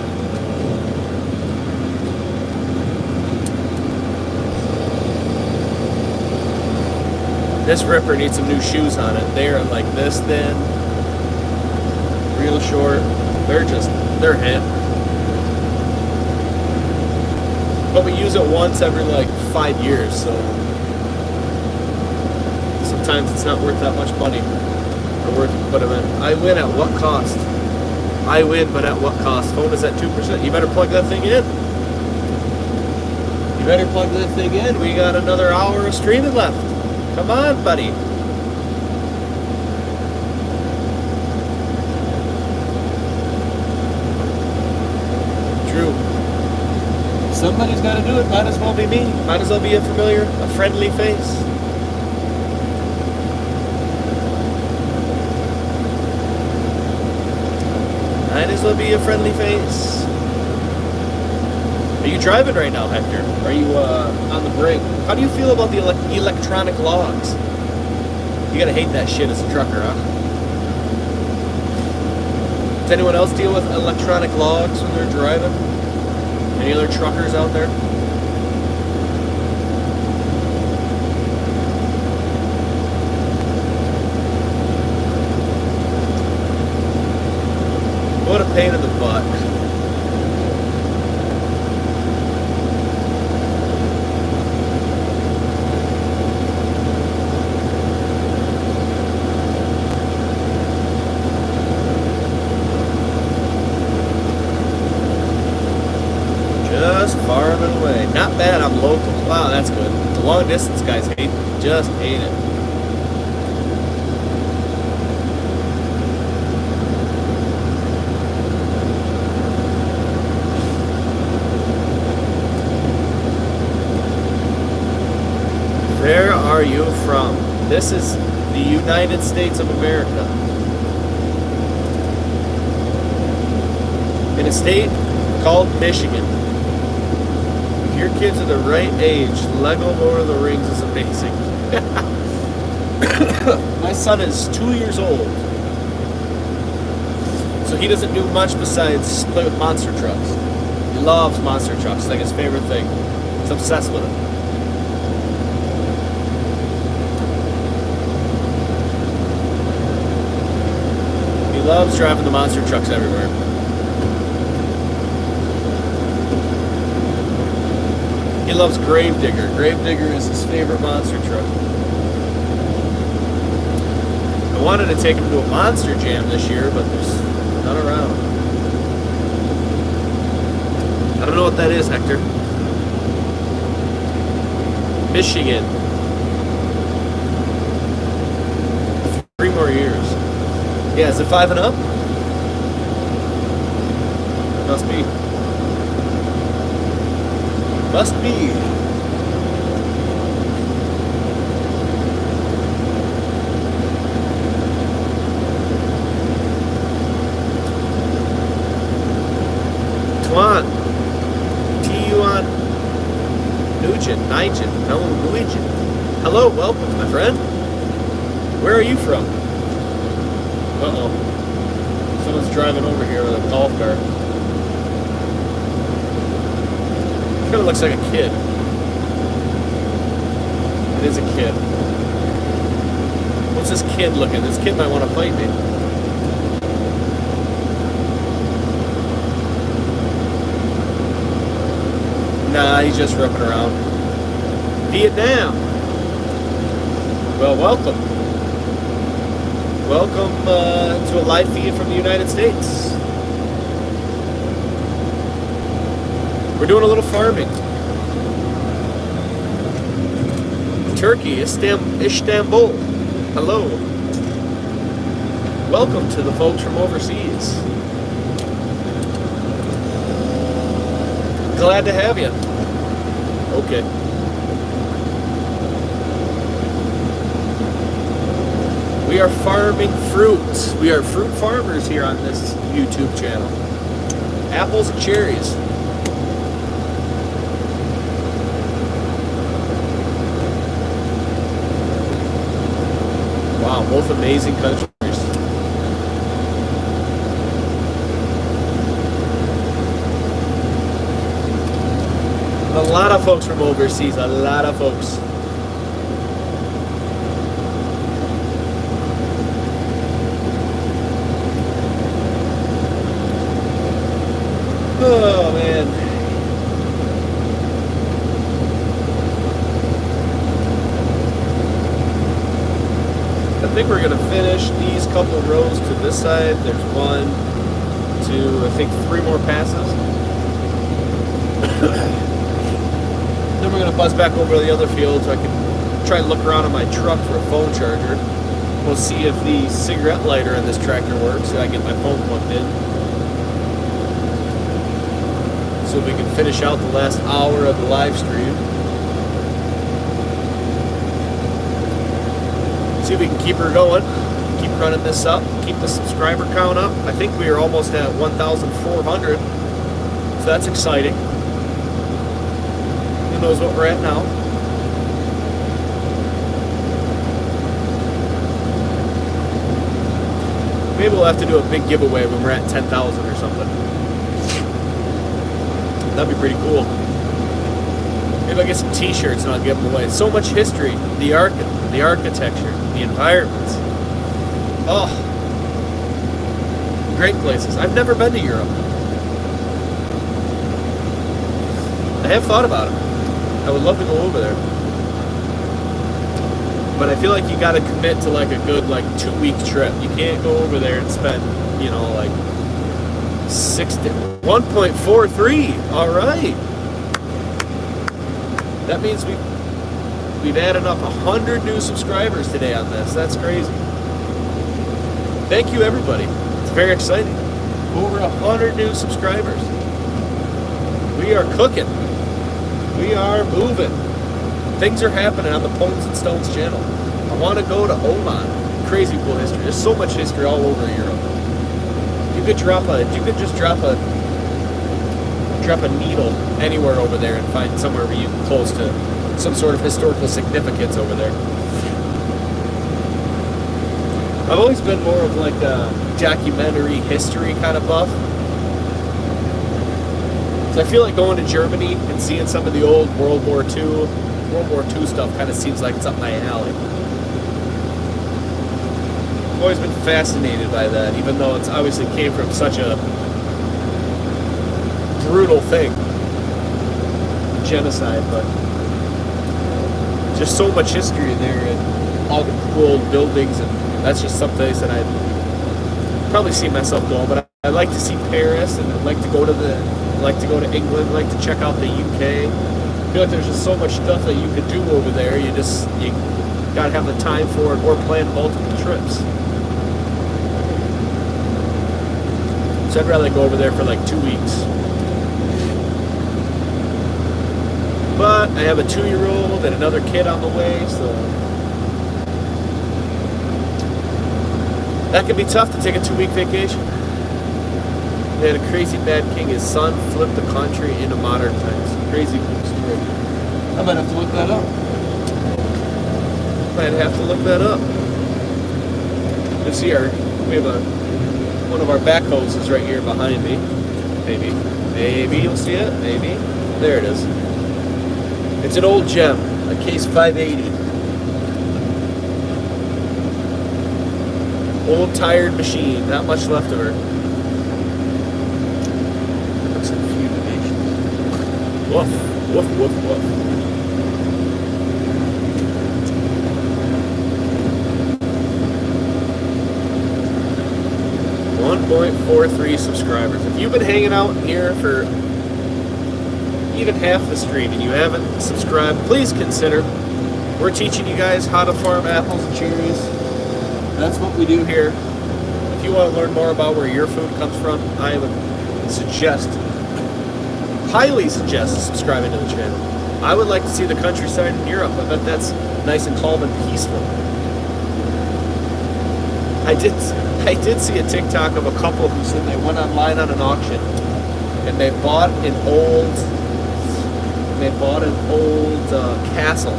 A: This ripper needs some new shoes on it. They are like this thin, real short. They're hit. But we use it once every like 5 years, so sometimes it's not worth that much money. the work you put them in. I win at what cost? I win, but at what cost? Phone is at 2%. You better plug that thing in. You better plug that thing in. We got another hour of streaming left. Come on, buddy. True. Somebody's got to do it. Might as well be me. Might as well be a familiar, a friendly face. Might as well be a friendly face. Are you driving right now, Hector? Are you on the brake? How do you feel about the electronic logs? You gotta hate that shit as a trucker, huh? Does anyone else deal with electronic logs when they're driving? Any other truckers out there? What a pain in the butt. Just farming away. Not bad, I'm local. Wow, that's good. The long distance guys just hate it. Where are you from? This is the United States of America. In a state called Michigan. If your kids are the right age, Lego Lord of the Rings is amazing. My son is 2 years old. So he doesn't do much besides play with monster trucks. He loves monster trucks. It's like his favorite thing. He's obsessed with it. He loves driving the monster trucks everywhere. He loves Gravedigger. Gravedigger is his favorite monster truck. I wanted to take him to a Monster Jam this year, but there's none around. I don't know what that is, Hector. Michigan. 3 more years. Yeah, is it 5 and up? Must be. Must be. Tuan. T-U-N. Nugent. Nigent. Hello, Nugent. Hello, welcome, my friend. Where are you from? Uh-oh. Someone's driving over here with a golf cart. Kind of looks like a kid. It is a kid. What's this kid looking? This kid might want to fight me. Nah, he's just ripping around. Vietnam. Well, welcome. Welcome to a live feed from the United States. We're doing a little farming. Turkey, Istanbul. Hello. Welcome to the folks from overseas. Glad to have you. Okay. We are farming fruit. We are fruit farmers here on this YouTube channel. Apples and cherries. Wow, both amazing countries. A lot of folks from overseas, a lot of folks. Oh, man. think we're gonna finish these couple rows to this side. There's 1, 2, I think 3 more passes. Then we're gonna buzz back over to the other field so I can try and look around on my truck for a phone charger. We'll see if the cigarette lighter in this tractor works so I can get my phone plugged in. So we can finish out the last hour of the live stream. See if we can keep her going, keep running this up, keep the subscriber count up. I think we are almost at 1,400, so that's exciting. Who knows what we're at now? Maybe we'll have to do a big giveaway when we're at 10,000 or something. That'd be pretty cool. Maybe I'll get some t-shirts and I'll give them away. So much history, the architecture, the environments. Oh, great places. I've never been to Europe. I have thought about it. I would love to go over there. But I feel like you gotta commit to like a good 2-week trip. You can't go over there and spend, 1.43. All right. That means we've added up 100 new subscribers today on this. That's crazy. Thank you, everybody. It's very exciting. Over 100 new subscribers. We are cooking. We are moving. Things are happening on the Pones and Stones channel. I want to go to Oman. Crazy cool history. There's so much history all over Europe. You could just drop a needle anywhere over there and find somewhere where you close to some sort of historical significance over there. I've always been more of like a documentary history kind of buff. So I feel like going to Germany and seeing some of the old World War II stuff kind of seems like it's up my alley. I've always been fascinated by that, even though it's obviously came from such a brutal thing, genocide, but just so much history there and all the cool old buildings, and that's just some place that I'd probably see myself going. But I'd like to see Paris, and I'd like to go to England, I'd like to check out the UK. I feel like there's just so much stuff that you could do over there. You gotta have the time for it or plan multiple trips. So I'd rather go over there for like 2 weeks. But I have a 2-year-old and another kid on the way, so that can be tough to take a 2-week vacation. They had a crazy mad king. His son flipped the country into modern times. Crazy cool story. I might have to look that up. Let's see, we have one of our backhoes is right here behind me. Maybe you'll see it. Maybe there it is. It's an old gem, a case 580. Old tired machine, not much left of her. Looks like a few donations. Woof, woof, woof, woof. .43 subscribers. If you've been hanging out here for even half the stream and you haven't subscribed, please consider. We're teaching you guys how to farm apples and cherries. That's what we do here. If you want to learn more about where your food comes from, I would highly suggest subscribing to the channel. I would like to see the countryside in Europe. I bet that's nice and calm and peaceful. I did see a TikTok of a couple who said they went online on an auction and they bought an old castle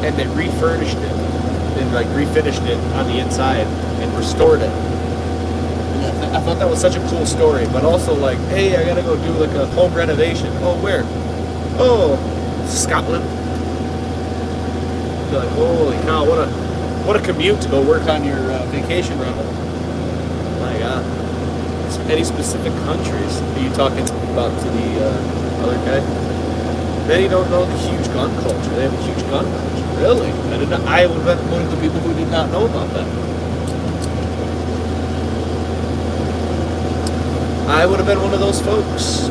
A: and they refurbished it and refinished it on the inside and restored it. And I thought that was such a cool story, but also hey, I gotta go do a home renovation. Oh, where? Oh, Scotland. You're like, holy cow, what a commute to go work on your vacation rental. My God. Any specific countries are you talking about to the other guy? Many don't know the huge gun culture. They have a huge gun culture. Really? I was one of the people who did not know about that. I would have been one of those folks.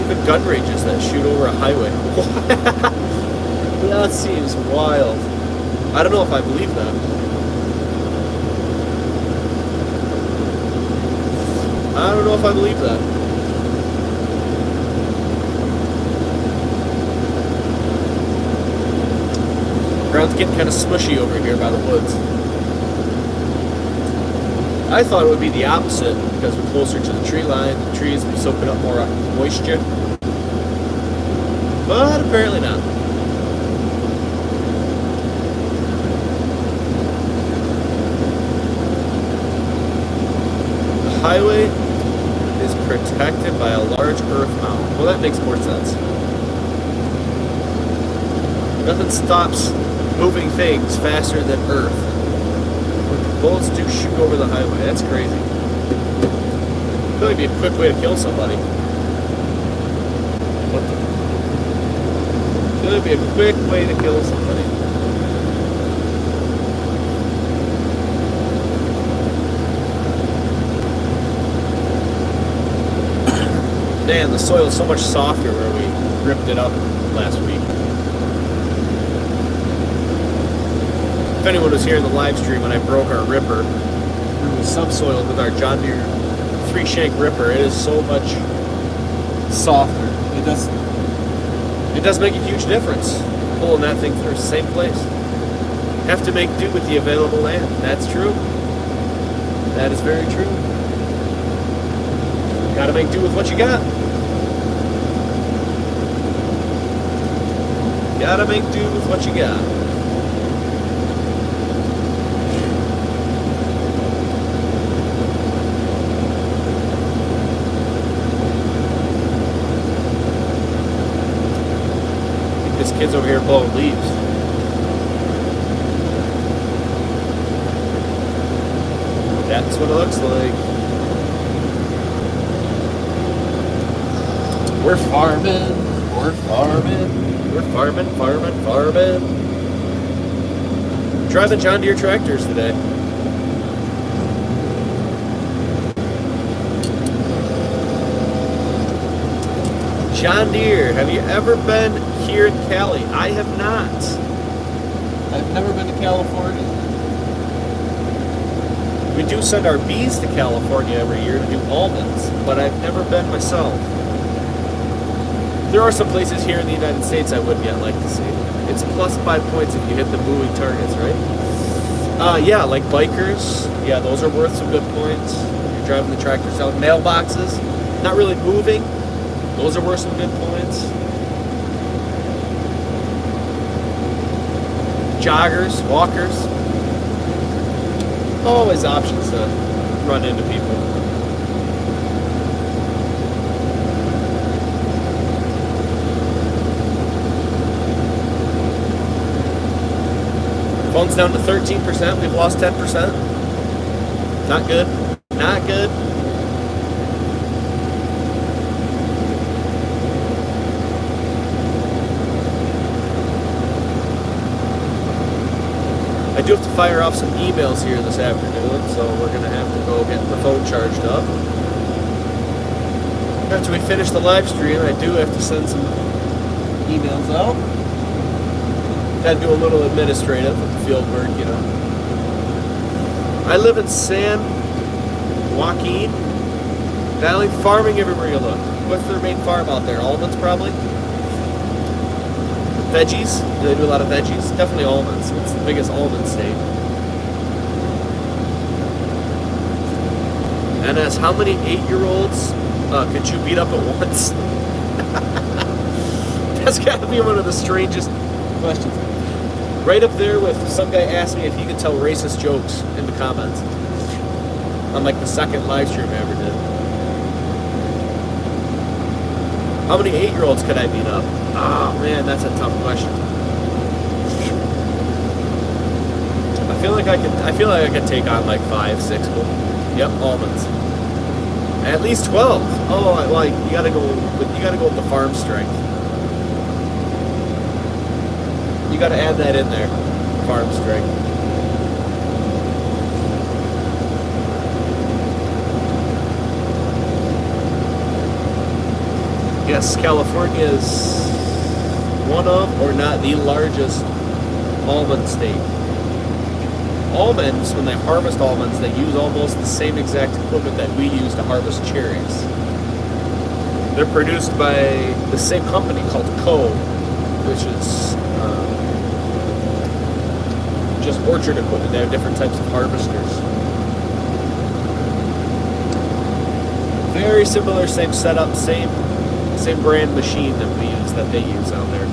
A: Even gun ranges that shoot over a highway. That seems wild. I don't know if I believe that. I don't know if I believe that. Ground's getting kind of smushy over here by the woods. I thought it would be the opposite because we're closer to the tree line. The trees be soaking up more moisture. But apparently not. The highway is protected by a large earth mound. Well, that makes more sense. Nothing stops moving things faster than earth. Bullets do shoot over the highway. That's crazy. I feel like it'd be a quick way to kill somebody. What the? I feel like it'd be a quick way to kill somebody. Man, the soil is so much softer where we ripped it up last week. If anyone was here in the live stream when I broke our ripper, we was subsoiled with our John Deere 3-shank ripper. It is so much softer. It does make a huge difference pulling that thing through the same place. Have to make do with the available land. That's true. That is very true. Gotta make do with what you got. Gotta make do with what you got. This kid's over here blowing leaves. That's what it looks like. We're farming. We're farming. We're farming. Driving John Deere tractors today. John Deere, have you ever been here in Cali? I have not. I've never been to California. We do send our bees to California every year to do almonds, but I've never been myself. There are some places here in the United States I would yet like to see. It's plus 5 points if you hit the moving targets, right? Yeah, like bikers. Yeah, those are worth some good points. You're driving the tractors out. Mailboxes, not really moving. Those are worth some good points. Joggers, walkers. Always options to run into people. Phone's down to 13%. We've lost 10%. Not good. Not good. I do have to fire off some emails here this afternoon, so we're going to have to go get the phone charged up. After we finish the live stream, I do have to send some emails out. Got to do a little administrative field work, you know. I live in San Joaquin Valley, farming everywhere you look. What's their main farm out there? Almonds, probably? Veggies? Do they do a lot of veggies? Definitely almonds. It's the biggest almond state. And as how many 8-year-olds could you beat up at once? That's got to be one of the strangest questions. Right up there with some guy asked me if he could tell racist jokes in the comments. On like the second live stream I ever did. How many 8-year-olds could I beat up? Oh man, that's a tough question. I feel like I could take on like 5, 6 of them. Yep, almonds. At least 12. Oh, well, you gotta go with the farm strength. You got to add that in there. Farm strike. Yes, California is one of, or not the largest almond state. Almonds, when they harvest almonds, they use almost the same exact equipment that we use to harvest cherries. They're produced by the same company called Co, which is just orchard equipment. They have different types of harvesters. Very similar, same setup, same brand machine that we use, that they use out there.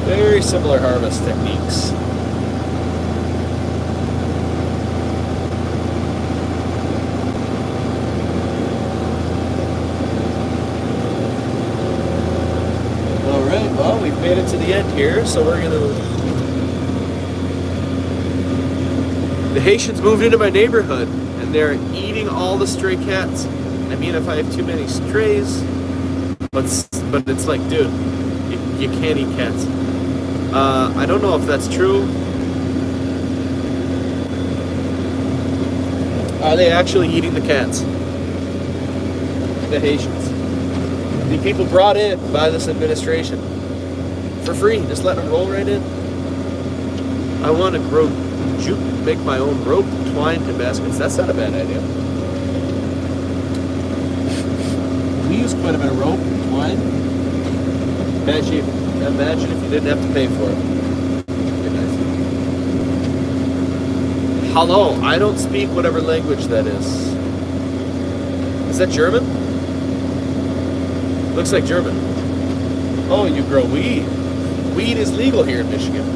A: Very similar harvest techniques. Alright, well, we've made it to the end here, so we're gonna... The Haitians moved into my neighborhood, and they're eating all the stray cats. I mean, if I have too many strays, but it's like, dude, you can't eat cats. I don't know if that's true. Are they actually eating the cats? The Haitians. The people brought in by this administration for free, just letting them roll right in. I want to grow jute, make my own rope, twine, and baskets. That's not a bad idea. We use quite a bit of rope, twine. Imagine if you didn't have to pay for it. Be nice. Hello, I don't speak whatever language that is. Is that German? Looks like German. Oh, you grow weed. Weed is legal here in Michigan.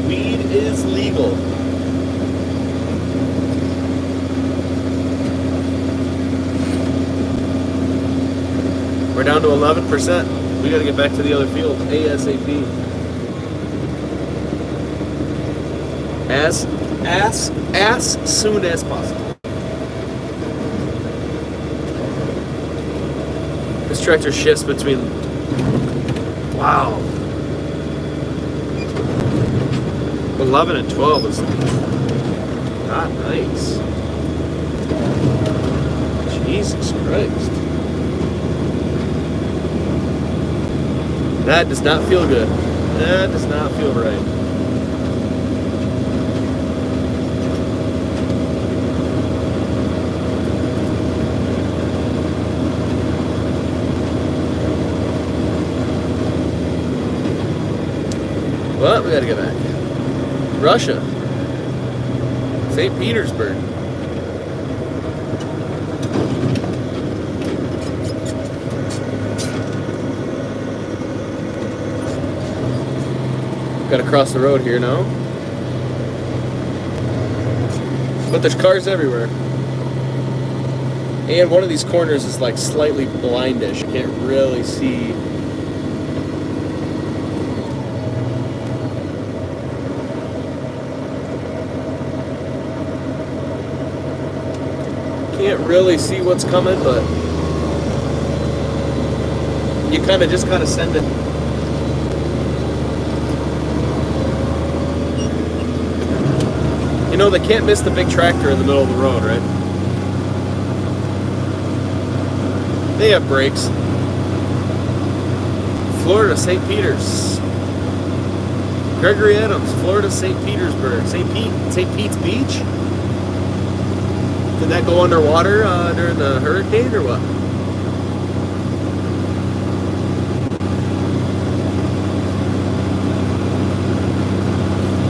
A: Weed is legal. We're down to 11%. We got to get back to the other field ASAP. As soon as possible. This tractor shifts between. Wow. 11 and 12 is not nice. Jesus Christ. That does not feel good. That does not feel right. Well, we gotta get back. Russia. St. Petersburg. Gotta cross the road here now. But there's cars everywhere. And one of these corners is like slightly blindish. You can't really see. Can't really see what's coming, but you kind of send it. You know, they can't miss the big tractor in the middle of the road, right? They have brakes. Florida, St. Peters. Gregory Adams, Florida, St. Petersburg. St. Pete's Beach? Did that go underwater during the hurricane or what?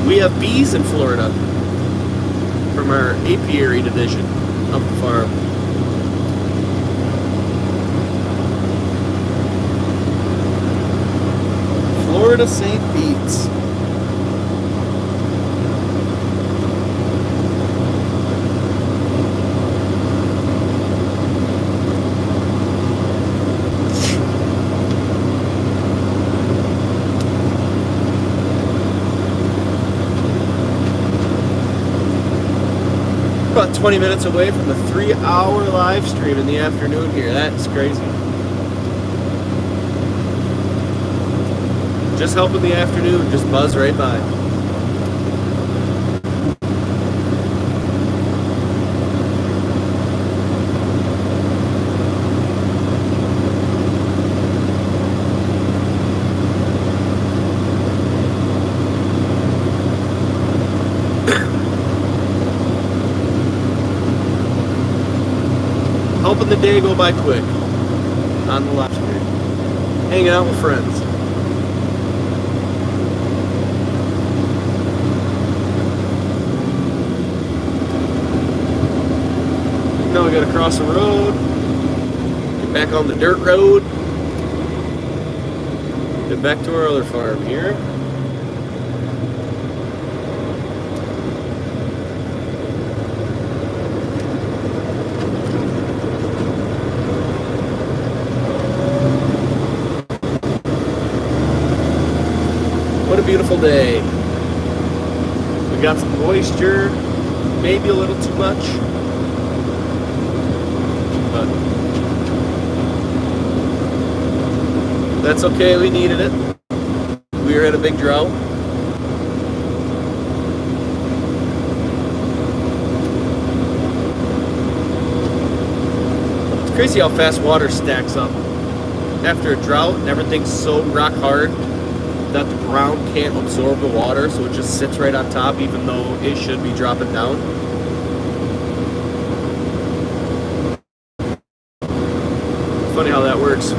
A: We have bees in Florida from our apiary division of the farm. Florida St. Pete's. About
B: 20 minutes away from the 3-hour live stream in the afternoon here. That's crazy. Just helping the afternoon, just buzz right by. Helping the day go by quick on the live stream. Hanging out with friends. Now we gotta cross the road, get back on the dirt road, get back to our other farm here. What a beautiful day. We got some moisture, maybe a little too much. But that's okay, we needed it. We were in a big drought. It's crazy how fast water stacks up. After a drought and everything's so rock hard that the ground can't absorb the water, so it just sits right on top even though it should be dropping down. Funny how that works.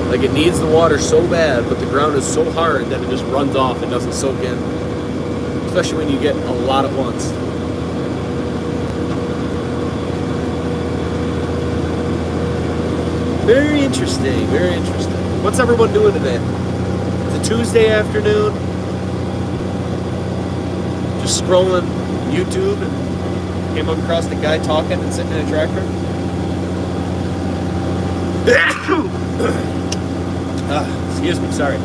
B: Like it needs the water so bad, but the ground is so hard that it just runs off and doesn't soak in. Especially when you get a lot at once. Very interesting, very interesting. What's everyone doing today? It's a Tuesday afternoon. Just scrolling YouTube and came across the guy talking and sitting in a tractor. Excuse me, sorry.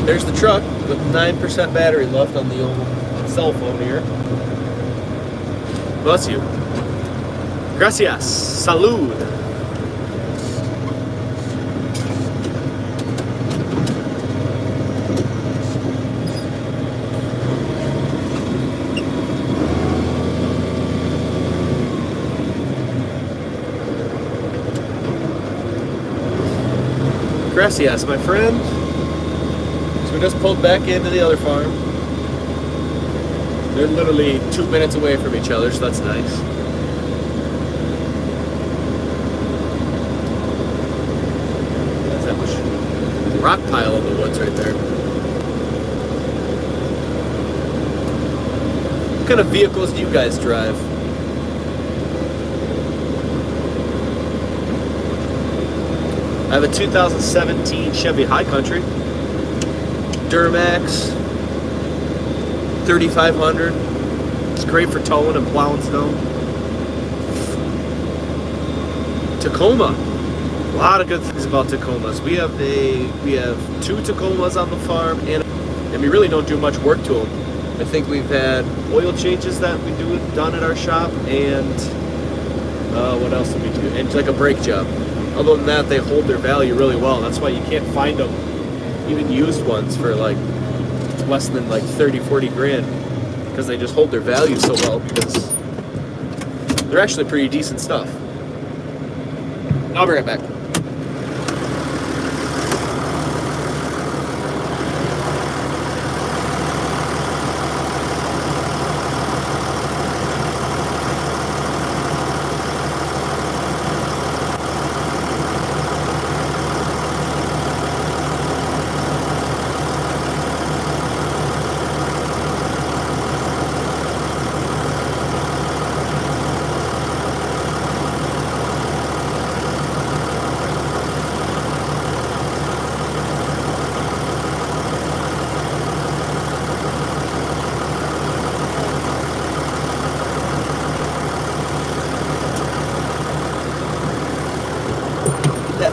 B: There's the truck with 9% battery left on the old cell phone here. Bless you. Gracias. Salud. Gracias, my friend. So we just pulled back into the other farm. They're literally 2 minutes away from each other, so that's nice. That's that much rock pile in the woods right there. What kind of vehicles do you guys drive? I have a 2017 Chevy High Country. Duramax 3500. It's great for towing and plowing snow. Tacoma. A lot of good things about Tacomas. We have 2 Tacomas on the farm, and we really don't do much work to them. I think we've had oil changes that we done at our shop, and what else did we do? And like a brake job. Other than that, they hold their value really well. That's why you can't find them, even used ones, for like less than like 30-40 grand, because they just hold their value so well, because they're actually pretty decent stuff. I'll be right back.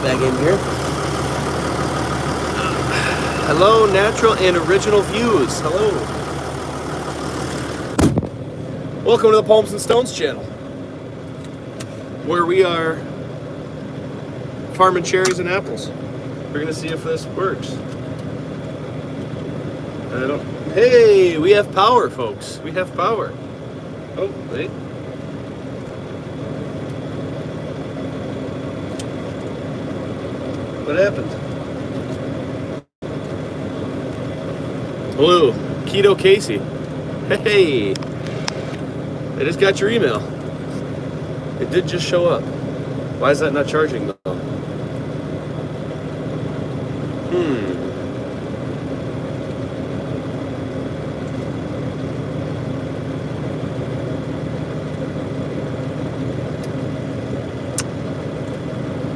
B: back in here. Hello, natural and original views. Hello. Welcome to the Palms and Stones channel, where we are farming cherries and apples. We're gonna see if this works. Hey, we have power, folks. We have power. Oh, wait. What happened? Hello, Keto Casey. Hey, I just got your email. It did just show up. Why is that not charging though?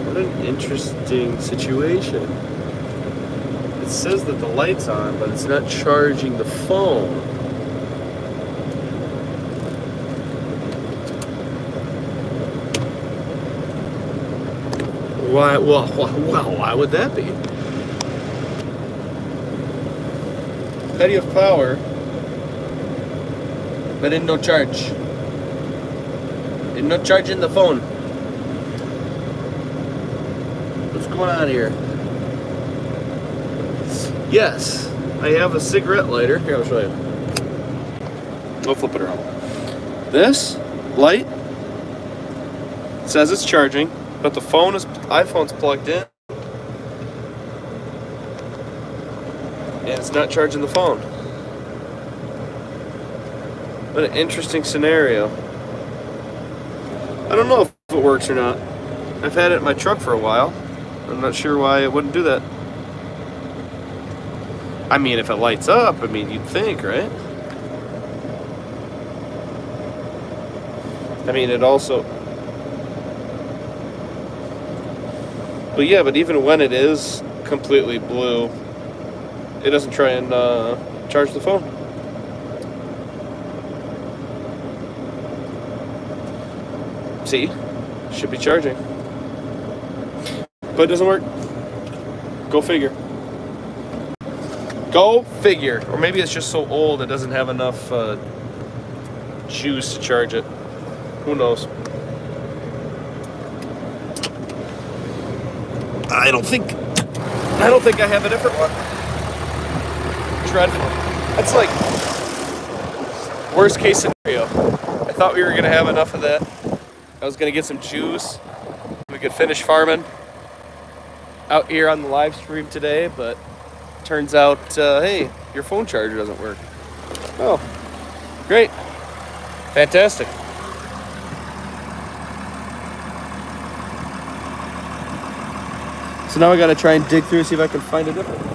B: What an interesting situation. It says that the light's on, but it's not charging the phone. Why? Well, why would that be? Plenty of power, but in no charge. In no charge in the phone. What's going on here? Yes, I have a cigarette lighter. Here, I'll show you. I'll flip it around. This light says it's charging, but the iPhone's plugged in, and it's not charging the phone. What an interesting scenario. I don't know if it works or not. I've had it in my truck for a while. I'm not sure why it wouldn't do that. I mean, if it lights up, I mean, you'd think, right? I mean, it also... But yeah, but even when it is completely blue, it doesn't try and charge the phone. See? Should be charging. But it doesn't work. Go figure. Go figure. Or maybe it's just so old it doesn't have enough juice to charge it. Who knows? I don't think I have a different one. Dreadful. That's like worst case scenario. I thought we were gonna have enough of that. I was gonna get some juice. We could finish farming out here on the live stream today, but turns out, hey, your phone charger doesn't work. Oh, great. Fantastic. So now I gotta try and dig through and see if I can find a different one.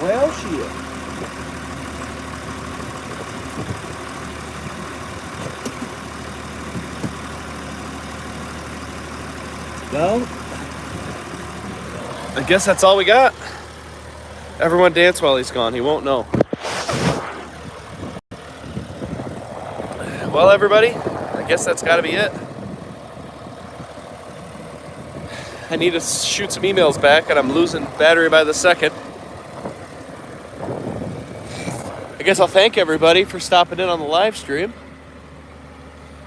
B: Well, shit. Well, I guess that's all we got. Everyone dance while he's gone. He won't know. Well, everybody, I guess that's got to be it. I need to shoot some emails back, and I'm losing battery by the second. I guess I'll thank everybody for stopping in on the live stream.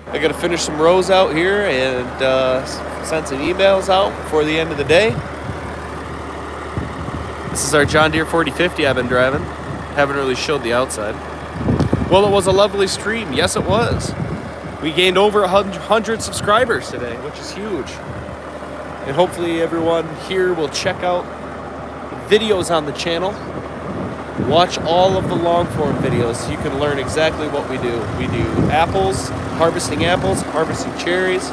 B: I got to finish some rows out here and send some emails out before the end of the day. This is our John Deere 4050 I've been driving. Haven't really showed the outside. Well, it was a lovely stream. Yes, it was. We gained over 100 subscribers today, which is huge. And hopefully everyone here will check out the videos on the channel. Watch all of the long form videos so you can learn exactly what we do. We do apples, harvesting cherries.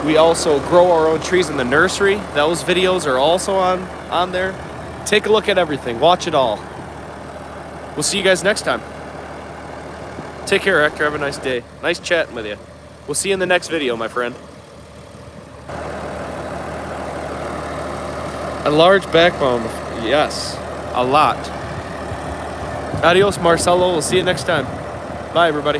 B: We also grow our own trees in the nursery. Those videos are also on there. Take a look at everything. Watch it all. We'll see you guys next time. Take care, Hector. Have a nice day. Nice chatting with you. We'll see you in the next video, my friend. A large backbone. Yes. A lot. Adios, Marcelo. We'll see you next time. Bye, everybody.